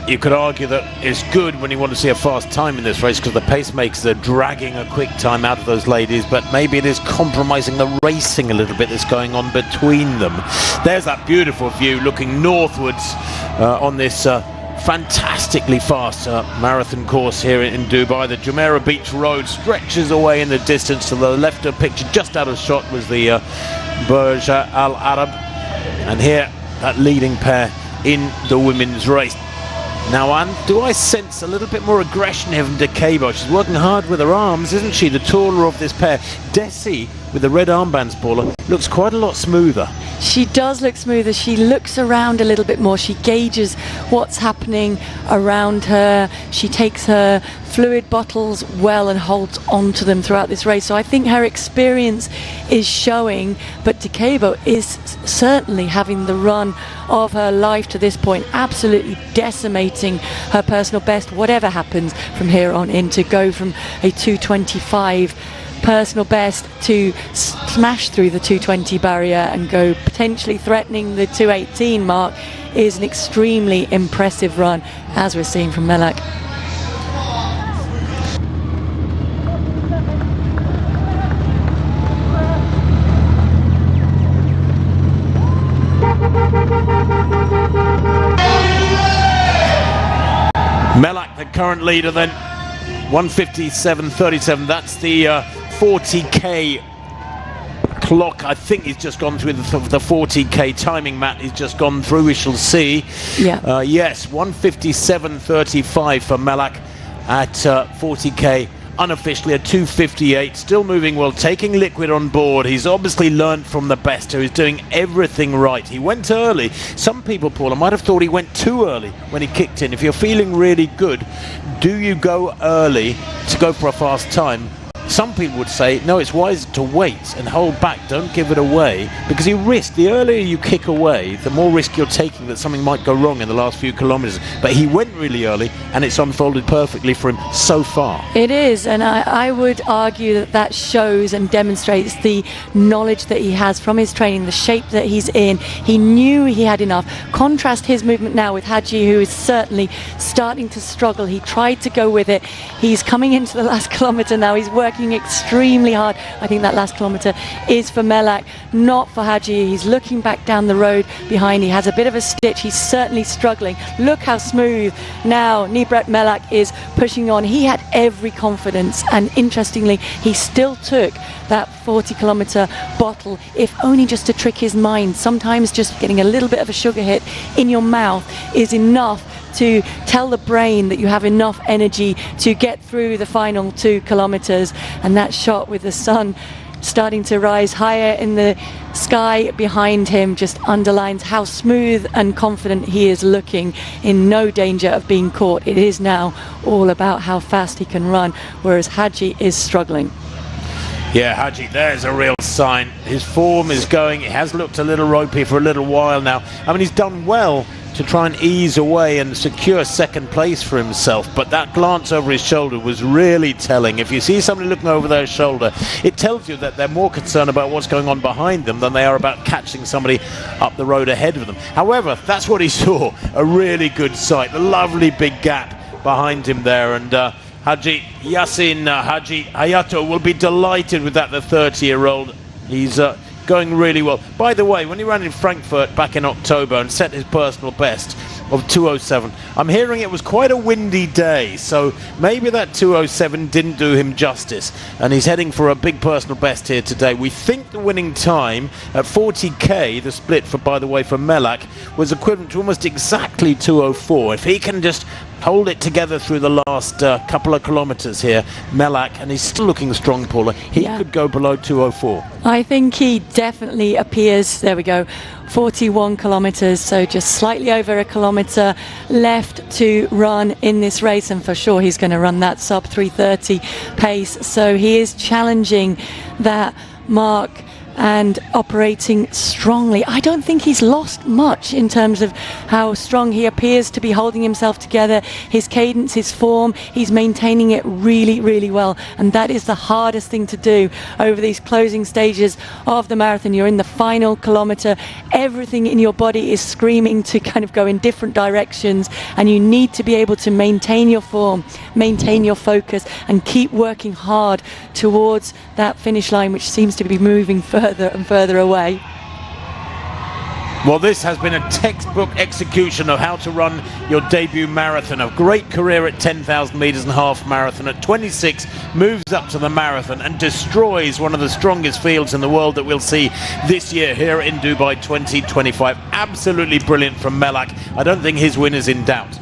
you could argue that it's good when you want to see a fast time in this race because the pacemakers are dragging a quick time out of those ladies, but maybe it is compromising the racing a little bit that's going on between them. There's that beautiful view looking northwards on this fantastically fast marathon course here in Dubai. The Jumeirah Beach Road stretches away in the distance. To the left of picture, just out of shot, was the Burj Al Arab, and here that leading pair in the women's race. Now, Anne, do I sense a little bit more aggression here from Decabo? She's working hard with her arms, isn't she? The taller of this pair. Desi, with the red armbands, Paula, looks quite a lot smoother. She does look smoother. She looks around a little bit more. She gauges what's happening around her. She takes her fluid bottles well and holds on to them throughout this race. So I think her experience is showing, but Decabo is certainly having the run of her life to this point, absolutely decimating her personal best, whatever happens from here on in, to go from a 2:25 personal best to smash through the 2:20 barrier and go potentially threatening the 2:18 mark is an extremely impressive run, as we're seeing from Melak. Melak, the current leader, then 1:57.37. That's the 40k clock. I think he's just gone through the 40k timing. Matt, he's just gone through. We shall see. Yeah. Yes, 1:57.35 for Melak at 40k. Unofficially a 2:58, still moving well, taking liquid on board. He's obviously learned from the best, who is doing everything right. He went early. Some people, Paula, might have thought he went too early when he kicked in. If you're feeling really good, do you go early to go for a fast time? Some people would say, no, it's wise to wait and hold back, don't give it away, because you risk, the earlier you kick away, the more risk you're taking that something might go wrong in the last few kilometres. But he went really early, and it's unfolded perfectly for him so far. It is, and I would argue that that shows and demonstrates the knowledge that he has from his training, the shape that he's in. He knew he had enough. Contrast his movement now with Haji, who is certainly starting to struggle. He tried to go with it. He's coming into the last kilometre now. He's working working extremely hard. I think that last kilometre is for Melak, not for Haji. He's looking back down the road behind. He has a bit of a stitch. He's certainly struggling. Look how smooth now Nibret Melak is pushing on. He had every confidence, and interestingly, he still took that 40-kilometre bottle, if only just to trick his mind. Sometimes just getting a little bit of a sugar hit in your mouth is enough to tell the brain that you have enough energy to get through the final 2 kilometres. And that shot with the sun starting to rise higher in the sky behind him just underlines how smooth and confident he is looking, in no danger of being caught. It is now all about how fast he can run, whereas Haji is struggling. Yeah, Haji, there's a real sign. His form is going. It has looked a little ropey for a little while now. I mean, he's done well to try and ease away and secure second place for himself, but that glance over his shoulder was really telling. If you see somebody looking over their shoulder, it tells you that they're more concerned about what's going on behind them than they are about catching somebody up the road ahead of them. However, that's what he saw, a really good sight, a lovely big gap behind him there, and Haji Yassin Haji Hayato will be delighted with that, the 30-year-old. He's going really well. By the way, when he ran in Frankfurt back in October and set his personal best of 2:07, I'm hearing it was quite a windy day, so maybe that 2:07 didn't do him justice, and he's heading for a big personal best here today. We think the winning time at 40k, the split for, by the way, for Melak, was equivalent to almost exactly 2:04. If he can just hold it together through the last couple of kilometres here, Melak, and he's still looking strong, Paula, he could go below 2:04. I think he definitely appears, there we go, 41 kilometres, so just slightly over a kilometre left to run in this race, and for sure he's going to run that sub 3:30 pace, so he is challenging that mark and operating strongly. I don't think he's lost much in terms of how strong he appears to be holding himself together. His cadence, his form, he's maintaining it really, really well, and that is the hardest thing to do over these closing stages of the marathon. You're in the final kilometre, everything in your body is screaming to kind of go in different directions, and you need to be able to maintain your form, maintain your focus, and keep working hard towards that finish line, which seems to be moving further and further away. Well, this has been a textbook execution of how to run your debut marathon. A great career at 10,000 metres and half marathon. At 26, moves up to the marathon and destroys one of the strongest fields in the world that we'll see this year here in Dubai 2025. Absolutely brilliant from Melak. I don't think his win is in doubt.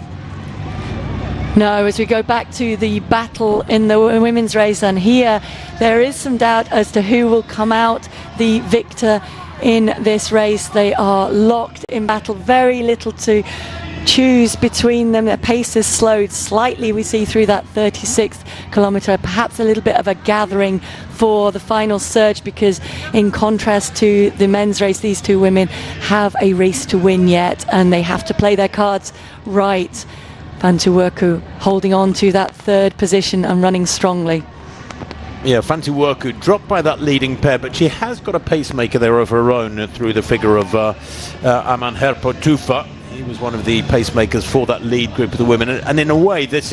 No, as we go back to the battle in the women's race, and here there is some doubt as to who will come out the victor in this race. They are locked in battle, very little to choose between them. Their pace has slowed slightly, we see, through that 36th kilometre. Perhaps a little bit of a gathering for the final surge, because in contrast to the men's race, these two women have a race to win yet, and they have to play their cards right. Fanti Werku holding on to that third position and running strongly. Yeah, Fanti Werku dropped by that leading pair, but she has got a pacemaker there of her own through the figure of Aman Herpotufa. He was one of the pacemakers for that lead group of the women, and in a way this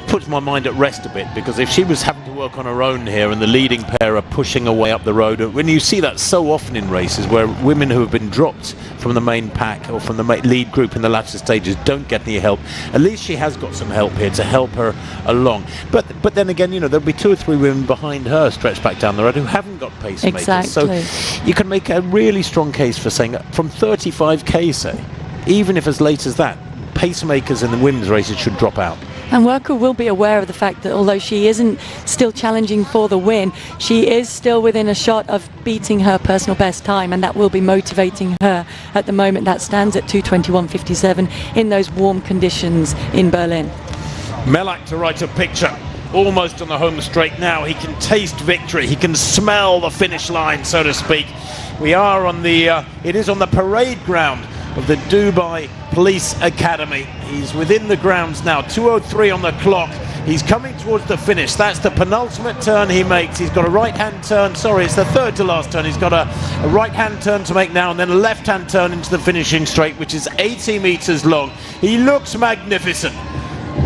puts my mind at rest a bit, because if she was having to work on her own here and the leading pair are pushing away up the road, when you see that so often in races where women who have been dropped from the main pack or from the lead group in the latter stages don't get any help, at least she has got some help here to help her along. But then again, you know, there'll be 2 or 3 women behind her stretched back down the road who haven't got pacemakers. Exactly. So you can make a really strong case for saying that from 35k, say, even if as late as that, pacemakers in the women's races should drop out. And Werku will be aware of the fact that although she isn't still challenging for the win, she is still within a shot of beating her personal best time, and that will be motivating her at the moment. That stands at 2:21.57 in those warm conditions in Berlin. Melak to write a picture. Almost on the home straight now. He can taste victory. He can smell the finish line, so to speak. We are on the, it is on the parade ground of the Dubai Police Academy. He's within the grounds now, 2:03 on the clock. He's coming towards the finish. That's the penultimate turn he makes. He's got a right-hand turn. Sorry, it's the third to last turn. He's got a right-hand turn to make now, and then a left-hand turn into the finishing straight, which is 80 metres long. He looks magnificent.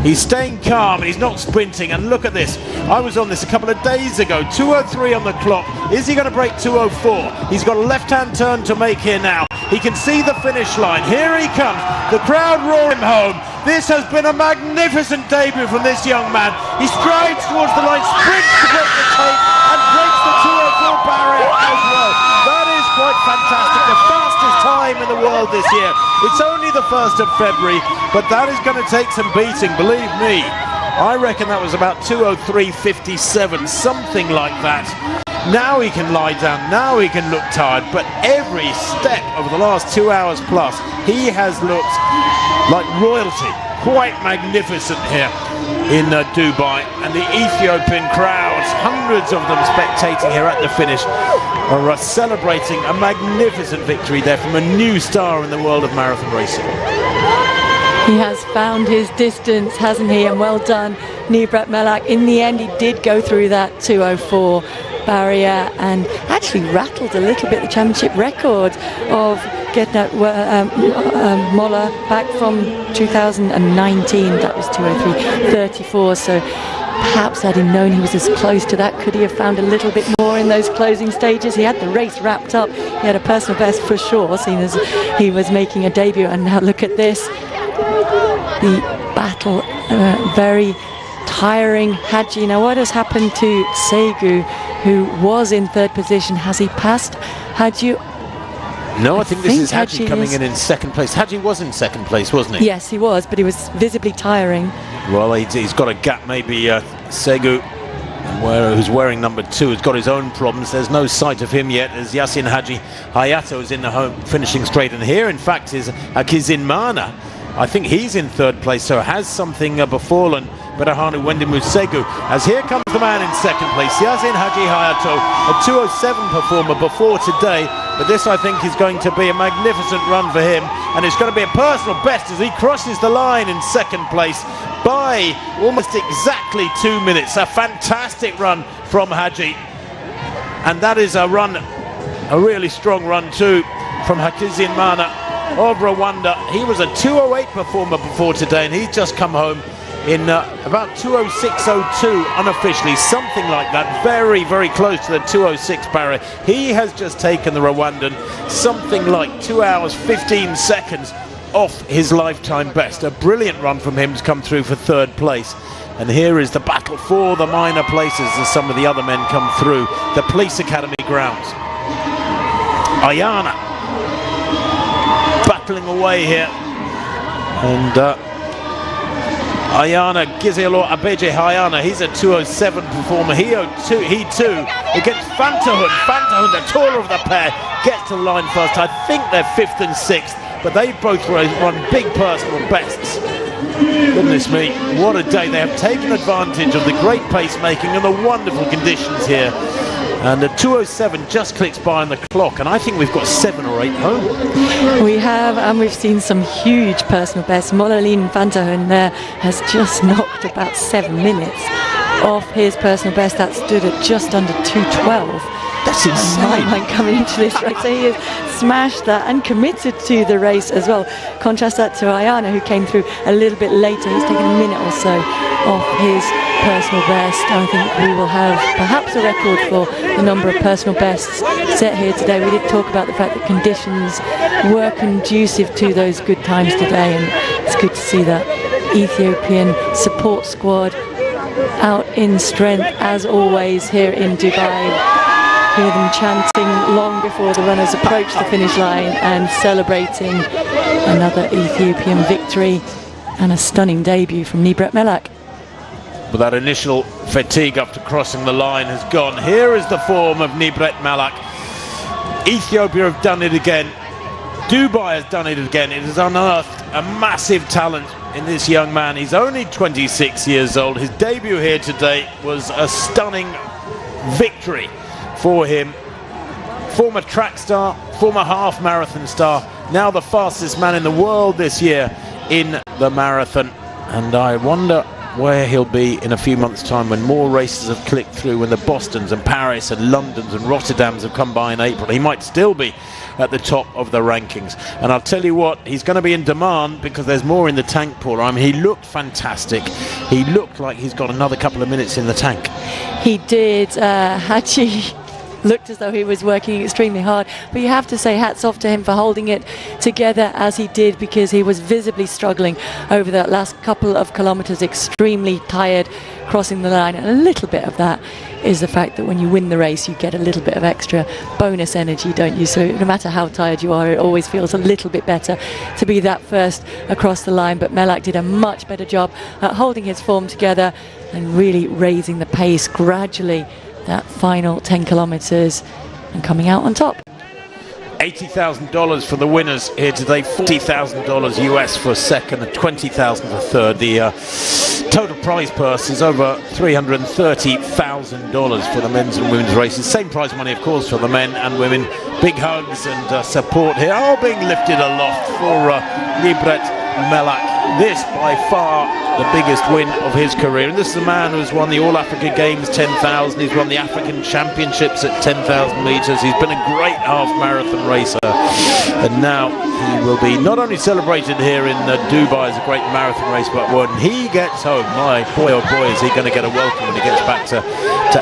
He's staying calm and he's not sprinting, and look at this. I was on this a couple of days ago. 2:03 on the clock. Is he going to break 2:04? He's got a left-hand turn to make here now. He can see the finish line. Here he comes. The crowd roar him home. This has been a magnificent debut from this young man. He strides towards the line, sprints to break the tape, and breaks the 2:04 barrier as well. That is quite fantastic. The fastest time in the world this year. It's only the 1st of February, but that is going to take some beating, believe me. I reckon that was about 2:03.57, something like that. Now he can lie down, now he can look tired, but every step over the last 2 hours plus, he has looked like royalty. Quite magnificent here in Dubai, and the Ethiopian crowds, hundreds of them spectating here at the finish, are celebrating a magnificent victory there from a new star in the world of marathon racing. He has found his distance, hasn't he? And well done, Nibret Melak. In the end, he did go through that 2:04 barrier and actually rattled a little bit the championship record of Getnat Molla back from 2019. That was 2:03.34. So perhaps had he known he was as close to that, could he have found a little bit more in those closing stages? He had the race wrapped up. He had a personal best for sure, seeing as he was making a debut. And now look at this. The battle, very tiring. Hadji. Now what has happened to Segu, who was in 3rd position? Has he passed Hadji? No, I think this is Hadji coming is. in 2nd place. Hadji was in 2nd place, wasn't he? Yes, he was, but he was visibly tiring. Well, he's got a gap. Maybe Segu, who's wearing number 2, has got his own problems. There's no sight of him yet, as Yasin Hadji Hayato is in the home finishing straight. And here, in fact, is Akizin Mana. I think he's in 3rd place, so has something befallen Berahanu Wendimu Segu, as here comes the man in 2nd place, Yasin Hadji Hayato, a 2:07 performer before today, but this I think is going to be a magnificent run for him, and it's going to be a personal best as he crosses the line in 2nd place by almost exactly 2 minutes. A fantastic run from Hadji, and that is a run, a really strong run too, from Hakizin Mana of Rwanda. He was a 2:08 performer before today, and he's just come home in about 2:06.02 unofficially, something like that, very, very close to the 2:06 barrier. He has just taken the Rwandan something like 2 hours 15 seconds off his lifetime best. A brilliant run from him has come through for 3rd place. And here is the battle for the minor places as some of the other men come through the Police Academy grounds. Ayana battling away here, and Ayana Gizelo Abeje Hayana, he's a 2:07 performer. He too against Fantahun. Fantahun, the taller of the pair, gets to the line first. I think they're 5th and 6th, but they both run big personal bests. Goodness me, what a day. They have taken advantage of the great pacemaking and the wonderful conditions here. And the 2:07 just clicks by on the clock, and I think we've got 7 or 8 home. We have, and we've seen some huge personal bests. Molalin Fantahun there has just knocked about 7 minutes off his personal best. That stood at just under 2:12. That's insane. Like coming into this race, so he has smashed that and committed to the race as well. Contrast that to Ayana, who came through a little bit later. He's taken a minute or so off his personal best. I think we will have perhaps a record for the number of personal bests set here today. We did talk about the fact that conditions were conducive to those good times today, and it's good to see that Ethiopian support squad out in strength as always here in Dubai. Hear them chanting long before the runners approach the finish line and celebrating another Ethiopian victory and a stunning debut from Nibret Melak. But that initial fatigue after crossing the line has gone. Here is the form of Nibret Melak. Ethiopia have done it again. Dubai has done it again. It has unearthed a massive talent in this young man. He's only 26 years old. His debut here today was a stunning victory for him. Former track star, former half marathon star, now the fastest man in the world this year in the marathon. And I wonder where he'll be in a few months' time when more races have clicked through, when the Bostons and Paris and Londons and Rotterdams have come by in April. He might still be at the top of the rankings. And I'll tell you what, he's going to be in demand because there's more in the tank, Paula. I mean, he looked fantastic. He looked like he's got another couple of minutes in the tank. He did. Hachi looked as though he was working extremely hard, but you have to say hats off to him for holding it together as he did, because he was visibly struggling over that last couple of kilometers, extremely tired crossing the line. And a little bit of that is the fact that when you win the race you get a little bit of extra bonus energy, don't you? So no matter how tired you are, it always feels a little bit better to be that first across the line. But Melak did a much better job at holding his form together and really raising the pace gradually that final 10 kilometers and coming out on top. $80,000 for the winners here today, $40,000 US for second and $20,000 for third. The total prize purse is over $330,000 for the men's and women's races. Same prize money, of course, for the men and women. Big hugs and support here, all being lifted aloft for Libret Melak. This by far the biggest win of his career, and this is a man who's won the All Africa Games 10,000. He's won the African Championships at 10,000 meters. He's been a great half marathon racer, and now he will be not only celebrated here in Dubai as a great marathon race, but when he gets home, my boy oh boy, is he going to get a welcome when he gets back to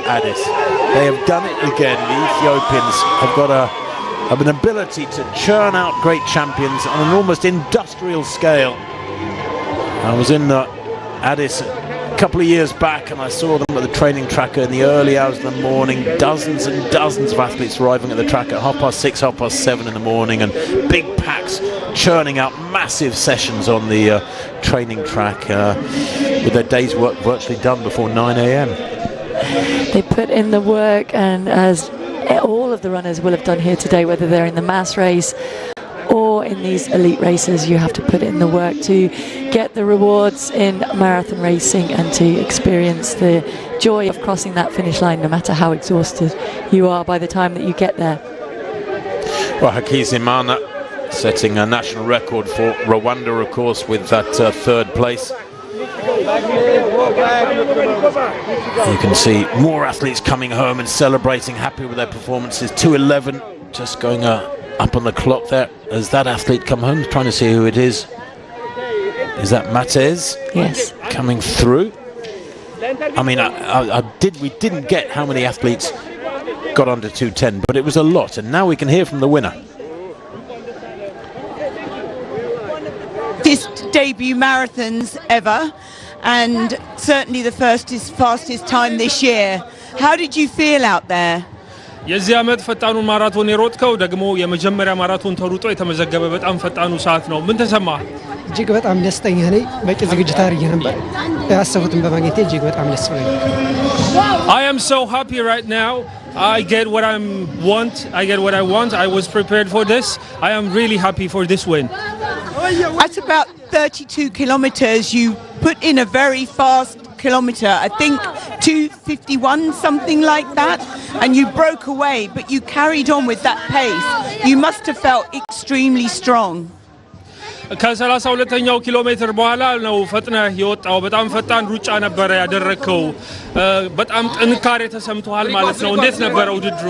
Addis. They have done it again. The Ethiopians have got an ability to churn out great champions on an almost industrial scale. I was in Addis a couple of years back and I saw them at the training tracker in the early hours of the morning. Dozens and dozens of athletes arriving at the track at 6:30, 7:30 in the morning, and big packs churning out massive sessions on the training track with their day's work virtually done before 9 a.m. They put in the work, and as all of the runners will have done here today, whether they're in the mass race or in these elite races, you have to put in the work to get the rewards in marathon racing and to experience the joy of crossing that finish line, no matter how exhausted you are by the time that you get there. Well, Hakizimana setting a national record for Rwanda, of course, with that third place. You can see more athletes coming home and celebrating, happy with their performances. 2:11 just going up on the clock there as that athlete come home. Trying to see who it is. Is that Matez? Yes. Coming through. I mean, we didn't get how many athletes got under 2:10, but it was a lot, and now we can hear from the winner. Debut marathons ever, and certainly the fastest time this year. How did you feel out there? የዚህ ዓመት ፈጣኑ ማራቶን የሮጥከው ደግሞ የመጀመሪያ ማራቶን ተሩጦ የተመዘገበ በጣም ፈጣኑ ሰዓት ነው። ምን ተሰማ? እጅግ በጣም ደስተኛ ነኝ። በቂ ዝግጅት አድርጌ ነበር። ያሰቡትን በማግኘቴ እጅግ በጣም ደስ ብሎኛል። I am so happy right now. I get what I want. I was prepared for this. I am really happy for this win. At about 32 kilometers, you put in a very fast kilometer, I think 2:51, something like that, and you broke away, but you carried on with that pace. You must have felt extremely strong. ከ32ኛው ኪሎ ሜትር በኋላ ነው ፈጥነህ የወጣው። በጣም ፈጣን ሩጫ ነበር ያደረከው። በጣም ጥንካሬ ተሰምቷል ማለት ነው። እንዴት ነበር ውድድሩ?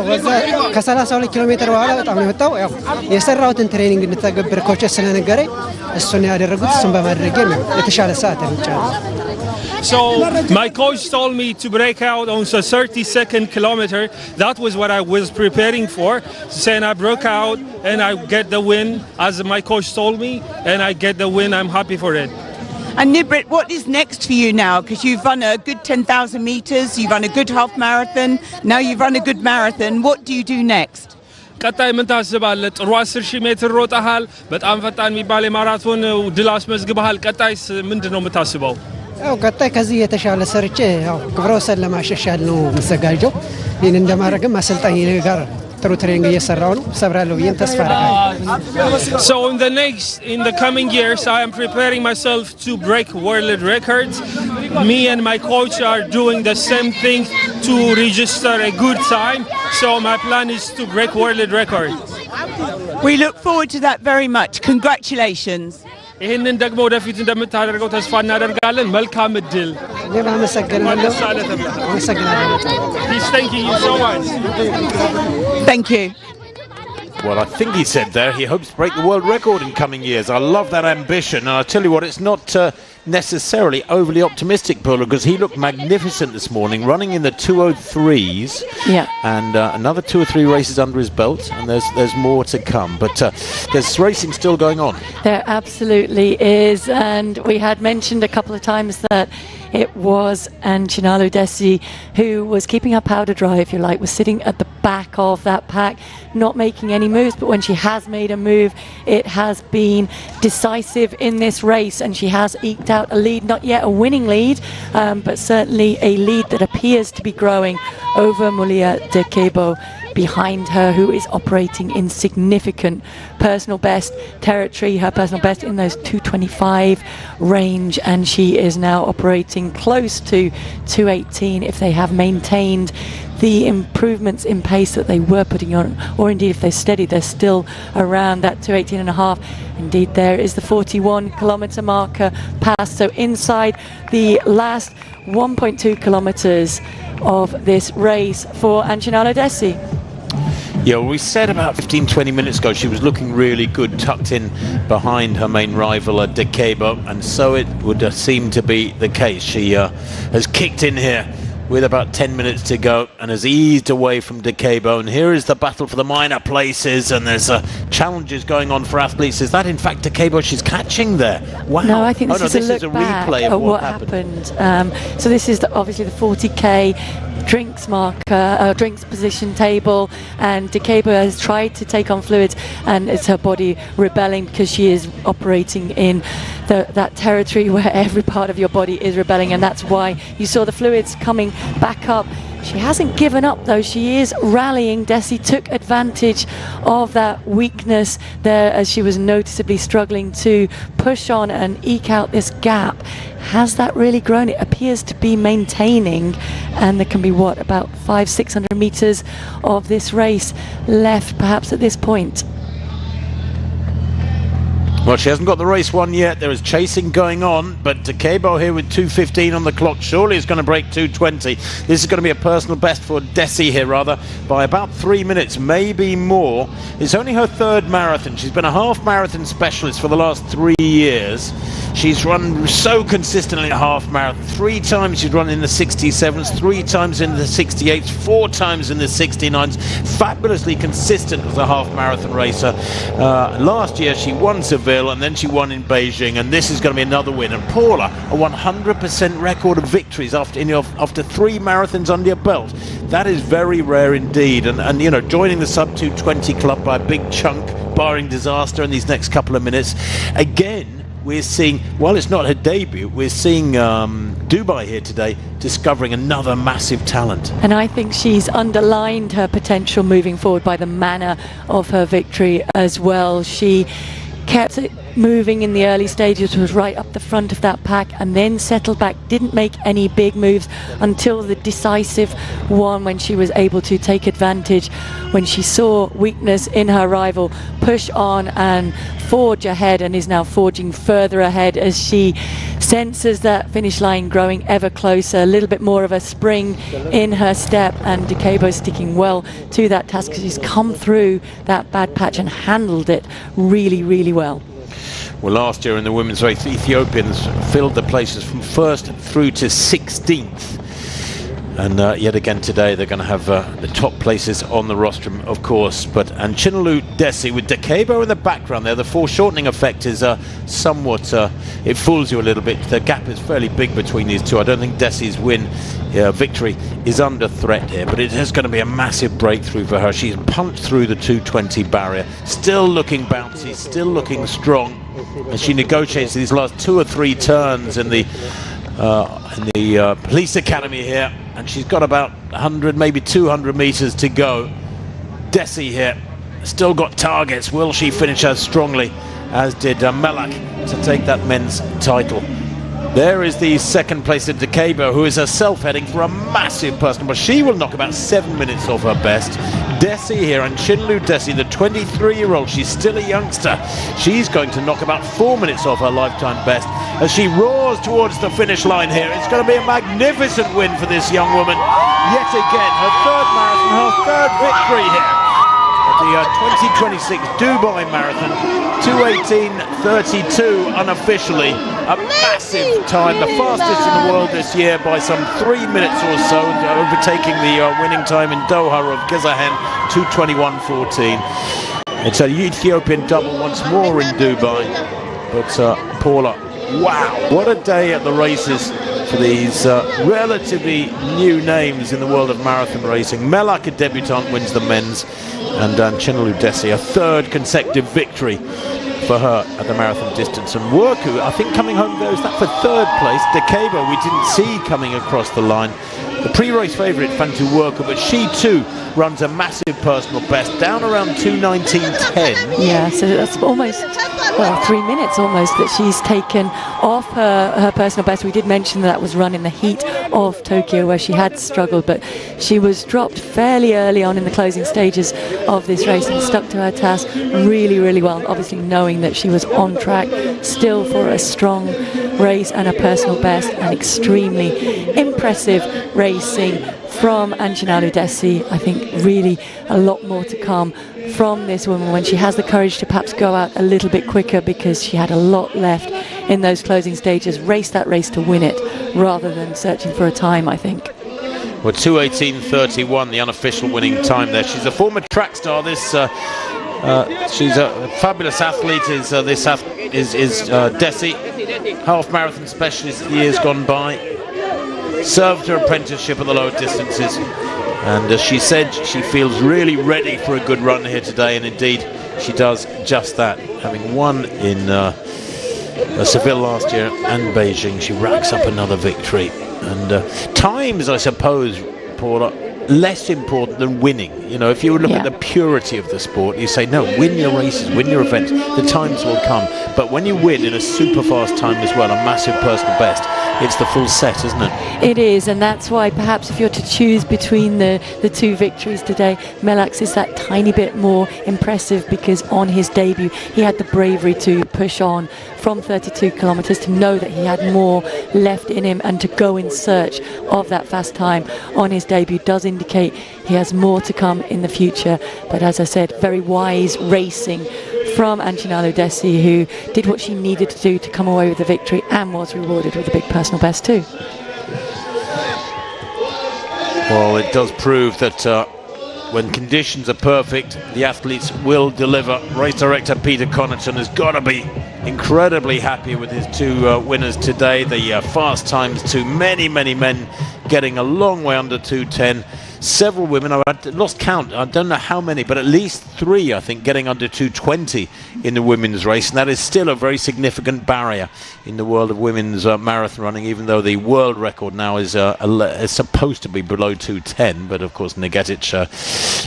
በዛ ከ32 ኪሎ ሜትር በኋላ በጣም ነው የወጣው። ያው የሰራሁትን ትሬኒንግ እንድተገብር ኮች ስለነገረኝ እሱን ያደረጉት እሱን በማድረግ ነው የተሻለ ሰዓት ሩጫለሁ። So my coach told me to break out on the 32nd kilometer. That was what I was preparing for. Saying I broke out and I get the win as my coach told me, and I get the win. I'm happy for it. And Nibrit, what is next for you now? Because you've run a good 10,000 meters, you've run a good half marathon, now you've run a good marathon. What do you do next? ቀጣይ ምን ታስባለህ? ጥሩ 10,000 ሜትር ሮጠሃል። በጣም ፈጣን የሚባል የማራቶን ድል አስመዝግበሃል። ቀጣይስ ምንድነው የምታስበው? ያው ቀጣይ ከዚህ የተሻለ ሰርቼ ያው ክብረ ወሰን ለማሻሻል ነው የምዘጋጀው። ይህን እንደማድረግም አሰልጣኝ ጋር ጥሩ ትሬኒንግ እየሰራው ነው። ሰብራለሁ ብዬም ተስፋ አደርጋለሁ። So in the coming years I am preparing myself to break world records. Me and my coach are doing the same thing to register a good time. So my plan is to break world record. We look forward to that very much. Congratulations. ይህንን ደግሞ ወደፊት እንደምታደርገው ተስፋ እናደርጋለን። መልካም እድል። እኔም አመሰግናለሁ። አመሰግናለሁ። He's thanking you so much. Thank you. Well, I think he said there he hopes to break the world record in coming years. I love that ambition, and I tell you what, it's not necessarily overly optimistic, Paula, because he looked magnificent this morning, running in the 2:03s. Yeah. And another 2 or 3 races under his belt, and there's more to come. But there's racing still going on. There absolutely is, and we had mentioned a couple of times that it was Ancinalo Dessi who was keeping her powder dry, if you like, was sitting at the back of that pack, not making any moves, but when she has made a move, it has been decisive in this race, and she has eked out a lead, not yet a winning lead, but certainly a lead that appears to be growing over Mulia Decebo behind her, who is operating in significant personal best territory, her personal best in those 225 range, and she is now operating close to 218 if they have maintained the improvements in pace that they were putting on, or indeed if they're steady, they're still around that 218.5. Indeed, there is the 41 kilometre marker passed, so inside the last 1.2 kilometres of this race for Ancinalo Dessi. Yeah, well, we said about 15-20 minutes ago she was looking really good, tucked in behind her main rival, Decebo, and so it would seem to be the case. She has kicked in here with about 10 minutes to go and has eased away from Decebo, and here is the battle for the minor places, and there's challenges going on for athletes. Is that in fact Decebo she's catching there? Wow. No, I think this is a replay back of what happened. So this is obviously the 40k drinks marker, drinks position table, and Decebo has tried to take on fluids, and it's her body rebelling because she is operating in that territory where every part of your body is rebelling, and that's why you saw the fluids coming back up. She hasn't given up though, she is rallying. Dessi took advantage of that weakness there as she was noticeably struggling to push on and eke out this gap. Has that really grown? It appears to be maintaining, and there can be about 500-600 metres of this race left perhaps at this point. Well, she hasn't got the race won yet. There is chasing going on, but Decebo here with 2:15 on the clock surely is going to break 2:20. This is going to be a personal best for Dessi here, rather, by about 3 minutes, maybe more. It's only her third marathon. She's been a half marathon specialist for the last 3 years. She's run so consistently a half marathon. 3 times she's run in the 67s, 3 times in the 68s, 4 times in the 69s. Fabulously consistent as a half marathon racer. Last year she won Seville, and then she won in Beijing, and this is going to be another win. And Paula, a 100% record of victories after 3 marathons under your belt. That is very rare indeed, and you know, joining the sub 220 club by a big chunk, barring disaster in these next couple of minutes. Again, we're seeing, while it's not her debut, we're seeing Dubai here today discovering another massive talent. And I think she's underlined her potential moving forward by the manner of her victory as well. She kept it moving in the early stages, was right up the front of that pack, and then settled back, didn't make any big moves until the decisive one, when she was able to take advantage when she saw weakness in her rival, push on and forge ahead, and is now forging further ahead as she senses that finish line growing ever closer, a little bit more of a spring in her step, and Decebo sticking well to that task because she's come through that bad patch and handled it really, really well. Well, last year in the women's race, the Ethiopians filled the places from 1st through to 16th. And yet again today they're going to have the top places on the rostrum, of course. But Ancinalo Dessi with Decebo in the background there, the foreshortening effect is somewhat, it fools you a little bit. The gap is fairly big between these two. I don't think Dessi's victory is under threat here, but it is going to be a massive breakthrough for her. She's punched through the 220 barrier, still looking bouncy, still looking strong, as she negotiates these last 2 or 3 turns in the police academy here, and she's got about 100, maybe 200 meters to go. Dessi here still got targets. Will she finish as strongly as did Melak to take that men's title? There is the second place at Decebo, who is herself heading for a massive personal, but she will knock about 7 minutes off her best. Desi here, and Chinlu Desi, the 23-year-old, she's still a youngster. She's going to knock about 4 minutes off her lifetime best as she roars towards the finish line here. It's going to be a magnificent win for this young woman. Yet again, her third marathon, her third victory here at the 2026 Dubai Marathon. 2:18:32 unofficially, a massive time, the fastest in the world this year by some 3 minutes or so, overtaking the winning time in Doha of Gizahen, 2:21:14. It's an Ethiopian double once more in Dubai, but Paula, wow, what a day at the races for these relatively new names in the world of marathon racing. Melak, a debutant, wins the men's, and Chinlu Desi, a third consecutive victory for her at the marathon distance. And Worku, I think, coming home there, is that for third place? Dekeba we didn't see coming across the line. The pre-race favourite, Fantu Worku, but she too runs a massive personal best, down around 2:19:10. Yeah, so that's almost, well, 3 minutes almost that she's taken off her personal best. We did mention that was run in the heat of Tokyo where she had struggled, but she was dropped fairly early on in the closing stages of this race and stuck to her task really, really well, obviously knowing that she was on track still for a strong race and a personal best, and extremely impressive racing from Anchinalu Desi. I think really a lot more to come from this woman when she has the courage to perhaps go out a little bit quicker, because she had a lot left in those closing stages. Race that race to win it rather than searching for a time, I think. Well, 2:18:31, the unofficial winning time there. She's a former track star. She's a fabulous athlete. Is Desi, half marathon specialist years gone by. Served her apprenticeship at the lower distances, and as she said, she feels really ready for a good run here today, and indeed she does just that. Having won in Seville last year and Beijing, she racks up another victory. And times, I suppose, Paula, less important than winning. You know, if you look at the purity of the sport, you say, no, win your races, win your events, the times will come. But when you win in a super fast time as well, a massive personal best, it's the full set, isn't it? It is, and that's why perhaps if you're to choose between the two victories today, Melak's is that tiny bit more impressive, because on his debut he had the bravery to push on from 32 kilometres, to know that he had more left in him, and to go in search of that fast time on his debut does indicate he has more to come in the future. But as I said, very wise racing from Anchinalu Desi, who did what she needed to do to come away with the victory, and was rewarded with a big personal best too. Well, it does prove that when conditions are perfect, the athletes will deliver. Race director Peter Connaughton has got to be incredibly happy with his two winners today. The fast times to many men getting a long way under 2:10. Several women, I lost count, I don't know how many, but at least 3, I think, getting under 2:20 in the women's race, and that is still a very significant barrier in the world of women's marathon running, even though the world record now is supposed to be below 2:10, but of course Negetic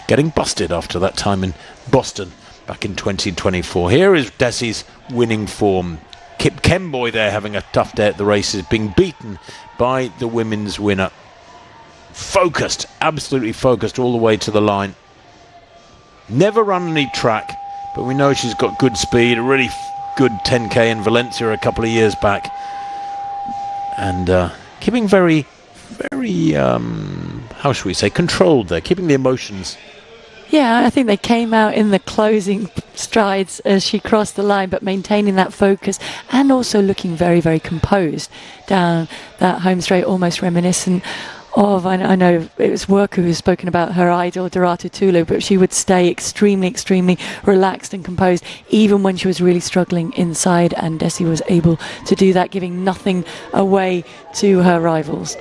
getting busted after that time in Boston back in 2024. Here is Desi's winning form. Kip Kemboy there having a tough day at the races, being beaten by the women's winner. Focused, absolutely focused all the way to the line. Never run any track, but we know she's got good speed, a really good 10k in Valencia a couple of years back. And keeping very, how should we say, controlled there, keeping the emotions. Yeah, I think they came out in the closing strides as she crossed the line, but maintaining that focus and also looking very, very composed down that home straight, almost reminiscent of, I know it was Worku who's spoken about her idol, Doratu Tulu, but she would stay extremely relaxed and composed, even when she was really struggling inside, and Desi was able to do that, giving nothing away to her rivals.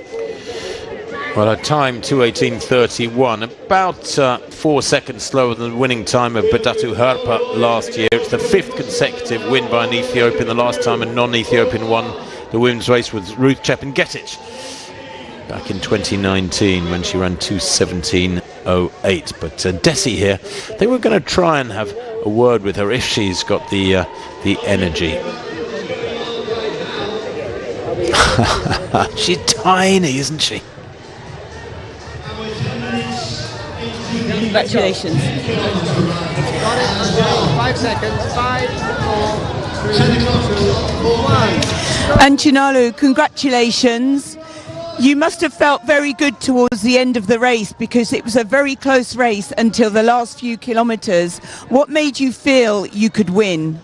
Well, her time, 2:18:31, about 4 seconds slower than the winning time of Badatu Herpa last year. It's the 5th consecutive win by an Ethiopian. The last time a non-Ethiopian won the women's race was Ruth Chepngetich back in 2019 when she ran 2:17:08. But Desi here, they were going to try and have a word with her if she's got the energy. She's tiny, isn't she? Congratulations. 5 seconds. 5, 4, 3, 2, 1. And Chinalu, congratulations. You must have felt very good towards the end of the race because it was a very close race until the last few kilometers. What made you feel you could win?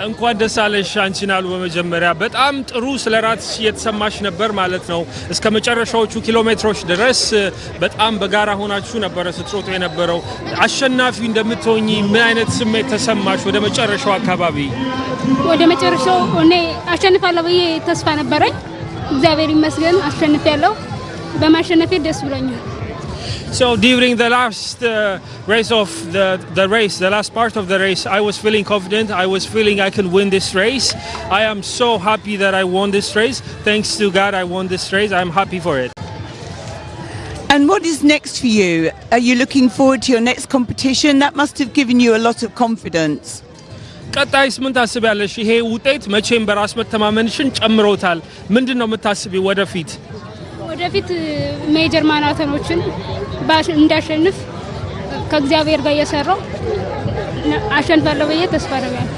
እንኳን ደስ አለሽ አንቺናሉ በመጀመሪያ በጣም ጥሩ ስለራስሽ የተሰማሽ ነበር ማለት ነው እስከ መጨረሻዎቹ ኪሎሜትሮች ድረስ በጣም በጋራ ሆናችሁ ነበር ስትሮጡ የነበረው አሸናፊ እንደምትሆኚ ምን አይነት ስሜት ተሰማሽ ወደ መጨረሻው አካባቢ ወደ መጨረሻው እኔ አሸንፋለሁ ብዬ ተስፋ ነበረኝ እግዚአብሔር ይመስገን አሸንፌያለሁ በማሸነፌ ደስ ብሎኛል So during the last race of the race, the last part of the race, I was feeling confident. I was feeling I can win this race. I am so happy that I won this race. Thanks to God, I won this race. I'm happy for it. And what is next for you? Are you looking forward to your next competition? That must have given you a lot of confidence. ቀጣይስ ምን ታስቢያለሽ? ይሄ ውጤት መቼም በራስ መተማመንሽን ጨምሮታል። ምንድነው የምታስቢው ወደፊት? ወደፊት ሜጀር ማራቶኖችን እንዳሸንፍ ከእግዚአብሔር ጋር እየሰራው አሸንፋለሁ ብዬ ተስፋ አደርጋለሁ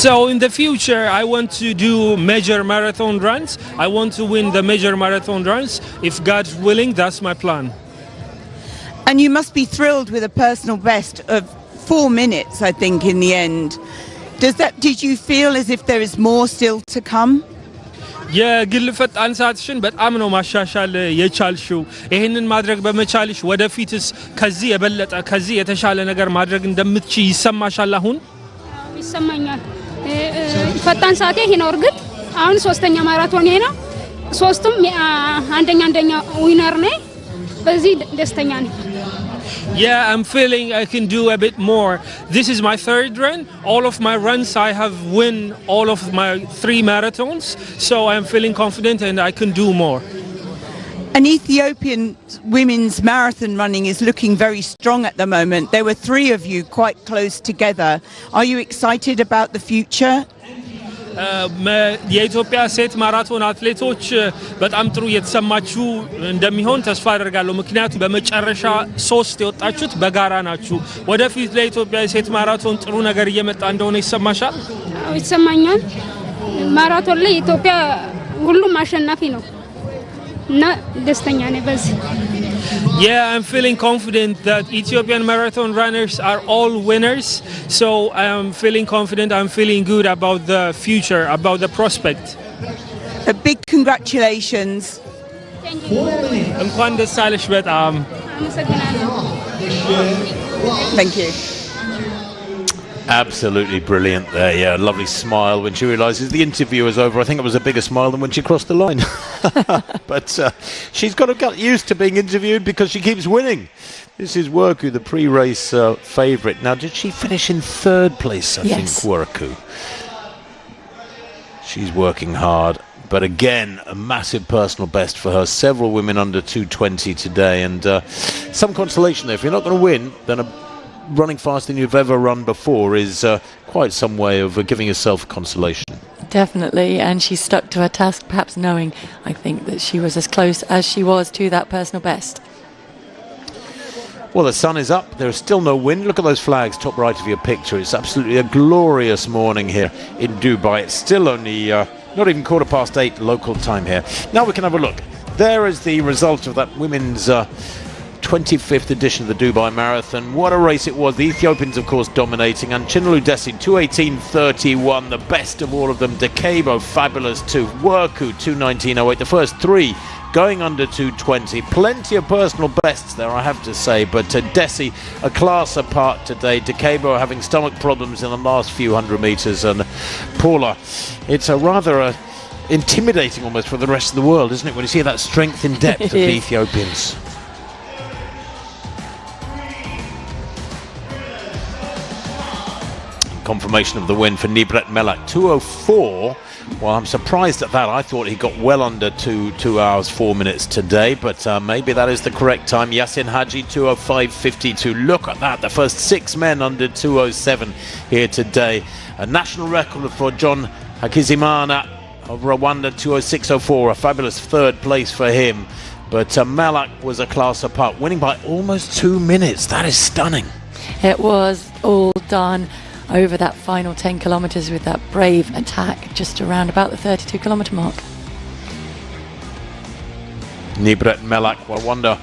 So in the future I want to do major marathon runs. I want to win the major marathon runs. If God's willing, that's my plan. And you must be thrilled with a personal best of 4 minutes, I think, in the end. Did you feel as if there is more still to come? የግል ፈጣን ሰዓትሽን በጣም ነው ማሻሻል የቻልሽው ይሄንን ማድረግ በመቻልሽ ወደፊትስ ከዚህ የበለጠ ከዚህ የተሻለ ነገር ማድረግ እንደምትችይ ይሰማሻል አሁን ይሰማኛል ፈጣን ሰዓቴ ይሄ ነው እርግጥ አሁን ሶስተኛ ማራቶን ይሄ ነው ሶስቱም አንደኛ ዊነር ነኝ በዚህ ደስተኛ ነኝ Yeah, I'm feeling I can do a bit more. This is my third run. All of my runs I have won all of my 3 marathons. So I'm feeling confident and I can do more. An Ethiopian women's marathon running is looking very strong at the moment. There were 3 of you quite close together. Are you excited about the future? የኢትዮጵያ ሴት ማራቶን አትሌቶች በጣም ጥሩ የተሰማችሁ እንደሚሆን ተስፋ አደርጋለሁ ምክንያቱም በመጨረሻ 3 የወጣችሁት በጋራ ናችሁ ወደፊት ለኢትዮጵያ ሴት ማራቶን ጥሩ ነገር እየመጣ እንደሆነ ይሰማሻል ይሰማኛል ማራቶን ላይ ኢትዮጵያ ሁሉም አሸናፊ ነው እና ደስተኛ ነኝ በዚህ Yeah, I'm feeling confident that Ethiopian marathon runners are all winners. So I'm feeling confident, I'm feeling good about the future, about the prospect. A big congratulations. Thank you. እንኳን ደስ አለሽ በጣም Thank you. Absolutely brilliant there, yeah, lovely smile when she realises the interview is over. I think it was a bigger smile than when she crossed the line. But she's got to get used to being interviewed because she keeps winning. This is Werku, the pre-race favourite. Now, did she finish in 3rd place, I think, Werku? She's working hard. But again, a massive personal best for her. Several women under 2:20 today. And some consolation there. If you're not going to win, then running faster than you've ever run before is quite some way of giving yourself consolation. Definitely, and she stuck to her task, perhaps knowing, I think, that she was as close as she was to that personal best. Well, the sun is up. There is still no wind. Look at those flags top right of your picture. It's absolutely a glorious morning here in Dubai. It's still only not even 8:15 local time here. Now we can have a look. There is the result of that women's 25th edition of the Dubai Marathon. What a race it was. The Ethiopians, of course, dominating. And Chinelu Desi, 2:18.31, the best of all of them. Decabo, fabulous too. Werku, 2:19.08. The first 3 going under 2:20. Plenty of personal bests there, I have to say. But Desi, a class apart today. Decabo having stomach problems in the last few hundred metres. And Paula, it's a rather intimidating almost for the rest of the world, isn't it, when you see that strength in depth of the Ethiopians. Confirmation of the win for Nibret Melak, 2:04. Well, I'm surprised at that. I thought he got well under 2 hours 4 minutes today, but maybe that is the correct time. Yasin Haji, 2:05.52. Look at that, the first 6 men under 2:07 here today. A national record for John Hakizimana of Rwanda, 2:06.04. A fabulous 3rd place for him. But Malak was a class apart, winning by almost 2 minutes. That is stunning. It was all done over that final 10 kilometres with that brave attack just around about the 32 kilometre mark. Nibret Melak, I wonder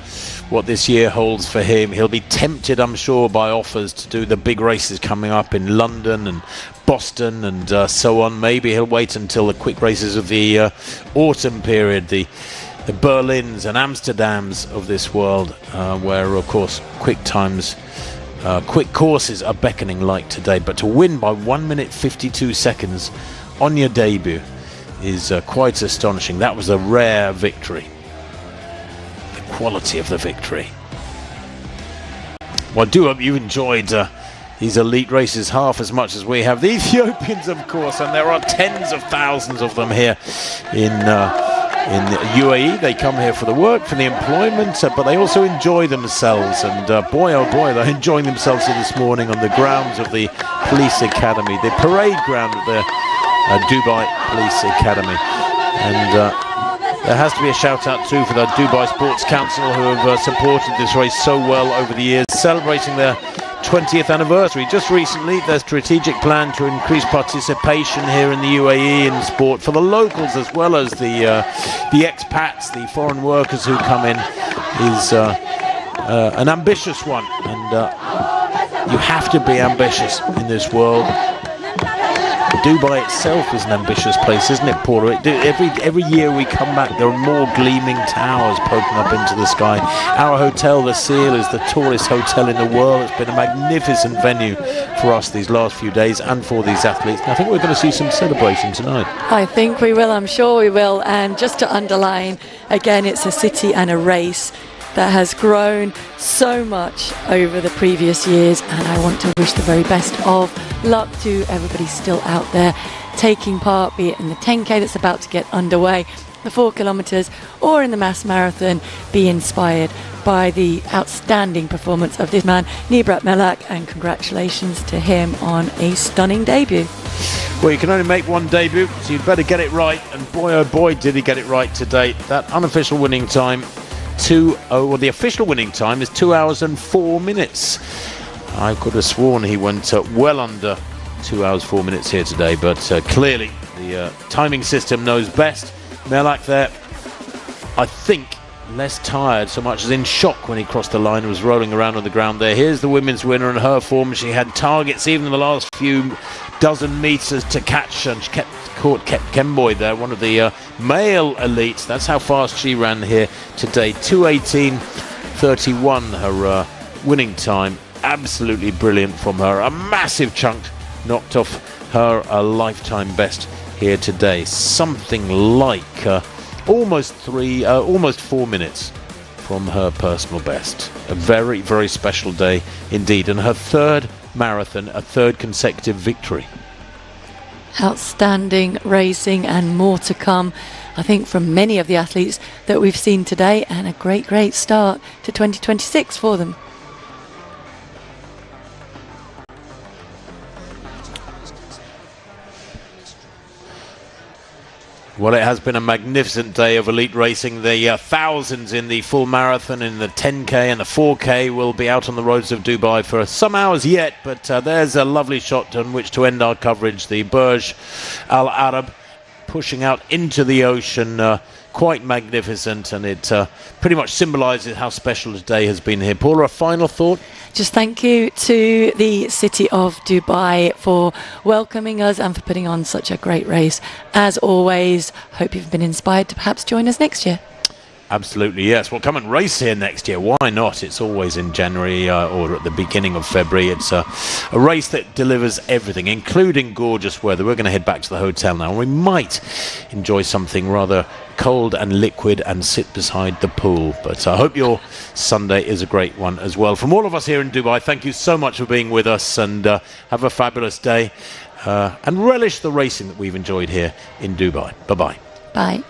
what this year holds for him. He'll be tempted, I'm sure, by offers to do the big races coming up in London and Boston and so on. Maybe he'll wait until the quick races of the autumn period, the Berlins and Amsterdams of this world, where, of course, quick times, quick courses are beckoning like today. But to win by 1 minute 52 seconds on your debut is quite astonishing. That was a rare victory. Quality of the victory. Well, I do hope you enjoyed these elite races half as much as we have. The Ethiopians, of course, and there are tens of thousands of them here in UAE. They come here for the work, for the employment, but they also enjoy themselves. And boy, oh boy, they're enjoying themselves here this morning on the grounds of the Police Academy, the parade ground of the Dubai Police Academy. And there has to be a shout out too for the Dubai Sports Council, who have supported this race so well over the years, celebrating their 20th anniversary. Just recently, their strategic plan to increase participation here in the UAE in sport for the locals as well as the expats, the foreign workers who come in, is an ambitious one. And you have to be ambitious in this world. Dubai itself is an ambitious place, isn't it, Paula? Every year we come back, there are more gleaming towers poking up into the sky. Our hotel, the Seal, is the tallest hotel in the world. It's been a magnificent venue for us these last few days and for these athletes. I think we're going to see some celebration tonight. I think we will, I'm sure we will. And just to underline, again, it's a city and a race that has grown so much over the previous years, and I want to wish the very best of luck to everybody still out there taking part, be it in the 10k that's about to get underway, the 4 kilometres, or in the mass marathon. Be inspired by the outstanding performance of this man, Nibret Melak, and congratulations to him on a stunning debut. Well, you can only make one debut, so you'd better get it right, and boy oh boy did he get it right today. That unofficial winning time, the official winning time is 2 hours and 4 minutes. I could have sworn he went well under 2 hours 4 minutes here today, but clearly the timing system knows best. Melak there, I think, less tired so much as in shock when he crossed the line and was rolling around on the ground there. Here's the women's winner and her form. She had targets even in the last few dozen metres to catch, and she caught Kemboy there, one of the male elites. That's how fast she ran here today. 2:18.31 her winning time. Absolutely brilliant from her. A massive chunk knocked off her lifetime best here today. Something like almost 4 minutes from her personal best. A very, very special day indeed, and her third marathon, a third consecutive victory. Outstanding racing and more to come, I think, from many of the athletes that we've seen today, and a great start to 2026 for them. Well, it has been a magnificent day of elite racing. The thousands in the full marathon, in the 10k and the 4k will be out on the roads of Dubai for some hours yet, but there's a lovely shot on which to end our coverage. The Burj Al Arab pushing out into the ocean, quite magnificent, and it pretty much symbolises how special today has been here. Paula, a final thought? Just thank you to the city of Dubai for welcoming us and for putting on such a great race. As always, hope you've been inspired to perhaps join us next year. Absolutely, yes. Well, come and race here next year. Why not? It's always in January or at the beginning of February. It's a race that delivers everything, including gorgeous weather. We're going to head back to the hotel now, and we might enjoy something rather cold and liquid and sit beside the pool. But I hope your Sunday is a great one as well. From all of us here in Dubai, thank you so much for being with us, and have a fabulous day, and relish the racing that we've enjoyed here in Dubai. Bye-bye. Bye.